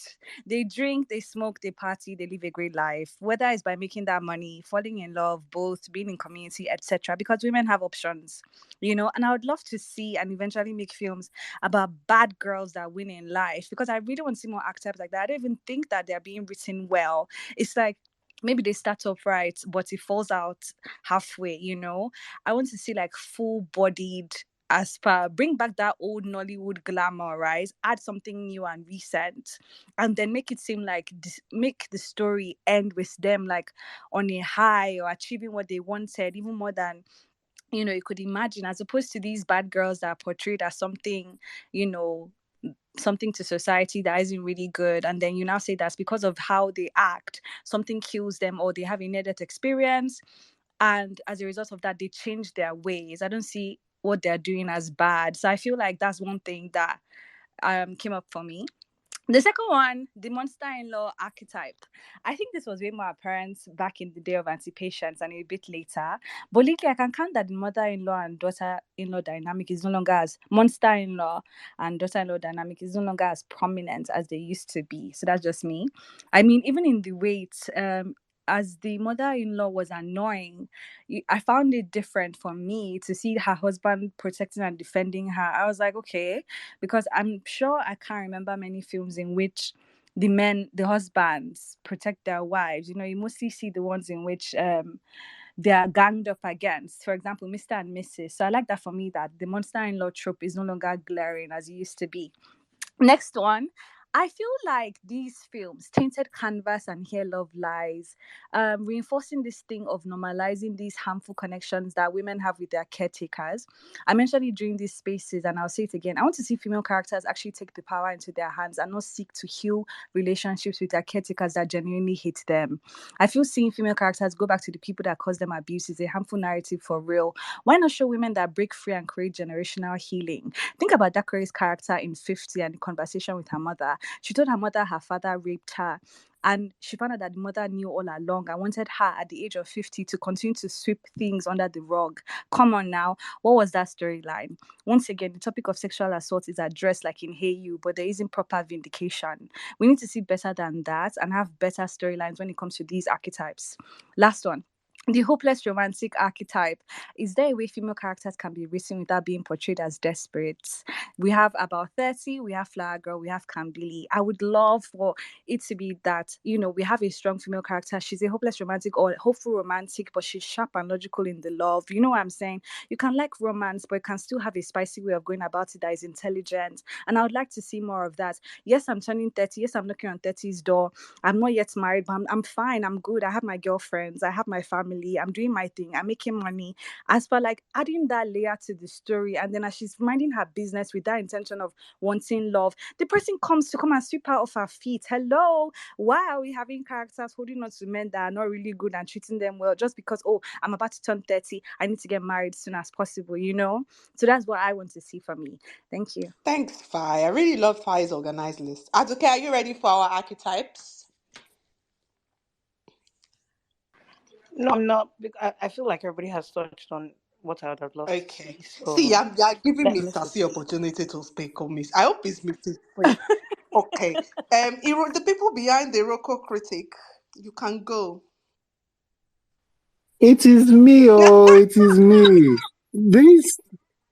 They drink, they smoke, they party, they live a great life, whether it's by making that money, falling in love, both being in community, etc. Because women have options, and I would love to see and eventually make films about bad girls that win in life because I really want to see more archetypes like that. I don't even think that they're being written well. It's like maybe they start off right, but it falls out halfway. I want to see like full bodied as per bring back that old Nollywood glamour, right? Add something new and recent, and then make it seem like make the story end with them like on a high or achieving what they wanted, even more than you could imagine, as opposed to these bad girls that are portrayed as something, you know, something to society that isn't really good. And then you now say that's because of how they act, something kills them or they have a near-death experience. And as a result of that, they change their ways. I don't see what they're doing as bad. So I feel like that's one thing that came up for me. The second one, the monster-in-law archetype. I think this was way more apparent back in the day of anti-patience and a bit later. But lately, I can count that the mother-in-law and daughter-in-law dynamic is no longer as monster-in-law and daughter-in-law dynamic is no longer as prominent as they used to be. So that's just me. I mean, even in the weight, as the mother-in-law was annoying, I found it different for me to see her husband protecting and defending her. I was like, okay, because I'm sure I can't remember many films in which the husbands protect their wives. You mostly see the ones in which they are ganged up against. For example, Mr. and Mrs. So I like that for me that the monster-in-law trope is no longer glaring as it used to be. Next one. I feel like these films, Tainted Canvas and Here Love Lies, reinforcing this thing of normalizing these harmful connections that women have with their caretakers. I mentioned it during these spaces, and I'll say it again. I want to see female characters actually take the power into their hands and not seek to heal relationships with their caretakers that genuinely hate them. I feel seeing female characters go back to the people that caused them abuse is a harmful narrative for real. Why not show women that break free and create generational healing? Think about Dakore's character in 50 and the conversation with her mother. She told her mother her father raped her. And she found out that the mother knew all along and wanted her at the age of 50 to continue to sweep things under the rug. Come on now. What was that storyline? Once again, the topic of sexual assault is addressed like in Hey You, but there isn't proper vindication. We need to see better than that and have better storylines when it comes to these archetypes. Last one. the hopeless romantic archetype. Is there a way female characters can be written without being portrayed as desperate? We have About 30, we have Flower Girl, we have Kambili. I would love for it to be that, we have a strong female character. She's a hopeless romantic or hopeful romantic, but she's sharp and logical in the love. You know what I'm saying? You can like romance, but you can still have a spicy way of going about it that is intelligent. And I would like to see more of that. Yes, I'm turning 30. Yes, I'm knocking on 30's door. I'm not yet married, but I'm fine. I'm good. I have my girlfriends. I have my family. I'm doing my thing. I'm making money. As for like adding that layer to the story, and then as she's minding her business with that intention of wanting love, the person comes to come and sweep her off her feet. Hello, why are we having characters holding on to men that are not really good and treating them well just because, oh, I'm about to turn 30, I need to get married as soon as possible? So that's what I want to see from me. Thank you. Thanks, Fi. I really love Fi's organized list. Aduke, are you ready for our archetypes? No, I'm not. I feel like everybody has touched on what I would have loved to Okay. see. See, So you're giving let me Mr. C proceed. opportunity to speak on this. I hope it's Mr. Free. Okay. The people behind the Rocco critic, you can go. It is me, oh, it is me. This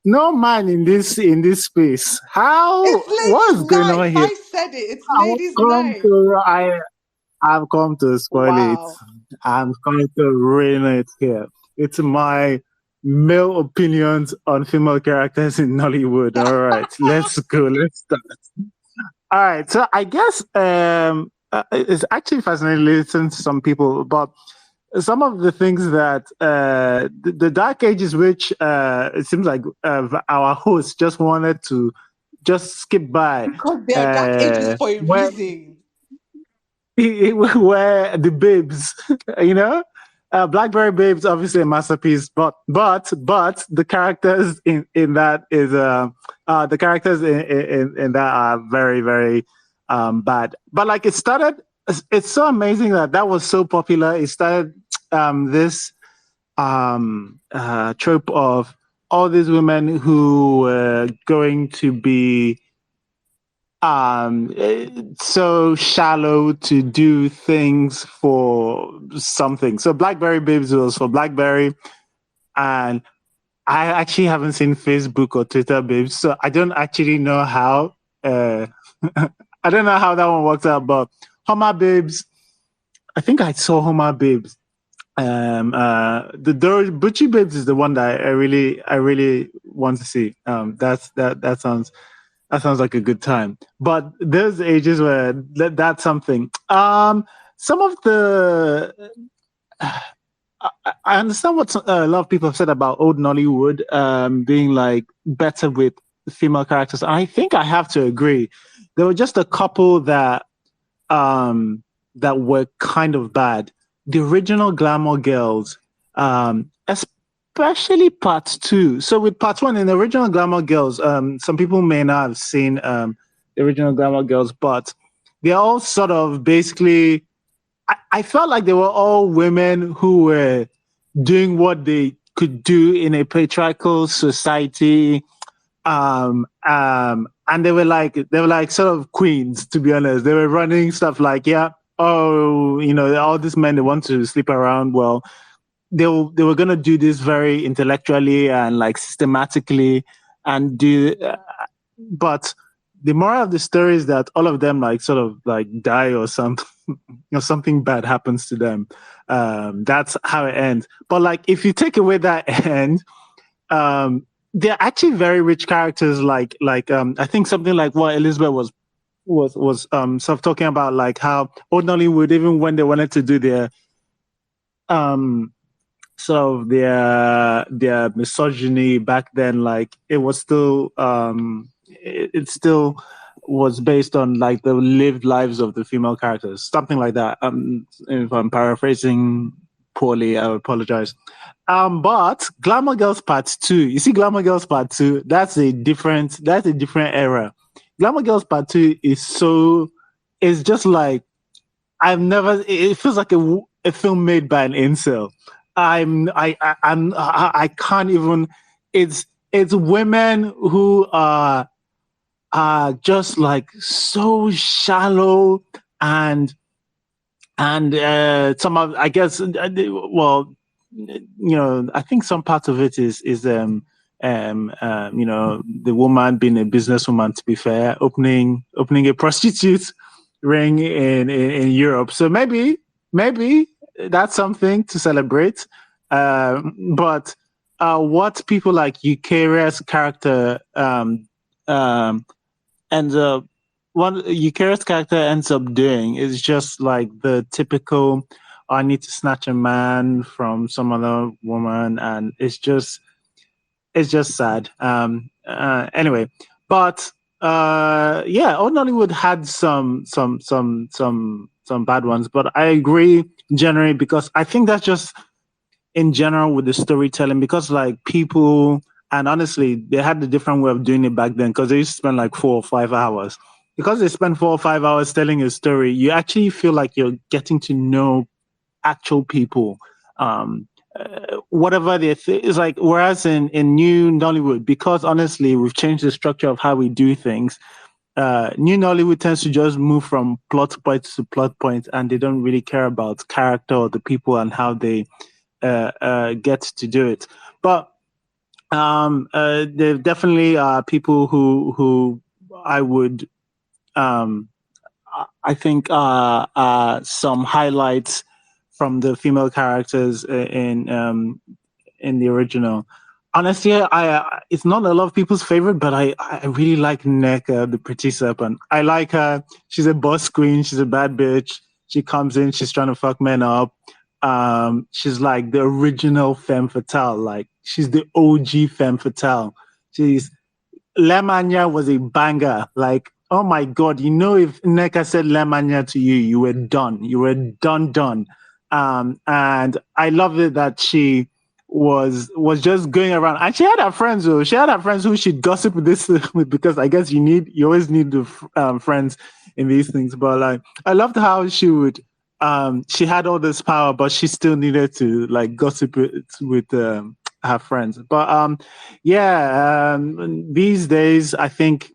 no man in this space. How? It's What's ladies' going night. on here? Fi said it. It's I've ladies' come night. to I I've come to spoil it. Wow. I'm coming to ruin it here. It's my male opinions on female characters in Nollywood. All right, let's go. Let's start. All right, so I guess it's actually fascinating listening to some people, but some of the things that the dark ages, which it seems like our host just wanted to just skip by, Because they are dark ages for a where reason. where the babes, you know, Blackberry Babes, obviously a masterpiece, but the characters in that is the characters in that are very very bad. But like it started, it's so amazing that was so popular. It started this trope of all these women who were going to be so shallow to do things for something. So Blackberry Babes was for Blackberry, and I actually haven't seen Facebook or Twitter Babes, so I don't actually know how. I don't know how that one works out, but Homer Babes. I think I saw Homer Babes. The Butchie Babes is the one that I really want to see. That sounds like a good time. But there's ages where that's something. Some of the I understand what a lot of people have said about old Nollywood being like better with female characters. And I think I have to agree. There were just a couple that were kind of bad. The original Glamour Girls, especially part two. So with part one in the original Glamour Girls, some people may not have seen the original Glamour Girls, but they're all sort of basically. I felt like they were all women who were doing what they could do in a patriarchal society, and they were like sort of queens, to be honest. They were running stuff like, yeah, oh, all these men, they want to sleep around. Well, they were gonna do this very intellectually and like systematically and do, but the moral of the story is that all of them like sort of like die or something, something bad happens to them. That's how it ends. But like if you take away that end, they're actually very rich characters. Like I think something like what Elizabeth was sort of talking about, like how old Nollywood, even when they wanted to do their sort of their misogyny back then, like it was still it still was based on like the lived lives of the female characters, something like that. If I'm paraphrasing poorly, I apologize. But Glamour Girls Part Two, you see, Glamour Girls Part Two, that's a different era. Glamour Girls Part Two is just like it feels like a film made by an incel. I can't even. It's women who are just like so shallow and some of, I guess, well, I think some part of it is the woman being a businesswoman, to be fair, opening a prostitute ring in Europe. So maybe that's something to celebrate. But what people like Eucharia's character ends up what Eucharia's character ends up doing is just like the typical, I need to snatch a man from some other woman, and it's just sad. Anyway, but Old Nollywood had some bad ones, but I agree generally, because I think that's just in general with the storytelling, because like people, and honestly, they had a different way of doing it back then, because they used to spend like 4 or 5 hours. Because they spend 4 or 5 hours telling a story, you actually feel like you're getting to know actual people. Whatever they it's like, whereas in new Nollywood, because honestly we've changed the structure of how we do things, new Nollywood tends to just move from plot point to plot point, and they don't really care about character or the people and how they get to do it. But there definitely are people who I would I think some highlights from the female characters in the original. Honestly, it's not a lot of people's favorite, but I really like Neka, the pretty serpent. I like her. She's a boss queen. She's a bad bitch. She comes in. She's trying to fuck men up. She's like the original femme fatale. Like, she's the OG femme fatale. She's Lemanya was a banger. Like, oh my God, if Neka said Lemanya to you, you were done. You were done. And I loved it that she was just going around, and she had her friends. Though she had her friends who she'd gossip with this with, because I guess you always need the friends in these things. But like, I loved how she would. She had all this power, but she still needed to like gossip with her friends. But these days I think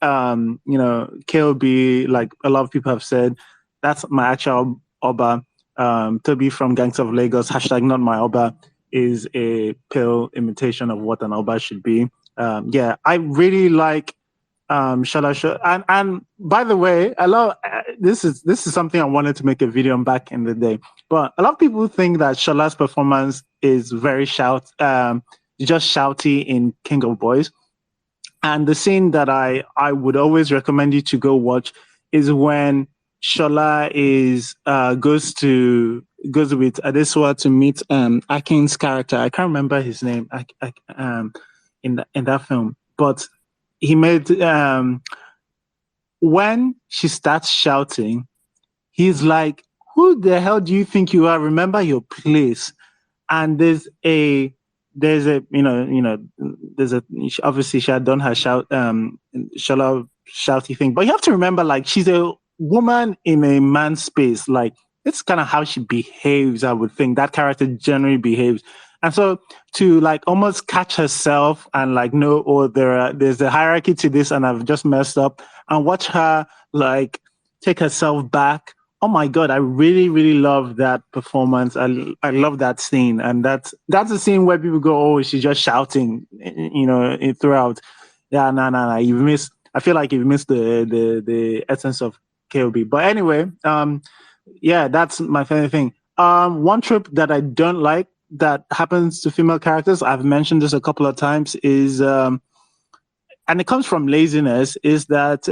KOB, like a lot of people have said, that's my actual Oba. Toby from Gangs of Lagos, hashtag not my Oba, is a pale imitation of what an Oba should be. I really like Shola. And by the way, a lot this is something I wanted to make a video on back in the day. But a lot of people think that Shola's performance is very just shouty in King of Boys. And the scene that I would always recommend you to go watch is when Shola goes with Adesua to meet Akin's character. I can't remember his name in that film, but he made when she starts shouting, he's like, "Who the hell do you think you are? Remember your place." And there's a obviously she had done her Shola shouty thing, but you have to remember, like, she's a woman in a man's space. Like, it's kind of how she behaves. I would think that character generally behaves. And so to like almost catch herself and like know, there's a hierarchy to this and I've just messed up, and watch her like take herself back. Oh my God, I really, really love that performance. I love that scene. And that's a scene where people go, "Oh, she's just shouting," throughout. Yeah, no. I feel like you've missed the essence of KOB. But anyway, that's my favorite thing. One trope that I don't like that happens to female characters, I've mentioned this a couple of times, is and it comes from laziness, is that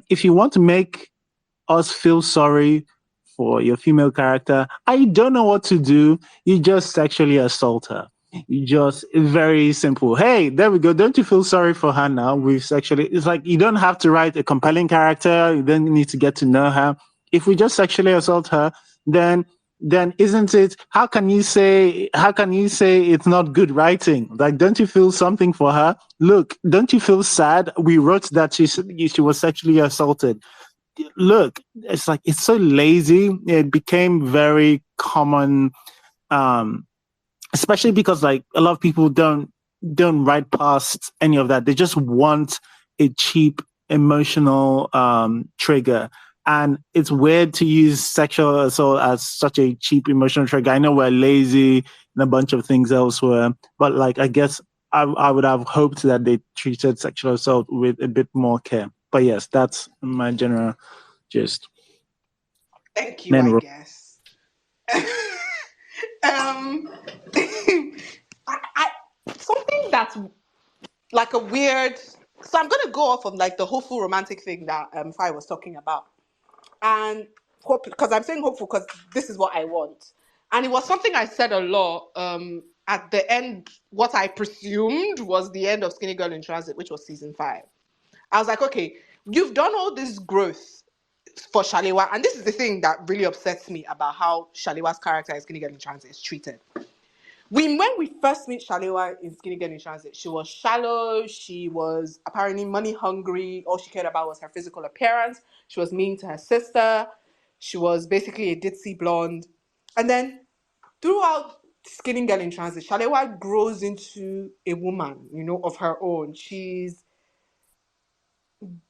if you want to make us feel sorry for your female character, I don't know what to do, you just sexually assault her. It's very simple. Hey, there we go. Don't you feel sorry for her now? It's like, you don't have to write a compelling character. You don't need to get to know her. If we just sexually assault her, then isn't it, how can you say it's not good writing? Like, don't you feel something for her? Look, don't you feel sad? We wrote that she was sexually assaulted. Look, it's like, it's so lazy. It became very common, especially because like a lot of people don't write past any of that. They just want a cheap emotional trigger. And it's weird to use sexual assault as such a cheap emotional trigger. I know we're lazy and a bunch of things elsewhere, but like I guess I would have hoped that they treated sexual assault with a bit more care. But yes, that's my general gist. Thank you, I Men guess. um, I something that's like a weird. So I'm gonna go off of like the hopeful romantic thing that Fai was talking about, and hope because I'm saying hopeful because this is what I want, and it was something I said a lot. At the end, what I presumed was the end of Skinny Girl in Transit, which was season 5. I was like, okay, you've done all this growth for Shalewa, and this is the thing that really upsets me about how Shalewa's character in Skinny Girl in Transit is treated. When we first meet Shalewa in Skinny Girl in Transit, she was shallow, she was apparently money hungry, all she cared about was her physical appearance, she was mean to her sister, she was basically a ditzy blonde. And then throughout Skinny Girl in Transit, Shalewa grows into a woman, of her own.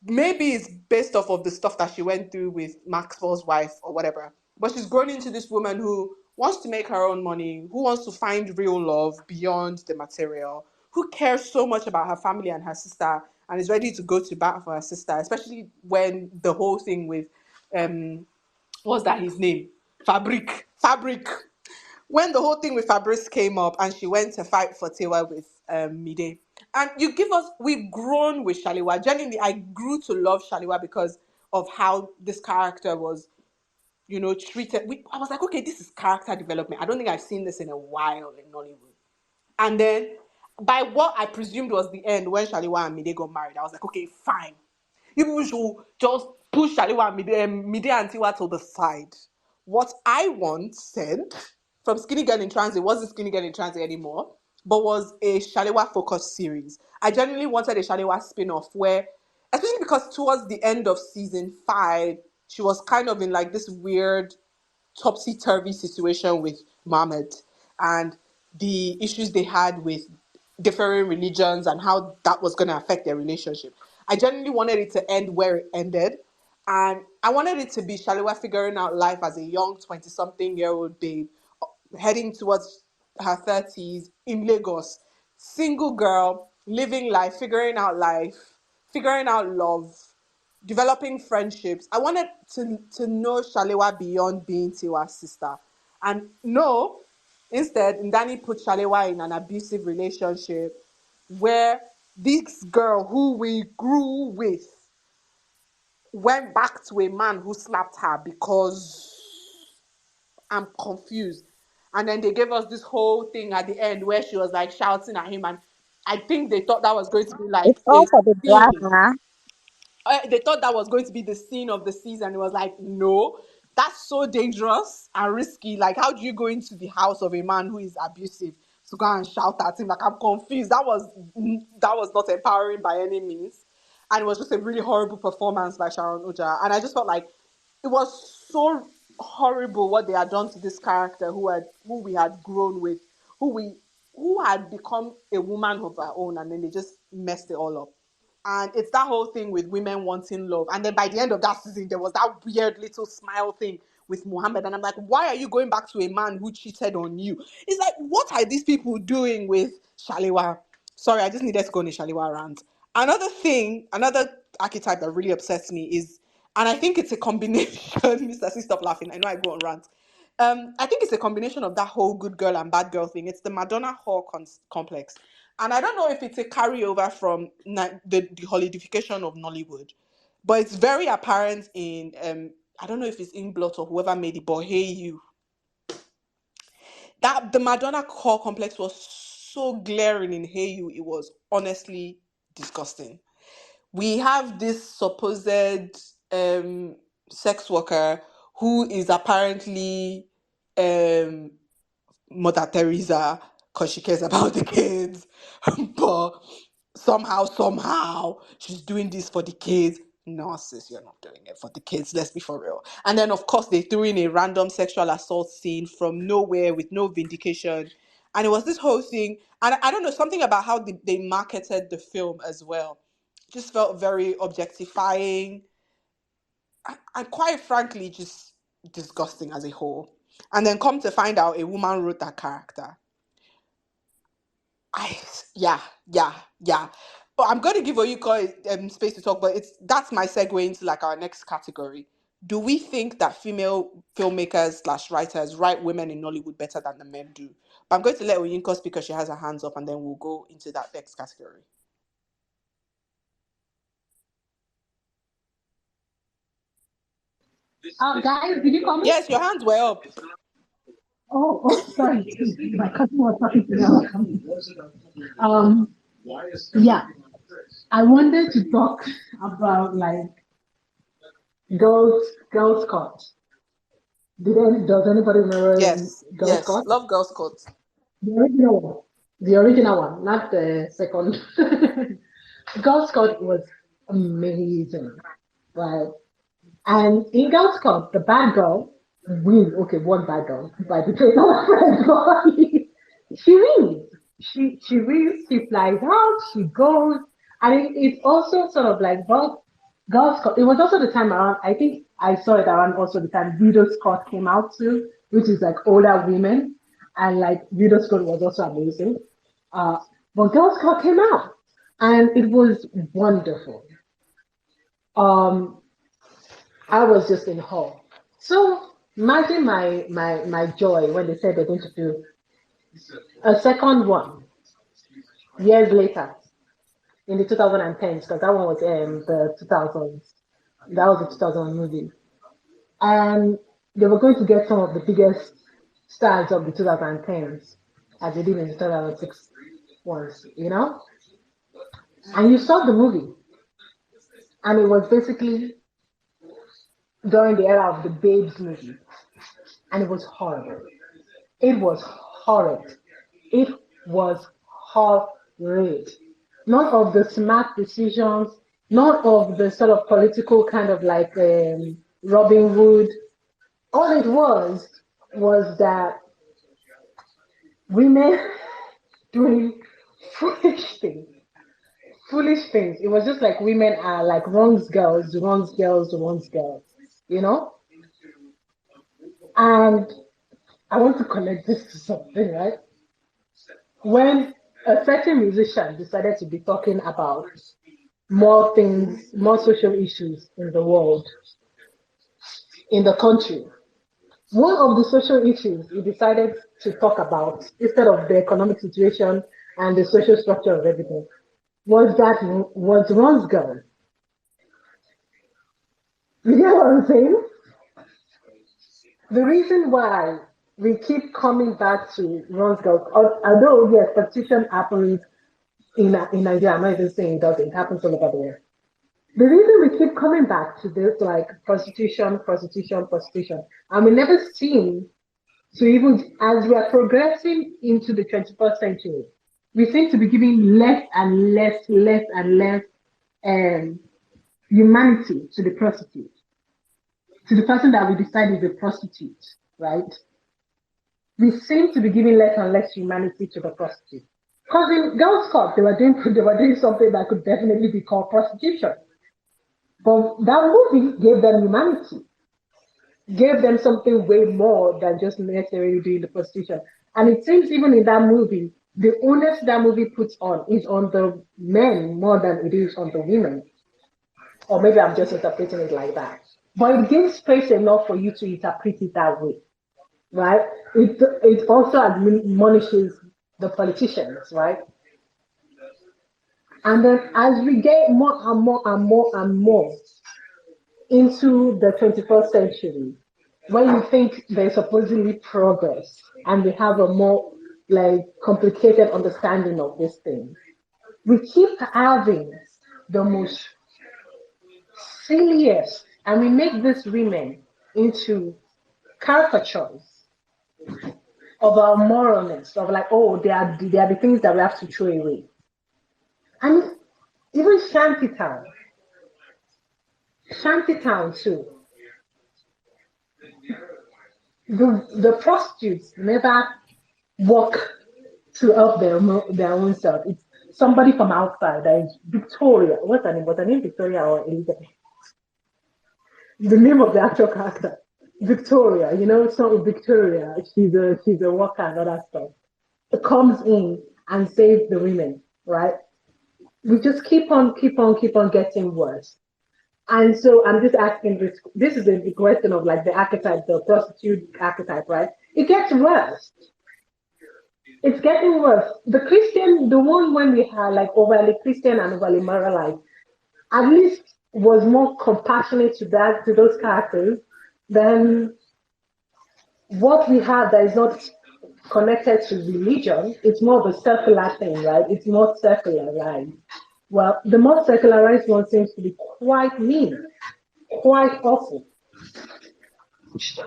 Maybe it's based off of the stuff that she went through with Maxwell's wife or whatever. But she's grown into this woman who wants to make her own money, who wants to find real love beyond the material, who cares so much about her family and her sister, and is ready to go to bat for her sister, especially when the whole thing with what's that his name? Fabric. When the whole thing with Fabrice came up and she went to fight for Tewa with Mide. And we've grown with Shaliwa. Genuinely, I grew to love Shaliwa because of how this character was, treated. I was like, okay, this is character development. I don't think I've seen this in a while in Nollywood. And then, by what I presumed was the end, when Shaliwa and Mide got married, I was like, okay, fine. You people should just push Shaliwa and Mide and Tiwa to the side. What I once said from Skinny Girl in Transit wasn't Skinny Girl in Transit anymore, but was a Shaliwa focused series. I genuinely wanted a Shaliwa spin off where, especially because towards the end of season 5, she was kind of in like this weird topsy-turvy situation with Mohammed and the issues they had with differing religions and how that was going to affect their relationship. I genuinely wanted it to end where it ended. And I wanted it to be Shalewa figuring out life as a young 20-something-year-old babe heading towards her 30s in Lagos. Single girl, living life, figuring out love, developing friendships. I wanted to know Shalewa beyond being Tiwa's sister. And no, instead, Ndani put Shalewa in an abusive relationship where this girl who we grew with went back to a man who slapped her because I'm confused. And then they gave us this whole thing at the end where she was like shouting at him, and I think they thought that was going to be like It's all a for the scene. drama. They thought that was going to be the scene of the season. It was like, no, that's so dangerous and risky. Like, how do you go into the house of a man who is abusive to go and shout at him? Like, I'm confused. That was not empowering by any means, and it was just a really horrible performance by Sharon Oja. And I just felt like it was so horrible what they had done to this character who we had grown with, who had become a woman of her own, and then they just messed it all up. And it's that whole thing with women wanting love. And then by the end of that season, there was that weird little smile thing with Muhammad. And I'm like, why are you going back to a man who cheated on you? It's like, what are these people doing with Shaliwa? Sorry, I just needed to go on a Shaliwa rant. Another archetype that really upsets me is, and I think it's a combination, Mr. C, stop laughing. I know I go on rant. I think it's a combination of that whole good girl and bad girl thing. It's the Madonna Hall complex. And I don't know if it's a carryover from the Hollywoodification of Nollywood, but it's very apparent in, I don't know if it's Inblot or whoever made it, but Hey You. That the Madonna core complex was so glaring in Hey You, it was honestly disgusting. We have this supposed sex worker who is apparently um Mother Teresa because she cares about the kids, but somehow she's doing this for the kids. No, sis, you're not doing it for the kids. Let's be for real. And then, of course, they threw in a random sexual assault scene from nowhere with no vindication. And it was this whole thing. And I don't know, something about how they marketed the film as well just felt very objectifying. and quite frankly, just disgusting as a whole. And then come to find out a woman wrote that character. I yeah, yeah, yeah. But I'm going to give Oyuko space to talk, but that's my segue into like our next category. Do we think that female filmmakers slash writers write women in Nollywood better than the men do? But I'm going to let Oyinko speak because she has her hands up, and then we'll go into that next category. Guys, did you call me? Yes, your hands were up. Oh, sorry. My cousin was talking to me. Um, yeah. I wanted to talk about like girls Scott. Does anybody remember Yes, Girls yes. Scott? Love Girl Scott. The original one. The original one, not the second. Girls Scott was amazing. Right. And in Girl Scout, the bad girl wins. Okay, one bad girl by betraying our friend. She wins. She wins. She flies out. She goes, and it's also sort of like Girl Scout. It was also the time around. I think I saw it around also the time Widow Scott came out too, which is like older women, and like Widow Scott was also amazing. Uh, but Girl Scout came out, and it was wonderful. Um, I was just in awe. So imagine my joy when they said they're going to do a second one years later in the 2010s, because that one was the 2000s. That was the 2000 movie. And they were going to get some of the biggest stars of the 2010s as they did in the 2006 ones, you know? And you saw the movie, and it was basically during the era of the Babes movie, and it was horrible. It was horrid. It was horrid. None of the smart decisions, none of the sort of political kind of like Robin Hood. All it was that women doing foolish things. Foolish things. It was just like women are like wrongs girls, wrongs girls, wrongs girls, you know? And I want to connect this to something, right? When a certain musician decided to be talking about more things, more social issues in the world, in the country, one of the social issues he decided to talk about, instead of the economic situation and the social structure of everything, was Ron's girl. You get what I'm saying? The reason why we keep coming back to Ron's girl, although yes, prostitution happens in Nigeria, I'm not even saying it doesn't, it happens all over the world. The reason we keep coming back to this, like prostitution, prostitution, prostitution, and we never seem to even, as we are progressing into the 21st century, we seem to be giving less and less, less and less um, humanity to the prostitute, to the person that we decide is a prostitute, right? We seem to be giving less and less humanity to the prostitute. Because in Girl Scouts, they were doing something that could definitely be called prostitution. But that movie gave them humanity, gave them something way more than just necessarily doing the prostitution. And it seems even in that movie, the onus that movie puts on is on the men more than it is on the women. Or maybe I'm just interpreting it like that. But it gives space enough for you to interpret it that way, right? It also admonishes the politicians, right? And then as we get more and more and more and more into the 21st century, when you think there's supposedly progress and we have a more like complicated understanding of this thing, we keep having the most silliest, and we make these women into caricatures of our moralness, of like, oh, they are the things that we have to throw away. And even Shantytown too. The prostitutes never work to help their own self. It's somebody from outside that is Victoria. What's her name? Was her name Victoria or Elizabeth? the name of the actual character, Victoria. You know, it's not Victoria. She's a worker and all that stuff. It comes in and saves the women, right? We just keep on getting worse. And so I'm just asking this. This is the question of like the archetype, the prostitute archetype, right? It gets worse. It's getting worse. The Christian, the one when we had like overly Christian and overly moralized, at least was more compassionate to those characters than what we have that is not connected to religion. It's more of a circular thing, right? It's more secularized. Well, the more secularized one seems to be quite mean, quite awful,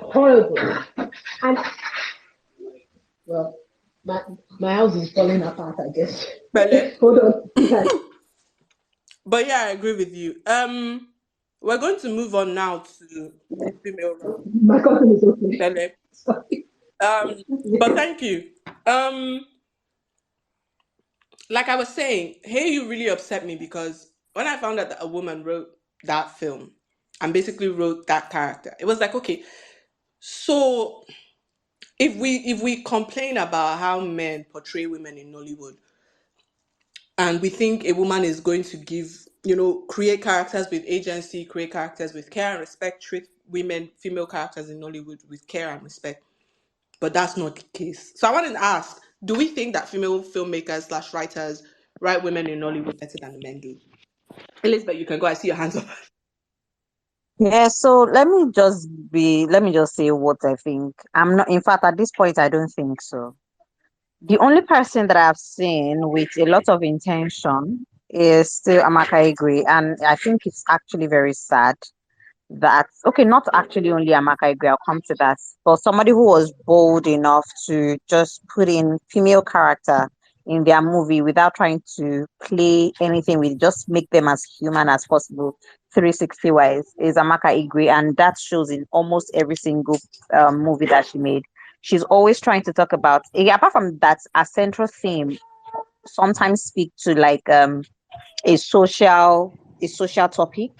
horrible. And well, my my house is falling apart, I guess. Bele. Hold on. Guys. But yeah, I agree with you. We're going to move on now to the female role. My cousin is okay. Bele. Sorry. But thank you. Um, like I was saying, Hey You really upset me because when I found out that a woman wrote that film and basically wrote that character, it was like, okay, so if we complain about how men portray women in Nollywood, and we think a woman is going to give, create characters with agency, create characters with care and respect, treat women, female characters in Nollywood with care and respect, but that's not the case. So I wanted to ask, do we think that female filmmakers slash writers write women in Nollywood better than the men do? Elizabeth, you can go. I see your hands up. Yeah, so let me just say what I think. I'm not, in fact, at this point, I don't think so. The only person that I've seen with a lot of intention is still Amaka Igwe, and I think it's actually very sad that, okay, not actually only Amaka Igwe, I'll come to that, but somebody who was bold enough to just put in female character in their movie without trying to play anything with, just make them as human as possible, 360 wise, is Amaka Igwe, and that shows in almost every single movie that she made. She's always trying to talk about, apart from that, a central theme, sometimes speak to like a social topic,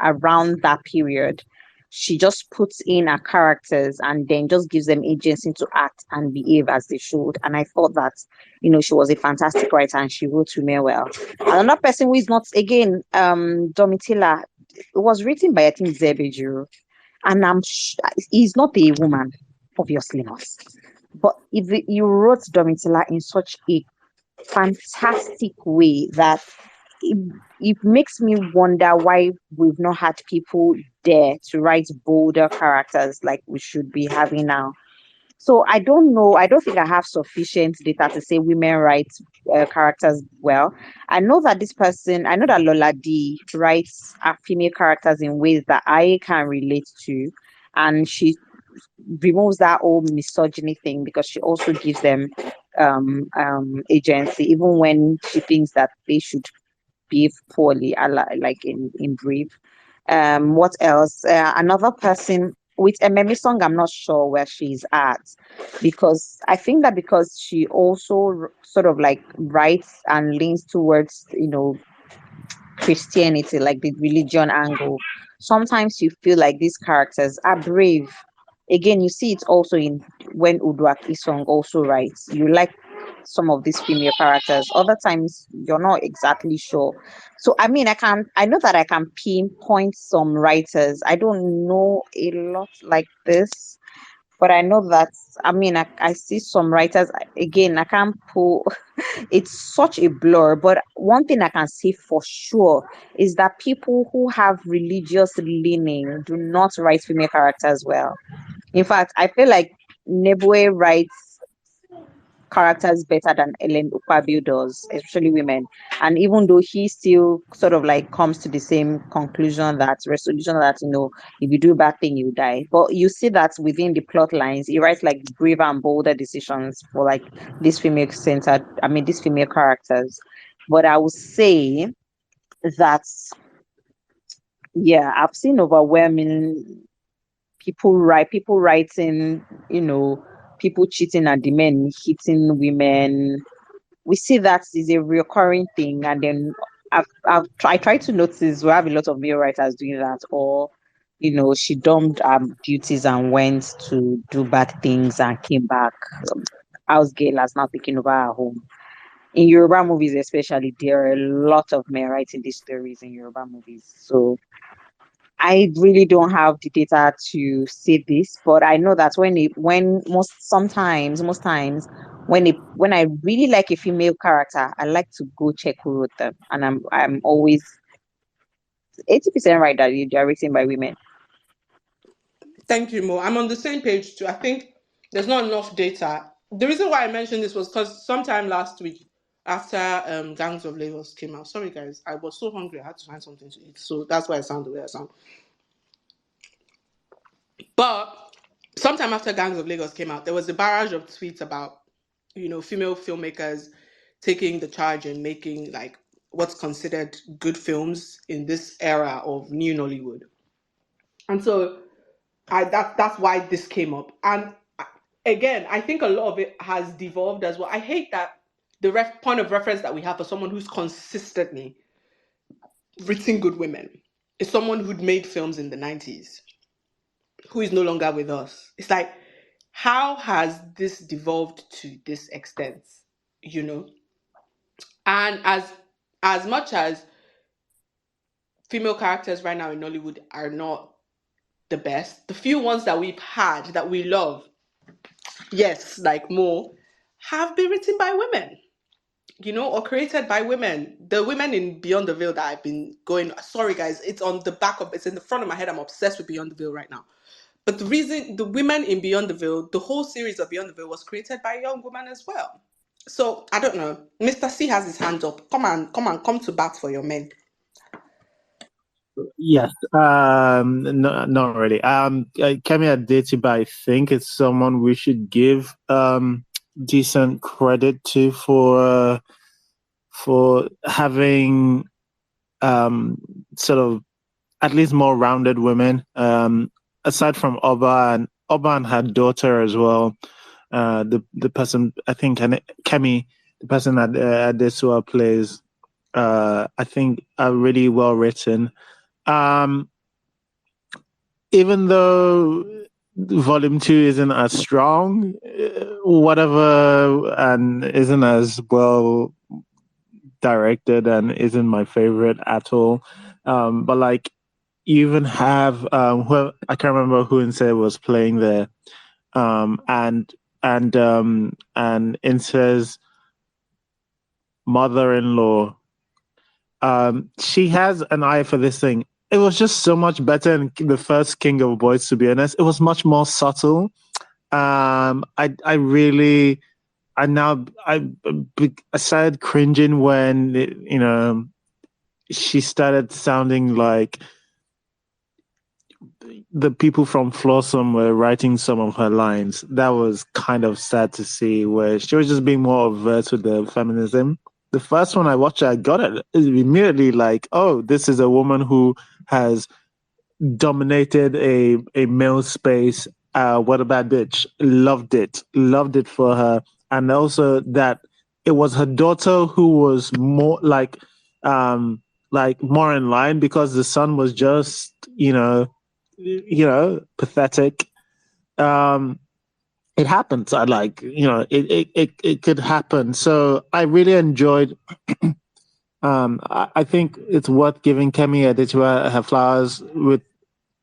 around that period. She just puts in her characters and then just gives them agency to act and behave as they should. And I thought that, she was a fantastic writer and she wrote to me well. Another person who is not, again, Domitila, it was written by, I think, Zebejuru, and he's not a woman, obviously not. But if you wrote Domitila in such a fantastic way that it, it makes me wonder why we've not had people dare to write bolder characters like we should be having now. So I don't know. I don't think I have sufficient data to say women write characters well. I know that Lola D writes female characters in ways that I can relate to. And she removes that old misogyny thing because she also gives them agency, even when she thinks that they should behave poorly, like in brief. What else? Another person with a Memi song, I'm not sure where she's at, because I think that because she also sort of like writes and leans towards, Christianity, like the religion angle. Sometimes you feel like these characters are brave. Again, you see it also in when Uduak song also writes. You like some of these female characters. Other times you're not exactly sure. So I mean, I know that I can pinpoint some writers. I don't know a lot like this, but I know that, I mean, I see some writers. Again, I can't pull, it's such a blur, but one thing I can say for sure is that people who have religious leaning do not write female characters well. In fact, I feel like Nebue writes characters better than Ellen Ukwabiu does, especially women. And even though he still sort of like comes to the same conclusion, that resolution, that, if you do a bad thing, you die. But you see that within the plot lines, he writes like braver and bolder decisions for like these female characters. But I would say that, yeah, I've seen overwhelming people writing, people cheating and the men hitting women. We see that is a recurring thing, and then I try to notice we have a lot of male writers doing that, or she dumped her duties and went to do bad things and came back. House girl has now taken over her home. In Yoruba movies, especially, there are a lot of men writing these stories in Yoruba movies. So I really don't have the data to say this, but I know that most times when I really like a female character, I like to go check who wrote them, and I'm always 80% right that they're written by women. Thank you, Mo. I'm on the same page too. I think there's not enough data. The reason why I mentioned this was because sometime last week, after Gangs of Lagos came out, sorry guys, I was so hungry I had to find something to eat. So that's why I sound the way I sound. But sometime after Gangs of Lagos came out, there was a barrage of tweets about, female filmmakers taking the charge and making like what's considered good films in this era of new Nollywood. And so that's why this came up. And again, I think a lot of it has devolved as well. I hate that the point of reference that we have for someone who's consistently written good women is someone who'd made films in the 90s, who is no longer with us. It's like, how has this devolved to this extent? You know? And as much as female characters right now in Nollywood are not the best, the few ones that we've had that we love, yes, like more, have been written by women, or created by women. The women in Beyond the Veil that I've been going, sorry guys, it's in the front of my head. I'm obsessed with Beyond the Veil right now. But the reason the women in Beyond the Veil, the whole series of Beyond the Veil was created by a young woman as well. So I don't know. Mr. C has his hand up. Come to bat for your men. Yes. No, not really. Kemi Adetiba, I think it's someone we should give decent credit to for having sort of at least more rounded women. Aside from Oba and her daughter as well. The person, I think, and Kemi, the person that Adesua plays, I think are really well written. Even though volume 2 isn't as strong, whatever, and isn't as well directed and isn't my favorite at all. But like, you even have I can't remember who Inse was playing there, and Inse's mother-in-law. She has an eye for this thing. It was just so much better in the first King of Boys, to be honest. It was much more subtle. I started cringing when she started sounding like the people from Flossom were writing some of her lines. That was kind of sad to see, where she was just being more overt with the feminism. The first one I watched, I got it immediately like, oh, this is a woman who has dominated a male space. What a bad bitch. Loved it for her. And also that it was her daughter who was more like more in line, because the son was just, pathetic. It happens. It could happen. So I really enjoyed. I think it's worth giving Kemi Adetiwa her flowers with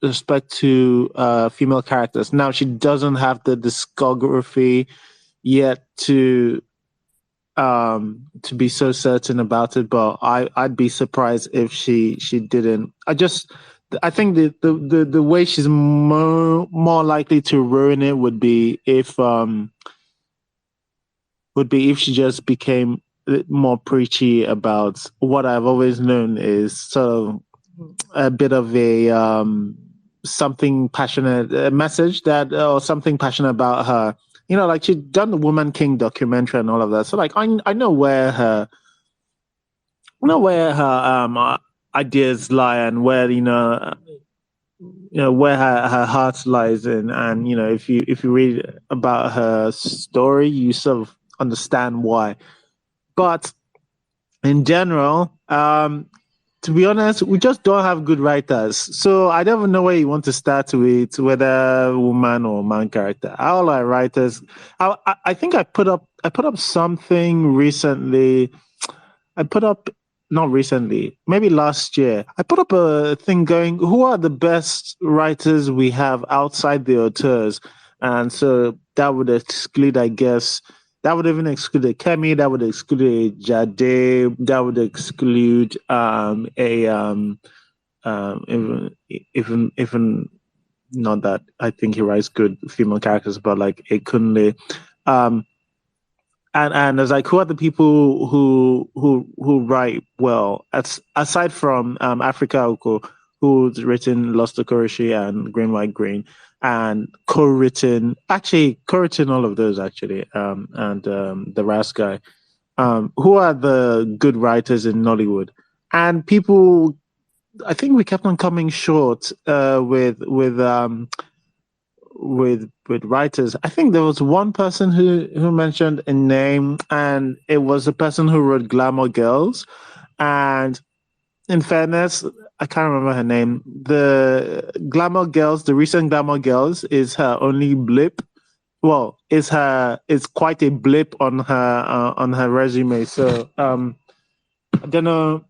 respect to female characters. Now she doesn't have the discography yet to be so certain about it, but I'd be surprised if she didn't. I think the way she's more likely to ruin it would be if she just became more preachy about what I've always known is sort of a bit of a something passionate message that, or something passionate about her. Like she'd done the Woman King documentary and all of that. So like I know where her ideas lie, and where where her heart lies in. And if you read about her story, you sort of understand why. But in general, to be honest, we just don't have good writers. So I don't even know where you want to start with, whether woman or man character. All our writers, I think I put up something recently. I put up not recently, maybe last year. I put up a thing going, who are the best writers we have outside the auteurs? And so that would exclude, I guess, that would even exclude a Kemi, that would exclude a Jade, that would exclude even not that I think he writes good female characters, but like a Kunle. Um, and there's like, who are the people who write well, aside from Africa Oko, who's written Lost Okoroshi and Green White Green, and co-written all of those actually, and the Ras guy. Who are the good writers in Nollywood? And people, I think we kept on coming short with writers. I think there was one person who mentioned a name, and it was the person who wrote Glamour Girls. And in fairness, I can't remember her name. The Glamour Girls, the recent Glamour Girls, is her only blip. Well, it's quite a blip on her resume. So I don't know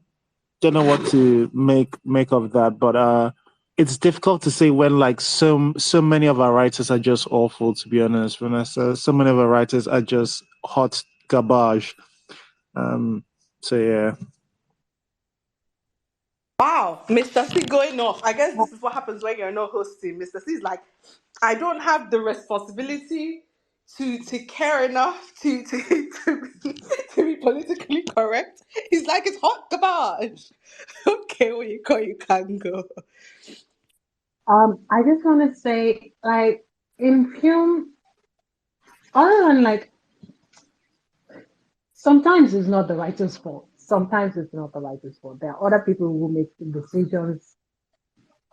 what to make of that, but it's difficult to say when like so many of our writers are just awful. To be honest, Vanessa, so many of our writers are just hot garbage. So yeah. Wow, Mr. C going off. I guess this is what happens when you're not hosting. Mr. C is like, I don't have the responsibility to care enough to be politically correct. He's like, it's hot garbage. Okay, when you call, you can go. I just want to say, like, in film, other than like, sometimes it's not the writer's fault. Sometimes it's not the writer's fault. There are other people who make decisions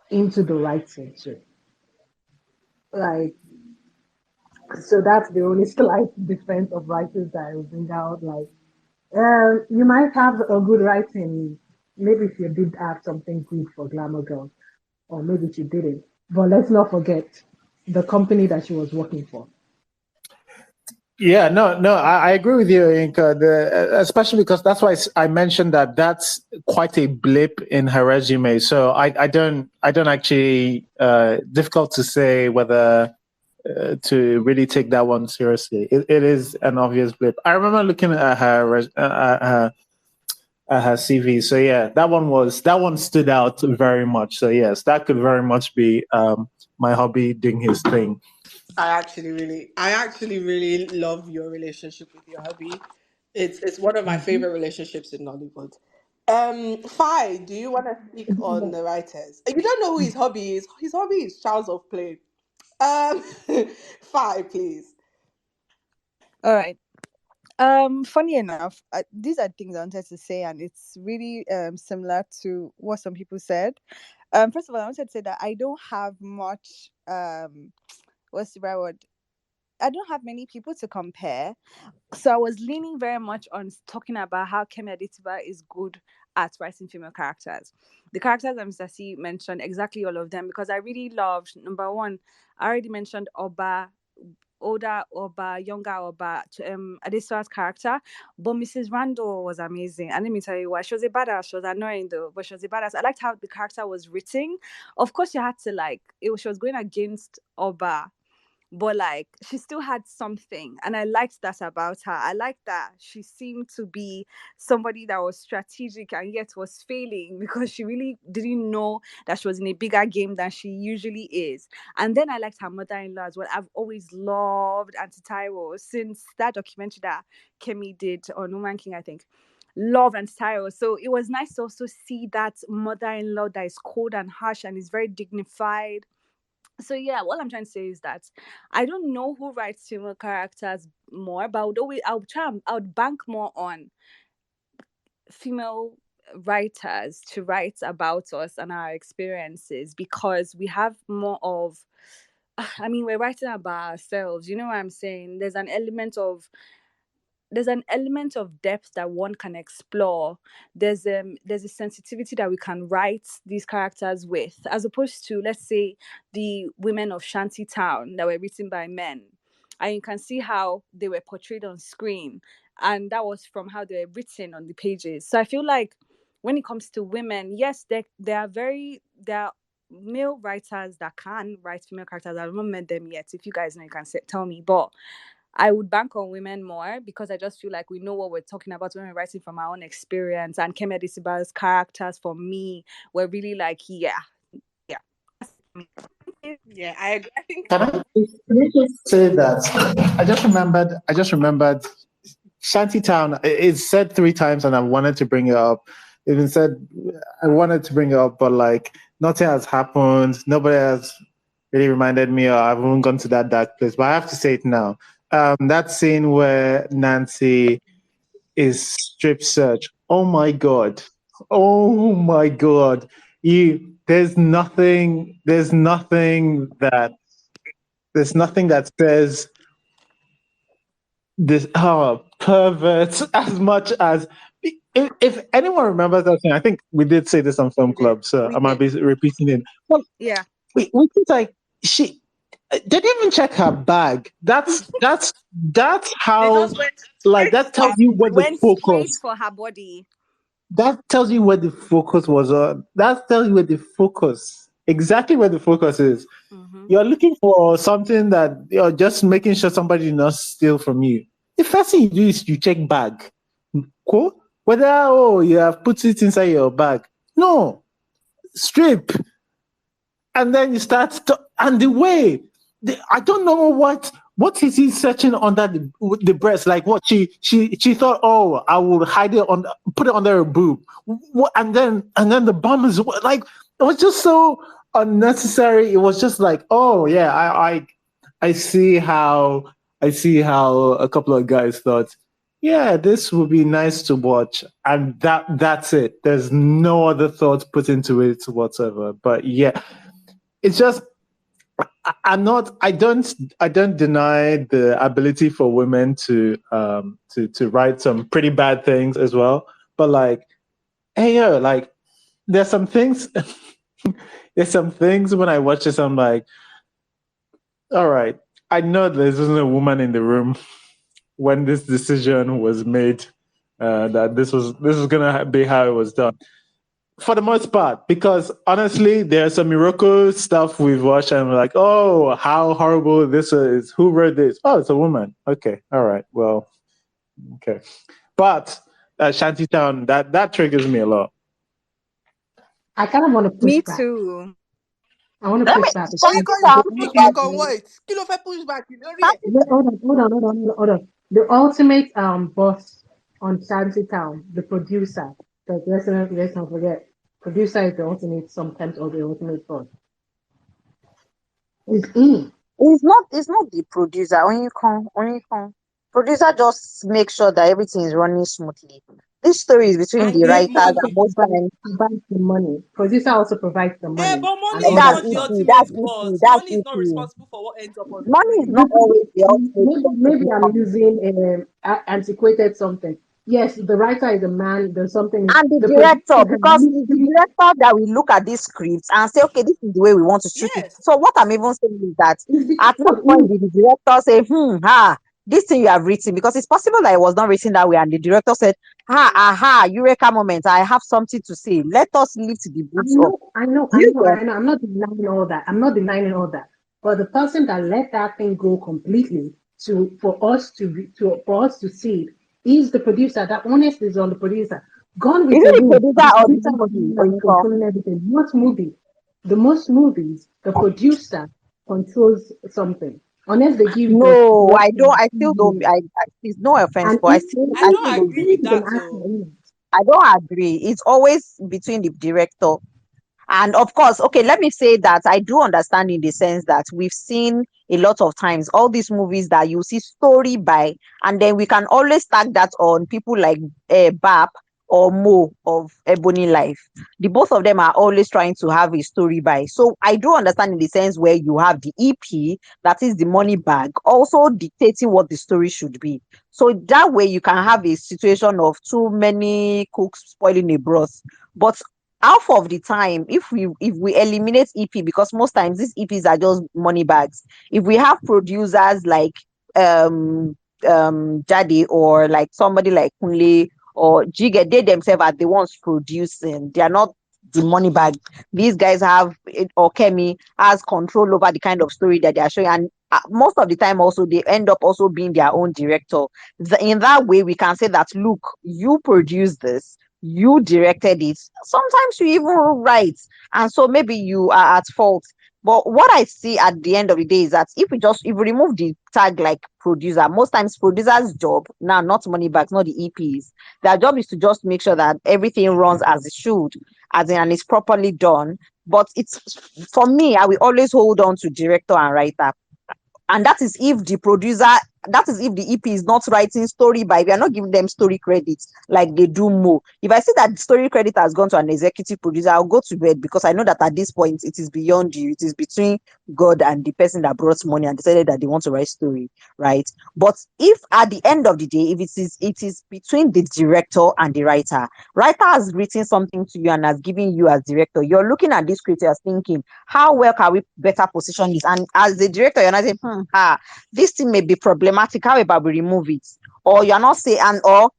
into the writing too. Like, so that's the only slight difference of writers that I will bring out. Like, you might have a good writing, maybe if you did have something good for Glamour Girl, or maybe she didn't. But let's not forget the company that she was working for. Yeah, no, I agree with you, Inka. Especially because that's why I mentioned that that's quite a blip in her resume. So I don't actually difficult to say whether to really take that one seriously. It is an obvious blip. I remember looking at her CV. So yeah, that one stood out very much. So yes, that could very much be my hobby doing his thing. I actually really love your relationship with your hubby. It's one of my Mhm. favorite relationships in Nollywood. Fi, do you want to speak on the writers? You don't know who his hobby is. His hobby is Child's of Play. Um, Fi, please. All right. Funny enough, these are things I wanted to say, and it's really similar to what some people said. First of all, I wanted to say that I don't have much what's the right word? I don't have many people to compare. So I was leaning very much on talking about how Kemi Adetiba is good at writing female characters. The characters that Mr. C mentioned, exactly all of them, because I really loved, number one, I already mentioned Oba, older Oba, younger Oba, Adesiba's character, but Mrs. Randall was amazing. And let me tell you why. She was a badass. She was annoying though, but she was a badass. I liked how the character was written. Of course, you had to she was going against Oba, but like she still had something, and I liked that about her. I liked that she seemed to be somebody that was strategic and yet was failing because she really didn't know that she was in a bigger game than she usually is. And then I liked her mother-in-law as well. I've always loved Auntie Taiwo since that documentary that Kemi did on Woman King, I think. Love and style. So it was nice to also see that mother-in-law that is cold and harsh and is very dignified. So yeah, what I'm trying to say is that I don't know who writes female characters more, but I would bank more on female writers to write about us and our experiences, because we have more of I mean, we're writing about ourselves, you know what I'm saying? There's an element of there's an element of depth that one can explore. There's a sensitivity that we can write these characters with, as opposed to, let's say, the women of Shantytown that were written by men, and you can see how they were portrayed on screen, and that was from how they were written on the pages. So I feel like when it comes to women, yes, there are male writers that can write female characters. I've not met them yet. If you guys know, you can tell me. But I would bank on women more, because I just feel like we know what we're talking about when we're writing from our own experience. And Kemi Adesiba's characters, for me, were really like, yeah. Yeah, I agree. I think Can I just say that I just remembered Shantytown is said 3 times and I wanted to bring it up. It been said I wanted to bring it up, but like nothing has happened. Nobody has really reminded me, or I haven't gone to that dark place. But I have to say it now. That scene where Nancy is strip search. Oh my god. Oh my god. There's nothing that says this perverts as much as if anyone remembers that thing. I think we did say this on Film we did. Club, so We I might did. be repeating it. Well, Yeah. we think like she they didn't even check her bag. That's They how, just went like, straight that to tells her you where the Went straight focus for her body. that tells you where the focus was on. That tells you where the focus, exactly where the focus is. Mm-hmm. You're looking for something that you're just making sure somebody did not steal from you. The first thing you do is you check bag. Cool? Whether you have put it inside your bag. No. Strip. And then you start and the way I don't know what is he searching under the breast, like what she thought, oh, I will hide it on, put it under her boob. And then the bum is like, it was just so unnecessary. It was just like, oh yeah, I see how a couple of guys thought, yeah, this would be nice to watch, and that's it. There's no other thought put into it whatsoever. But yeah, it's just I don't deny the ability for women to write some pretty bad things as well. But like, hey yo, like there's some things there's some things when I watch this, I'm like, all right, I know there isn't a woman in the room when this decision was made, that this was gonna be how it was done. For the most part, because honestly, there's some miracle stuff we've watched and we're like, oh, how horrible this is. Who wrote this? Oh, it's a woman. Okay, all right, well, okay. But Shantytown, that triggers me a lot. I kind of want to push Me back. too. I want to Let push me back Oh, you because can the Shantytown. push back ultimate, on what? Kilo fẹ́ push back. You know it. hold on. The ultimate boss on Shantytown, the producer. Because let's not forget, producer is the ultimate sometimes, or the ultimate boss. Is E. It's not the producer. When you come. Producer just make sure that everything is running smoothly. This story is between And the give writers, Producer and money. most times provides the money. Producer also provides the Eh, money but and money is all that's that not the stuff. easy. ultimate That's easy. boss. That's Money is not easy. responsible for what ends up on the Money is screen. not always the ultimate. Maybe I'm using antiquated something. Yes, the writer is a man. There's something. And the The director, producer has because it's the literally. director that will look at these scripts and say, okay, this is the way we want to shoot it. Yes. So what I'm even saying is that It's at because no of point him. did the director say, this thing you have written, because it's possible that it was not written that way, and the director said, eureka moment, I have something to say. Let us lift the books up. Do you get? I'm not denying all that. I'm not denying all that. But the person that let that thing go completely for us to see it is the producer. That honest is on the producer. Gone Is with the it the wind. The producer or the producer was the movie? Or one you call? controlling everything. Most movies, the producer controls something. Unless they give the No, I director don't. I still don't. freedom. It's no offense, And but I if still, I I don't still if don't agree if with it's believe. an that actor, though. I don't agree. It's always between the director. And of course, okay, let me say that I do understand in the sense that we've seen a lot of times all these movies that you see story by, and then we can always tag that on people like BAP or Mo of Ebony Life. The both of them are always trying to have a story by. So I do understand in the sense where you have the EP, that is the money bag, also dictating what the story should be. So that way you can have a situation of too many cooks spoiling a broth. But half of the time, if we eliminate EP, because most times these EPs are just money bags. If we have producers like um Jadi, or like somebody like Kunle or Jigga, they themselves are the ones producing. They are not the money bag. These guys have it, or Kemi has control over the kind of story that they are showing, and most of the time also they end up also being their own director. In that way, we can say that, look, you produced this, you directed it. Sometimes you even write, and so maybe you are at fault. But what I see at the end of the day is that if we remove the tag like producer, most times producers' job now, not money bags, not the EPs, their job is to just make sure that everything runs as it should, as in, and it's properly done. But it's, for me, I will always hold on to director and writer, and that is if the producer, that is if the EP is not writing story by, we are not giving them story credits like they do more. If I see that the story credit has gone to an executive producer, I'll go to bed, because I know that at this point it is beyond you. It is between God and the person that brought money and decided that they want to write story, right? But if at the end of the day, if it is between the director and the writer has written something to you and has given you as director, you're looking at this script, you're thinking, how well can we better position this? And as the director, you're not saying, this thing may be problematic. How about we remove it? Or you're not saying, and or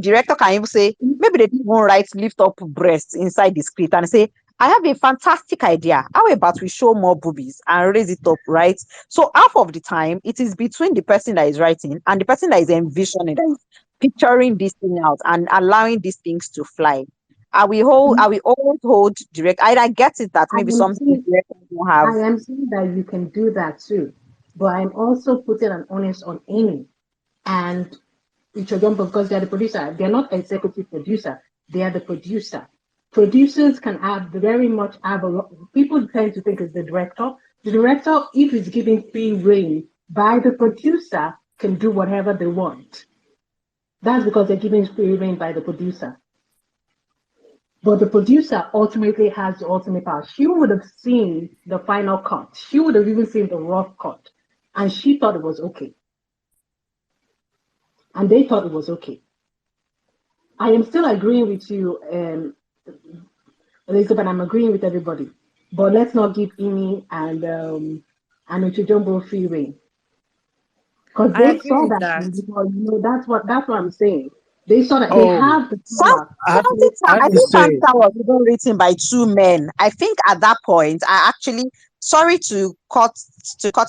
director can even say, maybe they didn't even write lift up breasts inside the script and say, I have a fantastic idea. How about we show more boobies and raise it up, right? So half of the time, it is between the person that is writing and the person that is envisioning, that is picturing this thing out and allowing these things to fly. I will always hold direct. I get it that I maybe am something saying, directors don't have. I am saying that you can do that too, but I'm also putting an onus on Amy and Ichodumbo, because they're the producer. They're not executive producer. They are the producer. Producers can have very much have a lot. People tend to think it's the director. The director, if it's given free reign by the producer, can do whatever they want. That's because they're given free reign by the producer. But the producer ultimately has the ultimate power. She would have seen the final cut. She would have even seen the rough cut. And she thought it was okay. And they thought it was okay. I am still agreeing with you, Elizabeth. I'm agreeing with everybody. But let's not give Imi and Uchijumbo free reign. Because I they agree saw with that that. thing before, that's what I'm saying. They saw that they Oh, have the power. I have They, I have I to think they, say, Fanta was even written by two men. I think at that point, I actually, sorry to cut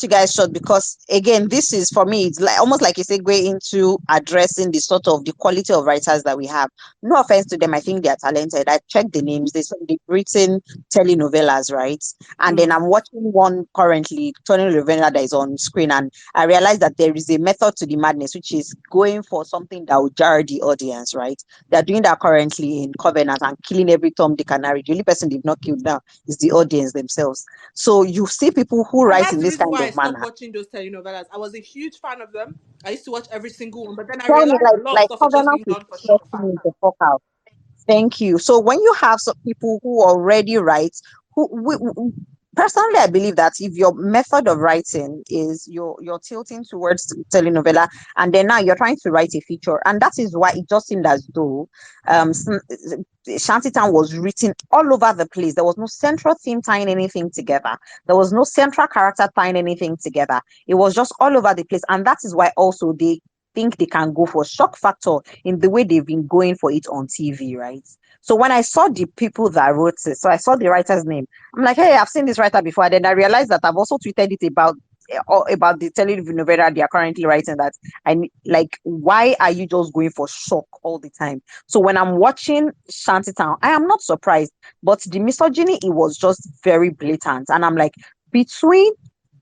you guys short, because again, this is for me, it's like almost like a segue into addressing the sort of the quality of writers that we have. No offense to them, I think they are talented. I checked the names. They've written telenovelas, right? And then Mm. I'm watching one currently, telenovela, that is on screen, and I realized that there is a method to the madness, which is going for something that will jar the audience, right? They're doing that currently in Covenant and killing every Tom, Dick, and Harry. The only person they've not killed now is the audience themselves. So you see people who And write that's in the this reason kind why I of stopped manner. watching those telenovelas. I was a huge fan of them. I used to watch every single one, but then I Tell me, realized a lot of like stuff is just Covenant being is done for shock stressing me factor. the fuck out. Thank you. So when you have some people who already write, personally, I believe that if your method of writing is you're tilting towards telenovela, and then now you're trying to write a feature, and that is why it just seemed as though Shantytown was written all over the place. There was no central theme tying anything together. There was no central character tying anything together. It was just all over the place, and that is why also they think they can go for shock factor in the way they've been going for it on TV, right? So when I saw the people that wrote it, so I saw the writer's name, I'm like, hey, I've seen this writer before. And then I realized that I've also tweeted it about the telenovela they are currently writing, that like, why are you just going for shock all the time? So when I'm watching Shantytown, I am not surprised, but the misogyny, it was just very blatant. And I'm like, between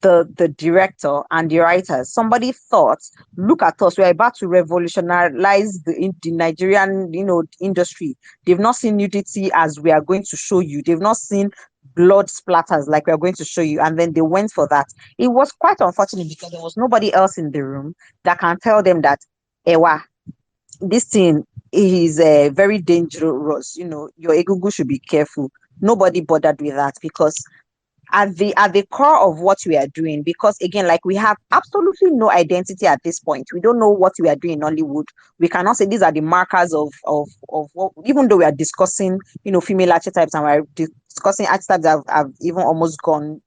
the director and the writers, somebody thought, look at us, we're about to revolutionize the Nigerian, industry. They've not seen nudity as we are going to show you. They've not seen blood splatters like we are going to show you. And then they went for that. It was quite unfortunate because there was nobody else in the room that can tell them that, Ewa, this thing, is very dangerous. Your egungun should be careful. Nobody bothered with that, because at the core of what we are doing, because again, like, we have absolutely no identity at this point. We don't know what we are doing in Hollywood. We cannot say these are the markers of what, even though we are discussing, female archetypes, and we're discussing archetypes that have even almost gone,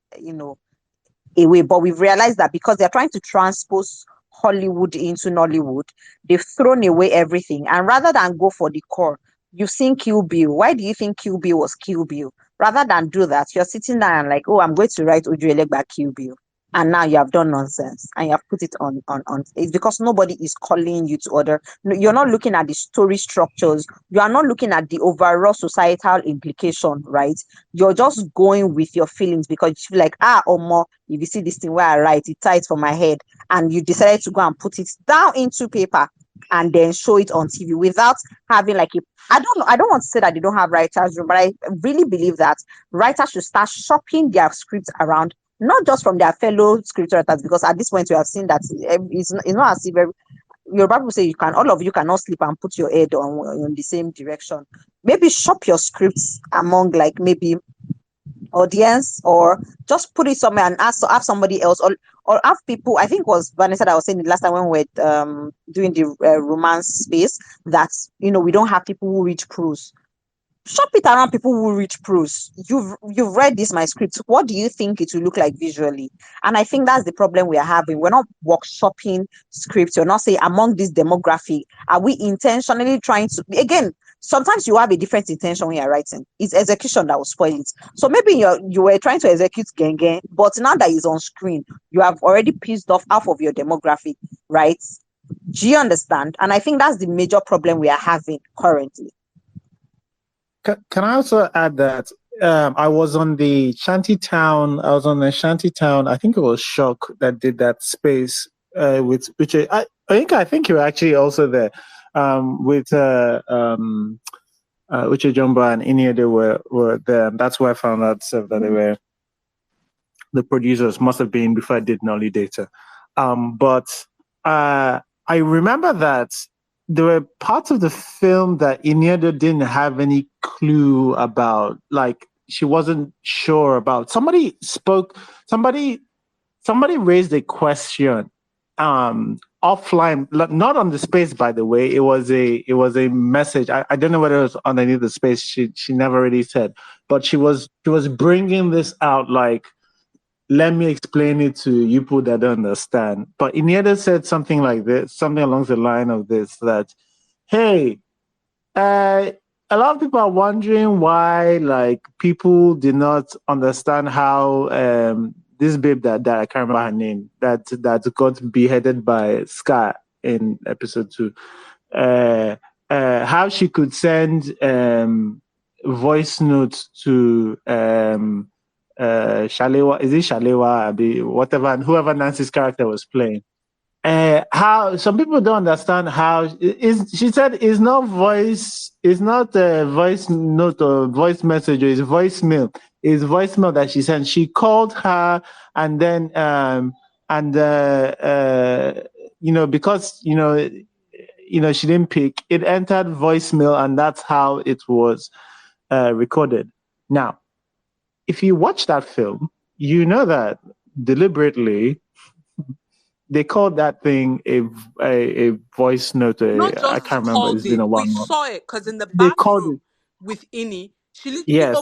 away. But we've realized that because they're trying to transpose Hollywood into Nollywood, they've thrown away everything. And rather than go for the core, you've seen Kill Bill. Why do you think Kill Bill was Kill Bill? Rather than do that, you're sitting there and like, oh, I'm going to write Uju Elegba Kill Bill. And now you have done nonsense and you have put it on. It's because nobody is calling you to order. No, you're not looking at the story structures. You are not looking at the overall societal implication, right? You're just going with your feelings because you feel like, Omo, if you see this thing where I write, it tight for my head, and you decided to go and put it down into paper and then show it on TV without having like I don't know, I don't want to say that they don't have writers room, but I really believe that writers should start shopping their scripts around, not just from their fellow script writers, because at this point we have seen that it's not as if your Bible say all of you cannot sleep and put your head on the same direction. Maybe shop your scripts among, like, maybe audience, or just put it somewhere and have somebody else, or have people. I think it was Vanessa that was saying it last time when we were doing the romance space, that we don't have people who read prose. Shop it around people who read prose. You've read this my script. What do you think it will look like visually? And I think that's the problem we are having. We're not workshopping scripts. You're not saying among this demographic, are we intentionally trying to, again, sometimes you have a different intention when you're writing. It's execution that will spoil it. So maybe you were trying to execute Genge, but now that it's on screen, you have already pissed off half of your demographic, right? Do you understand? And I think that's the major problem we are having currently. Can I also add that I was on the shanty town. I was on the shanty town. I think it was Shock that did that space with which I think you were actually also there with Uche Jumbo and Inia. They were there. And that's where I found out that they were the producers. Must have been before I did Nolly Data. But I remember that there were parts of the film that Iniedo didn't have any clue about. Like, she wasn't sure about. Somebody raised a question offline, not on the space, by the way. It was a message. I don't know whether it was underneath the space. She never really said, but she was bringing this out like, let me explain it to you people that don't understand. But Iniedo said something like this, something along the line of this, that, hey, a lot of people are wondering why, like, people did not understand how this babe that I can't remember her name, that got beheaded by Scar in episode 2, how she could send voice notes to Shalewa, is it Shalewa, whatever, and whoever Nancy's character was playing. How some people don't understand how she said it's not a voice note or voice message, or it's voicemail. It's voicemail that she sent. She called her, and then because she didn't pick, it entered voicemail, and that's how it was recorded. Now, if you watch that film, you know that deliberately they called that thing a voice note. Not I just can't remember. It's called been it, a while we now. saw it, because in the They called it. bathroom with Ini, she literally Yes.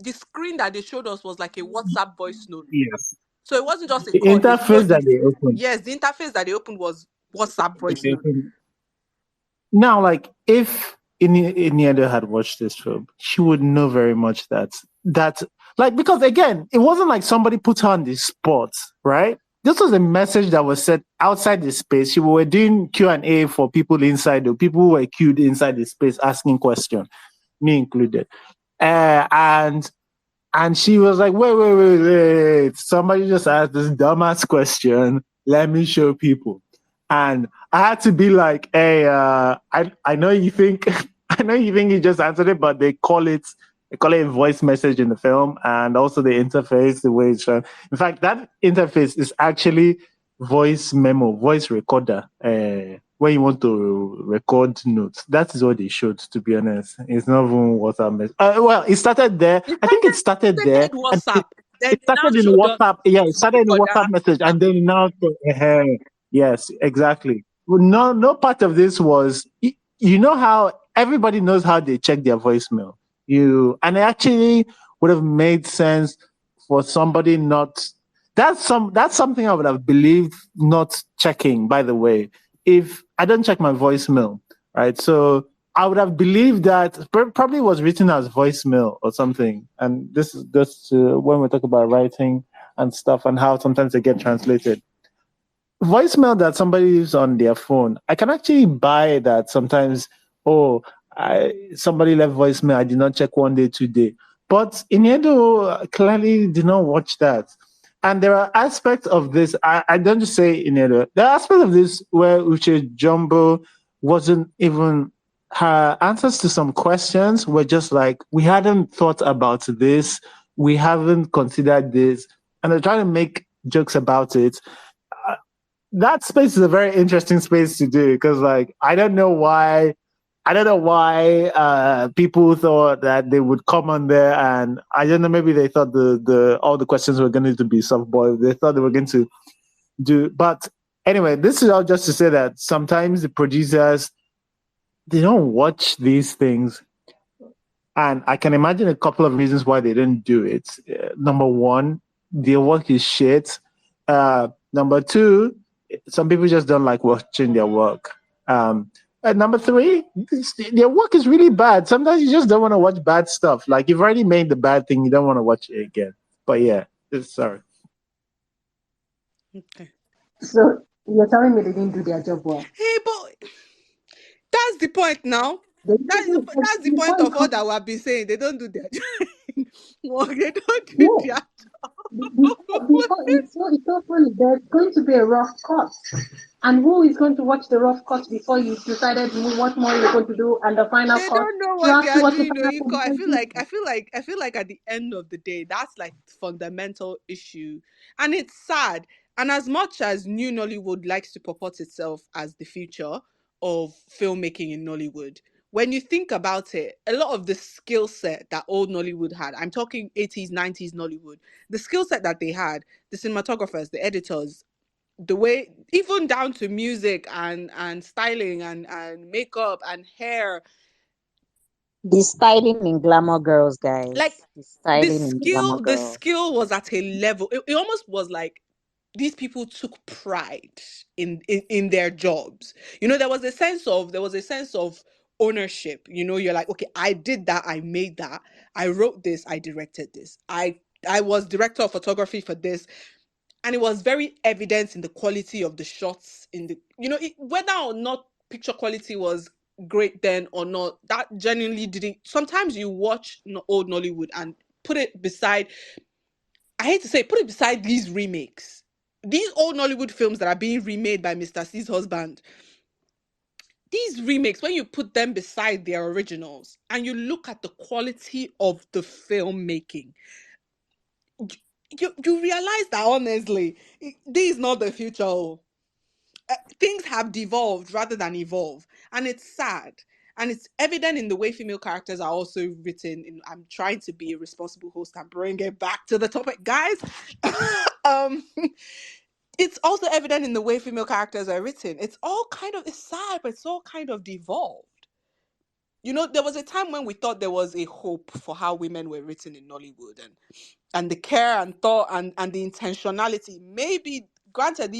the screen that they showed us was like a WhatsApp voice note. Yes. So it wasn't just a The call. They interface showed that it. they opened. Yes, the interface that they opened was WhatsApp voice note. Now, like, if Iniedo had watched this film, she would know very much that like, because again, it wasn't like somebody put her on the spot, right? This was a message that was set outside the space. We were doing Q&A for people inside, or people who were queued inside the space asking questions, me included. And she was like, wait. Somebody just asked this dumbass question. Let me show people. And I had to be like, hey, I know you think you just answered it, but they call it a voice message in the film, and also the interface, the way it's shown. In fact, that interface is actually voice memo, voice recorder. When when you want to record notes. That is what they showed, to be honest. It's not even WhatsApp message. Well, it started there. It I think it started there. started WhatsApp. Then It they now started in showed us WhatsApp. Yeah, it to started in record WhatsApp that. message, and then now, yes, exactly. Well, no part of this was. You know how everybody knows how they check their voicemail. And it actually would have made sense for somebody not. That's something I would have believed not checking. By the way, if I don't check my voicemail, right? So I would have believed that probably was written as voicemail or something. And this is just when we talk about writing and stuff and how sometimes they get translated. Voicemail that somebody leaves on their phone, I can actually buy that sometimes. Oh, somebody left voicemail. I did not check 1 day, 2 day. But Inedo clearly did not watch that. And there are aspects of this. I don't just say Inedo. There are aspects of this where Uche Jumbo wasn't even, her answers to some questions were just like, we hadn't thought about this. We haven't considered this. And they're trying to make jokes about it. That space is a very interesting space to do because, like, I don't know why people thought that they would come on there, and I don't know, maybe they thought the all the questions were going to be softball. They thought they were going to do, but anyway, this is all just to say that sometimes the producers, they don't watch these things, and I can imagine a couple of reasons why they didn't do it. Number one, their work is shit. Number two, some people just don't like watching their work. And number three, their work is really bad. Sometimes you just don't want to watch bad stuff. Like, you've already made the bad thing, you don't want to watch it again. But yeah, sorry. Okay. So you're telling me they didn't do their job well? Hey, but that's the point now. They That's didn't the, do it. that's the Before point it of all comes, that we have been saying. They don't do their work. They don't do yeah. their Before it's so funny. There's going to be a rough cut, and who is going to watch the rough cut before you decided what more you're going to do, and the final They cut? don't know You what they have to are watch the doing, final cut Oyinko. I before feel you like I feel like I feel like at the end of the day, that's like fundamental issue. And it's sad. And as much as New Nollywood likes to purport itself as the future of filmmaking in Nollywood, when you think about it, a lot of the skill set that old Nollywood had, I'm talking 80s, 90s Nollywood, the skill set that they had, the cinematographers, the editors, the way, even down to music and styling and makeup and hair, The styling in Glamour Girls, like guys. The styling in Glamour the Girls. skill was at a level, it almost was like these people took pride in their jobs. There was a sense of ownership. You're like, okay, I did that, I made that, I wrote this, I directed this, I was director of photography for this. And it was very evident in the quality of the shots, in the whether or not picture quality was great then or not, that genuinely didn't. Sometimes you watch old Nollywood and put it beside, I hate to say, put it beside these remakes, these old Nollywood films that are being remade by Mr. C's husband. These remakes, when you put them beside their originals and you look at the quality of the filmmaking, you realize that honestly, this is not the future. Things have devolved rather than evolve, and it's sad, and it's evident in the way female characters are also written. I'm trying to be a responsible host and bring it back to the topic, guys. um it's also evident in the way female characters are written. It's sad, but it's all kind of devolved. There was a time when we thought there was a hope for how women were written in Nollywood, and the care and thought and the intentionality. Maybe, granted,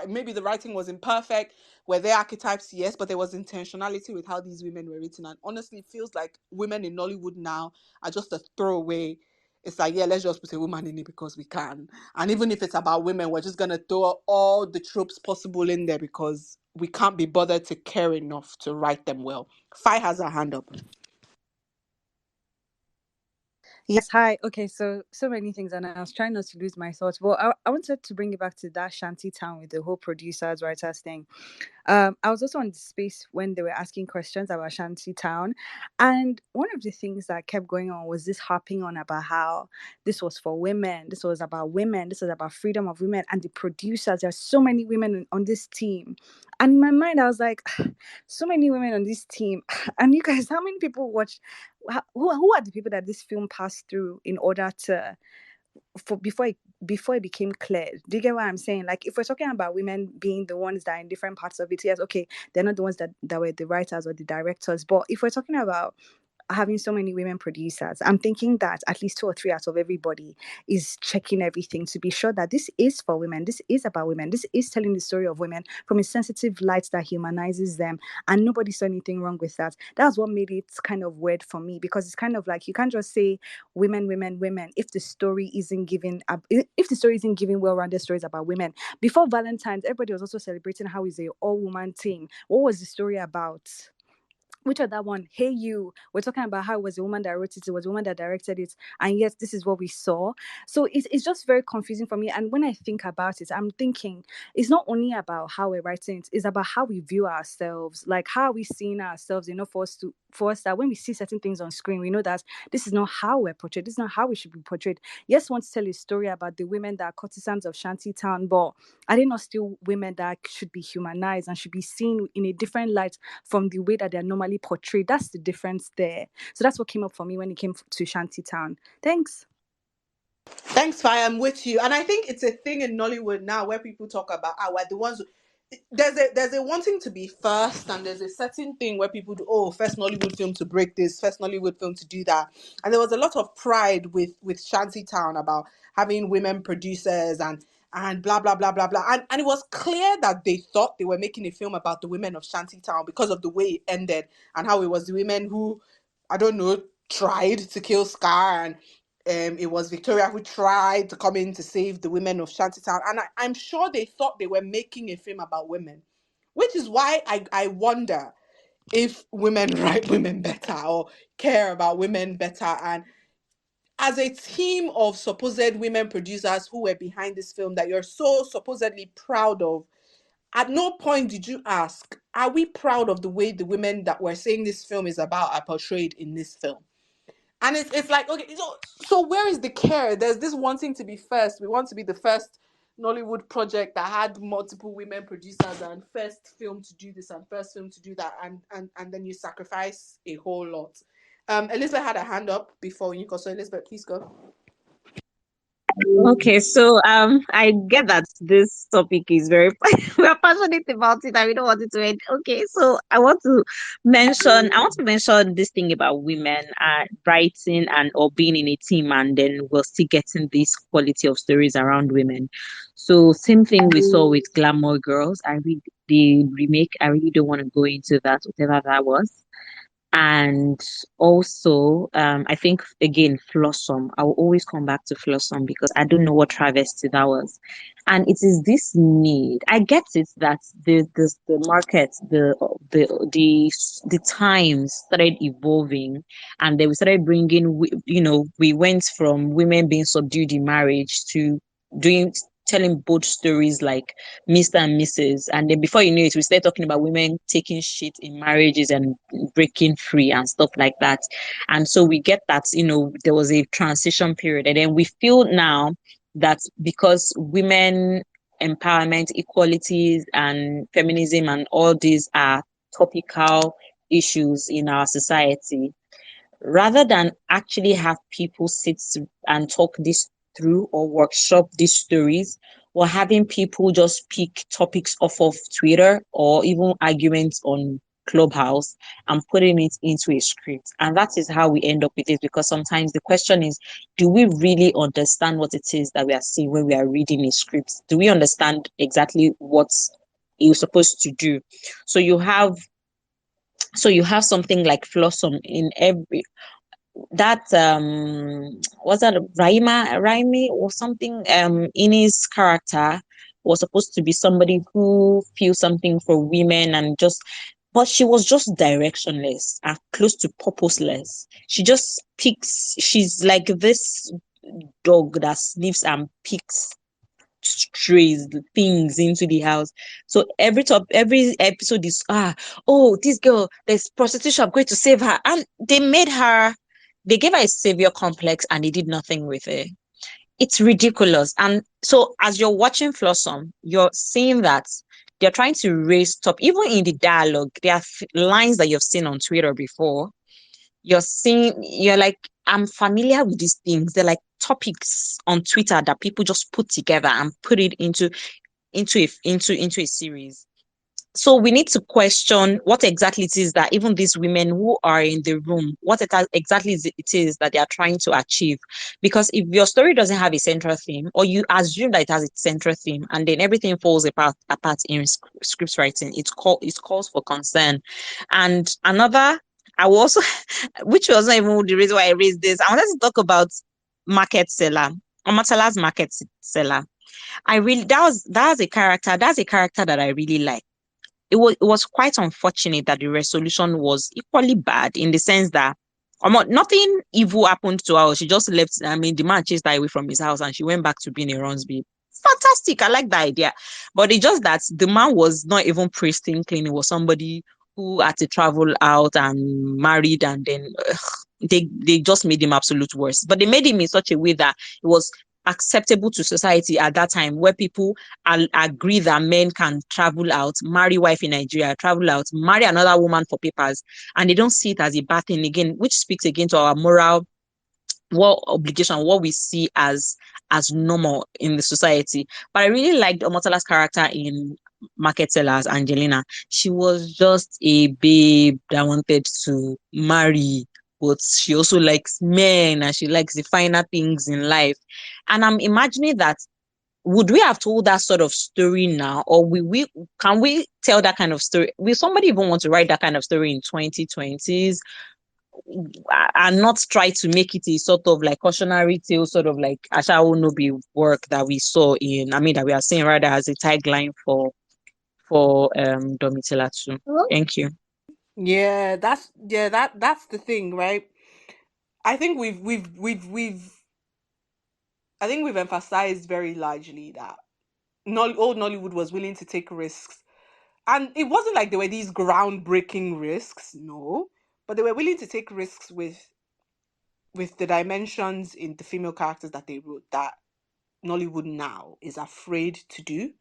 maybe the writing was imperfect. Were there archetypes? Yes, but there was intentionality with how these women were written. And honestly, it feels like women in Nollywood now are just a throwaway. It's like, yeah, let's just put a woman in it because we can. And even if it's about women, we're just gonna throw all the tropes possible in there because we can't be bothered to care enough to write them well. Fi has her hand up. Yes, hi. Okay, so many things, and I was trying not to lose my thoughts. Well, I wanted to bring it back to that shanty town with the whole producers, writers thing. I was also on the space when they were asking questions about Shanty Town, and one of the things that kept going on was this harping on about how this was for women, this was about women, this was about freedom of women, and the producers. There's so many women on this team, and in my mind, I was like, so many women on this team, and you guys, how many people watched? Who are the people that this film passed through in order to for before it became clear? Do you get what I'm saying? Like, if we're talking about women being the ones that are in different parts of it, yes, okay, they're not the ones that were the writers or the directors. But if we're talking about having so many women producers, I'm thinking that at least two or three out of everybody is checking everything to be sure that this is for women, this is about women, this is telling the story of women from a sensitive light that humanizes them, and nobody saw anything wrong with that. That's what made it kind of weird for me, because it's kind of like you can't just say women, women, women if the story isn't giving if the story isn't giving well-rounded stories about women. Before Valentine's, everybody was also celebrating how it's a all-woman team. What was the story about? Which other one? Hey You. We're talking about how it was a woman that wrote it, it was a woman that directed it, and yes, this is what we saw. So it's just very confusing for me. And when I think about it, I'm thinking it's not only about how we're writing it's about how we view ourselves. Like, how are we seeing ourselves, for us that when we see certain things on screen, we know that this is not how we're portrayed, this is not how we should be portrayed. Yes, we want to tell a story about the women that are courtesans of Shanty Town, but are they not still women that should be humanized and should be seen in a different light from the way that they're normally portrayed? That's the difference there. So that's what came up for me when it came to Shanty Town. Thanks. Thanks, Fi. I'm with you, and I think it's a thing in Nollywood now where people talk about we're the ones. There's a wanting to be first, and there's a certain thing where people do, oh, first Nollywood film to break this, first Nollywood film to do that, and there was a lot of pride with Shanty Town about having women producers and blah blah blah blah blah, and it was clear that they thought they were making a film about the women of Shanty Town because of the way it ended and how it was the women who, I don't know, tried to kill Scar, and it was Victoria who tried to come in to save the women of Shantytown. And I'm sure they thought they were making a film about women, which is why I wonder if women write women better or care about women better. And as a team of supposed women producers who were behind this film that you're so supposedly proud of, at no point did you ask, are we proud of the way the women that we're saying this film is about are portrayed in this film? And it's like, okay, so where is the care? There's this wanting to be first. We want to be the first Nollywood project that had multiple women producers, and first film to do this and first film to do that, and then you sacrifice a whole lot. Elizabeth had a hand up before you go, so Elizabeth, please go. Okay, so I get that this topic is very we're passionate about it and we don't want it to end. Okay, so I want to mention this thing about women writing and or being in a team, and then we're still getting this quality of stories around women. So same thing we saw with Glamour Girls. I read the remake. I really don't want to go into that, whatever that was. And also, I think again, Flossom. I will always come back to Flossom because I don't know what travesty that was. And it is this need. I get it that the market, the times started evolving, and then we started bringing. We went from women being subdued in marriage to doing telling both stories like Mr. and Mrs. And then before you know it, we start talking about women taking shit in marriages and breaking free and stuff like that. And so we get that, there was a transition period. And then we feel now that because women empowerment, equalities, and feminism and all these are topical issues in our society, rather than actually have people sit and talk this through or workshop these stories, or having people just pick topics off of Twitter or even arguments on Clubhouse and putting it into a script. And that is how we end up with it, because sometimes the question is, do we really understand what it is that we are seeing when we are reading a script? Do we understand exactly what you're supposed to do? So you have something like Flossom in every that was that Raimi or something, in his character was supposed to be somebody who feels something for women and just but she was just directionless and close to purposeless. She just picks, she's like this dog that sniffs and picks strays, things into the house. So every episode is oh, this girl, there's prostitution, I'm going to save her. And they gave her a savior complex and they did nothing with it. It's ridiculous. And so as you're watching Flossom, you're seeing that they're trying to raise top, even in the dialogue, there are lines that you've seen on Twitter before. You're like, I'm familiar with these things. They're like topics on Twitter that people just put together and put it into a series. So we need to question what exactly it is that even these women who are in the room, what exactly it is that they are trying to achieve. Because if your story doesn't have a central theme, or you assume that it has a central theme, and then everything falls apart in script writing, it calls for concern. And another, I will also, which was not even the reason why I raised this, I wanted to talk about market seller, Omatala's market seller. That's a character that I really like. It was quite unfortunate that the resolution was equally bad, in the sense that nothing evil happened to her. She just left. I mean, the man chased her away from his house and she went back to being a Runsby. Fantastic. I like the idea. But it's just that the man was not even pristine clean. It was somebody who had to travel out and married, and then they just made him absolute worse. But they made him in such a way that it was acceptable to society at that time, where people agree that men can travel out, marry wife in Nigeria, travel out, marry another woman for papers, and they don't see it as a bad thing again, which speaks again to our moral what obligation, what we see as normal in the society. But I really liked Omotala's character in Market Sellers, Angelina. She was just a babe that wanted to marry, but she also likes men and she likes the finer things in life. And I'm imagining that, would we have told that sort of story now, or can we tell that kind of story? Will somebody even want to write that kind of story in 2020s, and not try to make it a sort of like cautionary tale, sort of like Asha Nobi work that we saw that we are seeing rather as a tagline for Domitila too. Thank you. Yeah, that's the thing, right? I think I think we've emphasized very largely that old Nollywood was willing to take risks. And it wasn't like there were these groundbreaking risks, no, but they were willing to take risks with the dimensions in the female characters that they wrote that Nollywood now is afraid to do.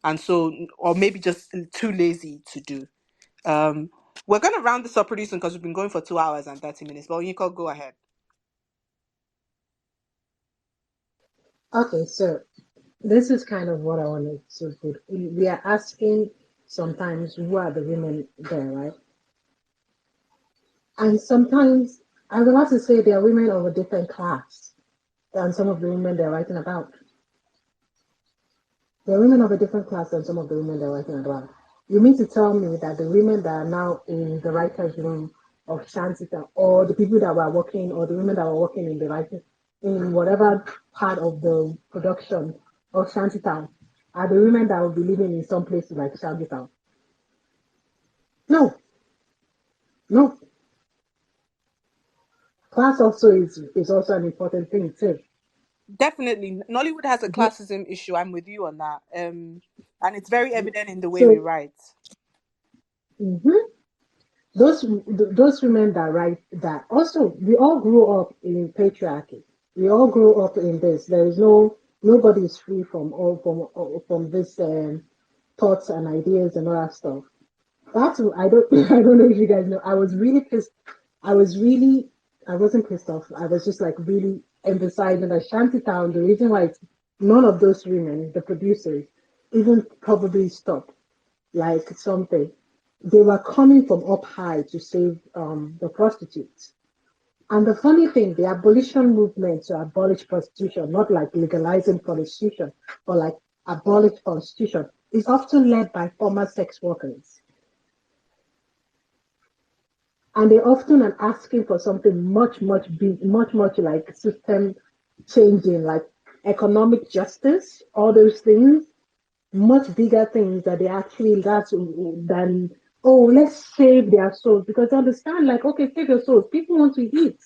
And so, or maybe just too lazy to do. Um, we're going to round this up pretty soon because we've been going for 2 hours and 30 minutes. But you can go ahead. Okay, so this is kind of what I wanted to put. We are asking sometimes who are the women there, right? And sometimes I would have to say they are women of a different class than some of the women they're writing about. They're women of a different class than some of the women they're writing about. You mean to tell me that the women that are now in the writers' room of Shantita, or the people that were working, or the women that were working in the writing, in whatever part of the production of Shantytown, are the women that will be living in some places like Shantytown? No, no. Class also is also an important thing too. Definitely. Nollywood has a classism issue. I'm with you on that. And it's very evident in the way we So write. mhm, those women that write that also, we all grew up in patriarchy. We all grew up in this. There is nobody is free from this thoughts and ideas and all that stuff. That's I don't I don't know if you guys know. I was really pissed. I was really I wasn't pissed off. I was just like really emphasizing that Shantytown. The reason why it's none of those women, the producers, even probably stopped like something. They were coming from up high to save the prostitutes. And the funny thing, the abolition movement to abolish prostitution, not like legalizing prostitution, but like abolish prostitution, is often led by former sex workers. And they often are asking for something much big, much like system changing, like economic justice, all those things, much bigger things that they actually that's than oh, let's save their souls because they understand, like, okay, save your souls. People want to eat.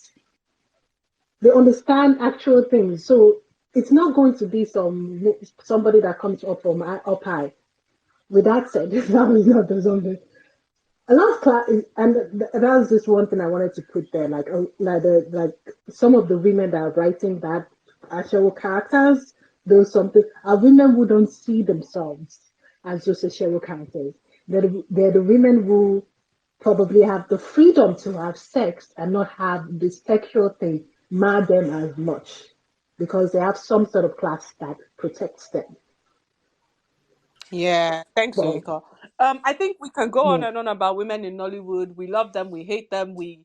They understand actual things. So it's not going to be somebody that comes up from up high. With that said, that was not the zombie. A lot of class, and that was just one thing I wanted to put there. Like some of the women that are writing that actual characters, those something are women who don't see themselves as just actual characters. They're the women who probably have the freedom to have sex and not have this sexual thing mar them as much because they have some sort of class that protects them. Yeah, thanks, But Oyinka. I think we can go on yeah, and on about women in Nollywood. We love them, we hate them, we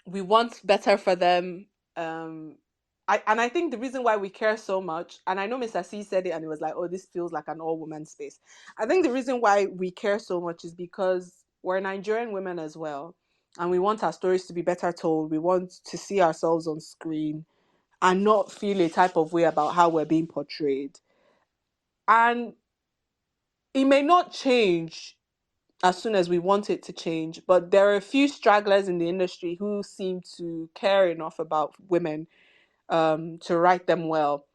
want better for them. I think the reason why we care so much, and I know Mr. C said it, and it was like, oh, this feels like an all woman space. I think the reason why we care so much is because we're Nigerian women as well, and we want our stories to be better told. We want to see ourselves on screen and not feel a type of way about how we're being portrayed. And it may not change as soon as we want it to change, but there are a few stragglers in the industry who seem to care enough about women to write them well.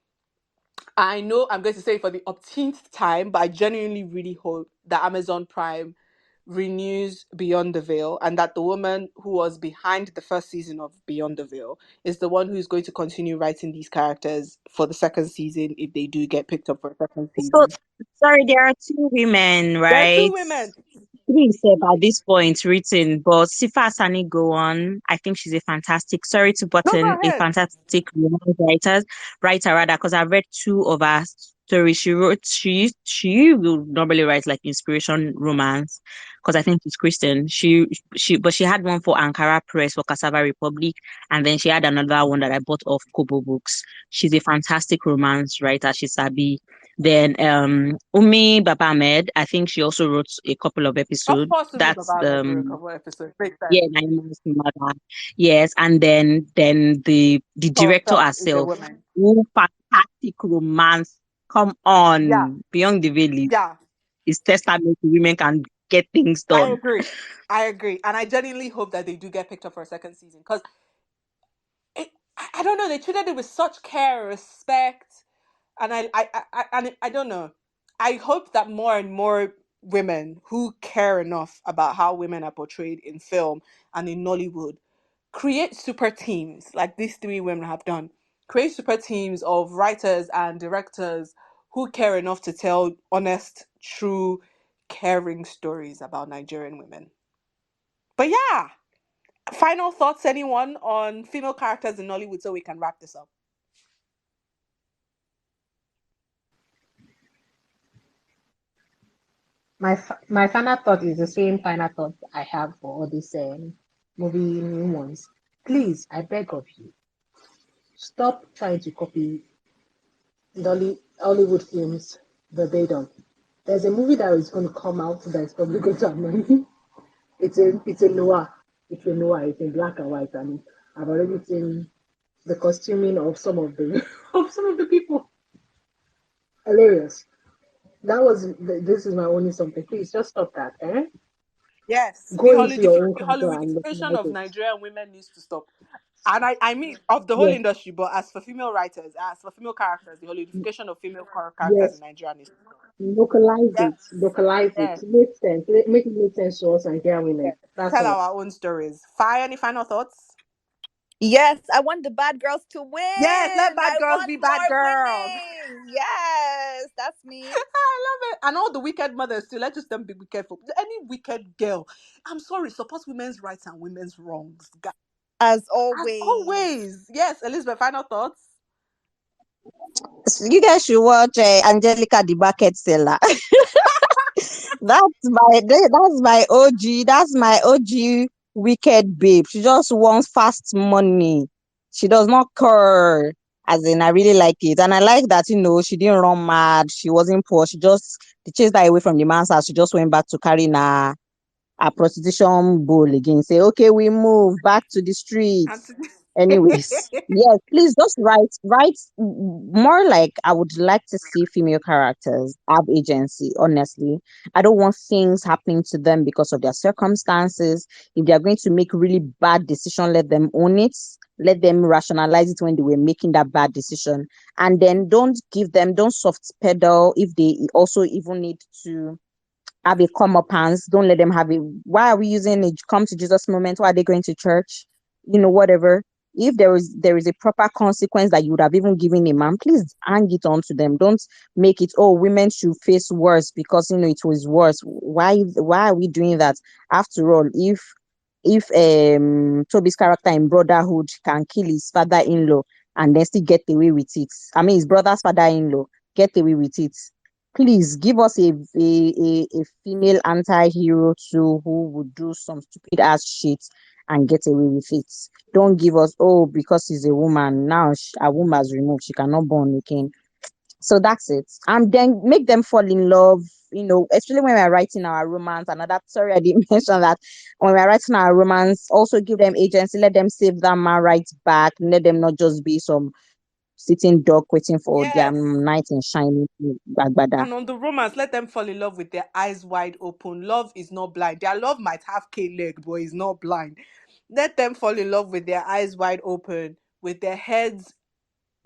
I know I'm going to say it for the umpteenth time, but I genuinely really hope that Amazon Prime renews Beyond the Veil and that the woman who was behind the first season of Beyond the Veil is the one who's going to continue writing these characters for the second season if they do get picked up for a second So season. sorry, there are two women, There are two right? women. Three said at this point written, but Sifa Asani go on. I think she's a fantastic, sorry to No, button, go a ahead. fantastic romance writer rather, because I've read two of her stories. She will normally write like inspiration romance, because I think she's Christian. But she had one for Ankara Press for Cassava Republic, and then she had another one that I bought off Kobo Books. She's a fantastic romance writer. She's Sabi. Then Umi Baba Ahmed, I think she also wrote a couple of Of episodes. course, Umi That's Baba Ahmed wrote a couple of episodes. Makes sense. yeah, Naima's mother. Yes, and then the So director herself is a herself. woman. Who fantastic romance. Come Yeah, on. Beyond the Veil yeah. is testament to women can get things I done. agree. I agree. And I genuinely hope that they do get picked up for a second season because I don't know, they treated it with such care, respect, and I don't know. I hope that more and more women who care enough about how women are portrayed in film and in Nollywood create super teams like these three women have done. Create super teams of writers and directors who care enough to tell honest, true, caring stories about Nigerian women. But yeah, final thoughts, anyone, on female characters in Nollywood so we can wrap this up? my final thought is the same final thought I have for all these movie new ones. Please, I beg of you, stop trying to copy Hollywood films verbatim. There's a movie that is going to come out that is probably going to have money. It's a noir. It's a noir. It's in black and white, and I've already seen the costuming of some of the of some of the people. Hilarious. This is my only something. Please just stop that. Eh? Yes, Go into your own culture and Hollywoodification localize of it. Nigerian women needs to stop. And I mean of the whole Yes, industry, but as for female writers, as for female characters, the Hollywoodification of female characters in yes. Nigeria needs to stop. Localize Yes, it. Localize it. yes, Make sense. Make it make sense to us and Nigerian women. yes. That's Tell all. our own stories. Fire, any final thoughts? Yes, I want the bad girls to win. Yes, let bad I girls want be bad more girls. winning. Yes, that's me. I love it. And all the wicked mothers too. Let's just them be careful. Any wicked girl, I'm sorry, support women's rights and women's wrongs. As As always. always. Yes, Elizabeth, final thoughts? So you guys should watch Angelica the Bucket Seller. That's my OG. That's my OG wicked babe. She just wants fast money. She does not care. As in, I really like it, and I like that she didn't run mad. She wasn't poor. They chased her away from the man's house. She just went back to carrying a prostitution bowl again. Say, okay, we move back to the And streets. Anyways, yes, please just write more like I would like to see female characters have agency, honestly. I don't want things happening to them because of their circumstances. If they are going to make really bad decision, let them own it. Let them rationalize it when they were making that bad decision. And then don't soft pedal if they also even need to have a come up hands. Don't let them have it. Why are we using a come to Jesus moment? Why are they going to church? Whatever. If there is a proper consequence that you would have even given a man, please hang it on to them. Don't make it, oh, women should face worse because it was worse. Why are we doing that? After all, if Toby's character in Brotherhood can kill his father-in-law and then still get away with it. I mean his brother's father-in-law get away with it. Please give us a female anti-hero too who would do some stupid ass shit and get away with it. Don't give us, oh, because she's a woman now, a woman is removed, she cannot born again. So that's it. And then make them fall in love, especially when we're writing our romance. Another, sorry, I didn't mention that. When we're writing our romance, also give them agency, let them save that man right back, let them not just be some sitting duck waiting for their Yes. knight in shining bagbada. And on the romance, let them fall in love with their eyes wide open. Love is not blind. Their love might have K-leg, but it's not blind. Let them fall in love with their eyes wide open, with their heads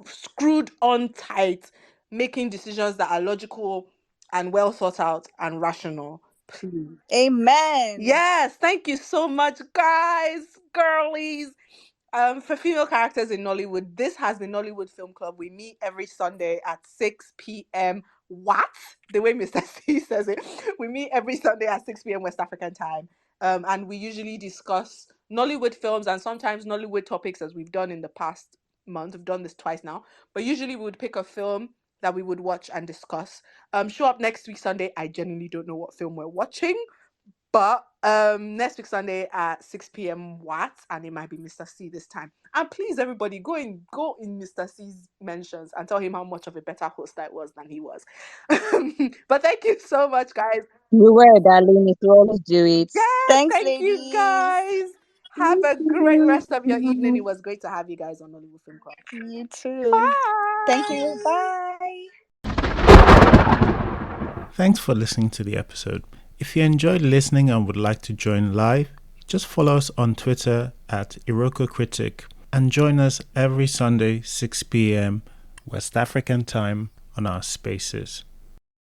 screwed on tight, making decisions that are logical and well thought out and rational. Please. Amen. Yes, thank you so much, guys, girlies. For female characters in Nollywood, this has been Nollywood Film Club. We meet every Sunday at 6 p.m. What? The way Mr. C says it. We meet every Sunday at 6 p.m. West African time. And we usually discuss Nollywood films and sometimes Nollywood topics as we've done in the past month. We've done this twice now. But usually we would pick a film that we would watch and discuss. Show up next week Sunday. I genuinely don't know what film we're watching. But next week Sunday at 6 p.m. and it might be Mr. C this time. And please, everybody, go in Mr. C's mentions and tell him how much of a better host I was than he was. But thank you so much, guys. You were, darling. If you always do it. Yes, Thanks, thank you, ladies. guys. Have Thank a great you. rest of your evening. It was great to have you guys on Hollywood Film Club. You too. Thank Bye. you. Bye. Thanks for listening to the episode. If you enjoyed listening and would like to join live, just follow us on Twitter at Iroko Critic and join us every Sunday 6 p.m. West African time on our spaces.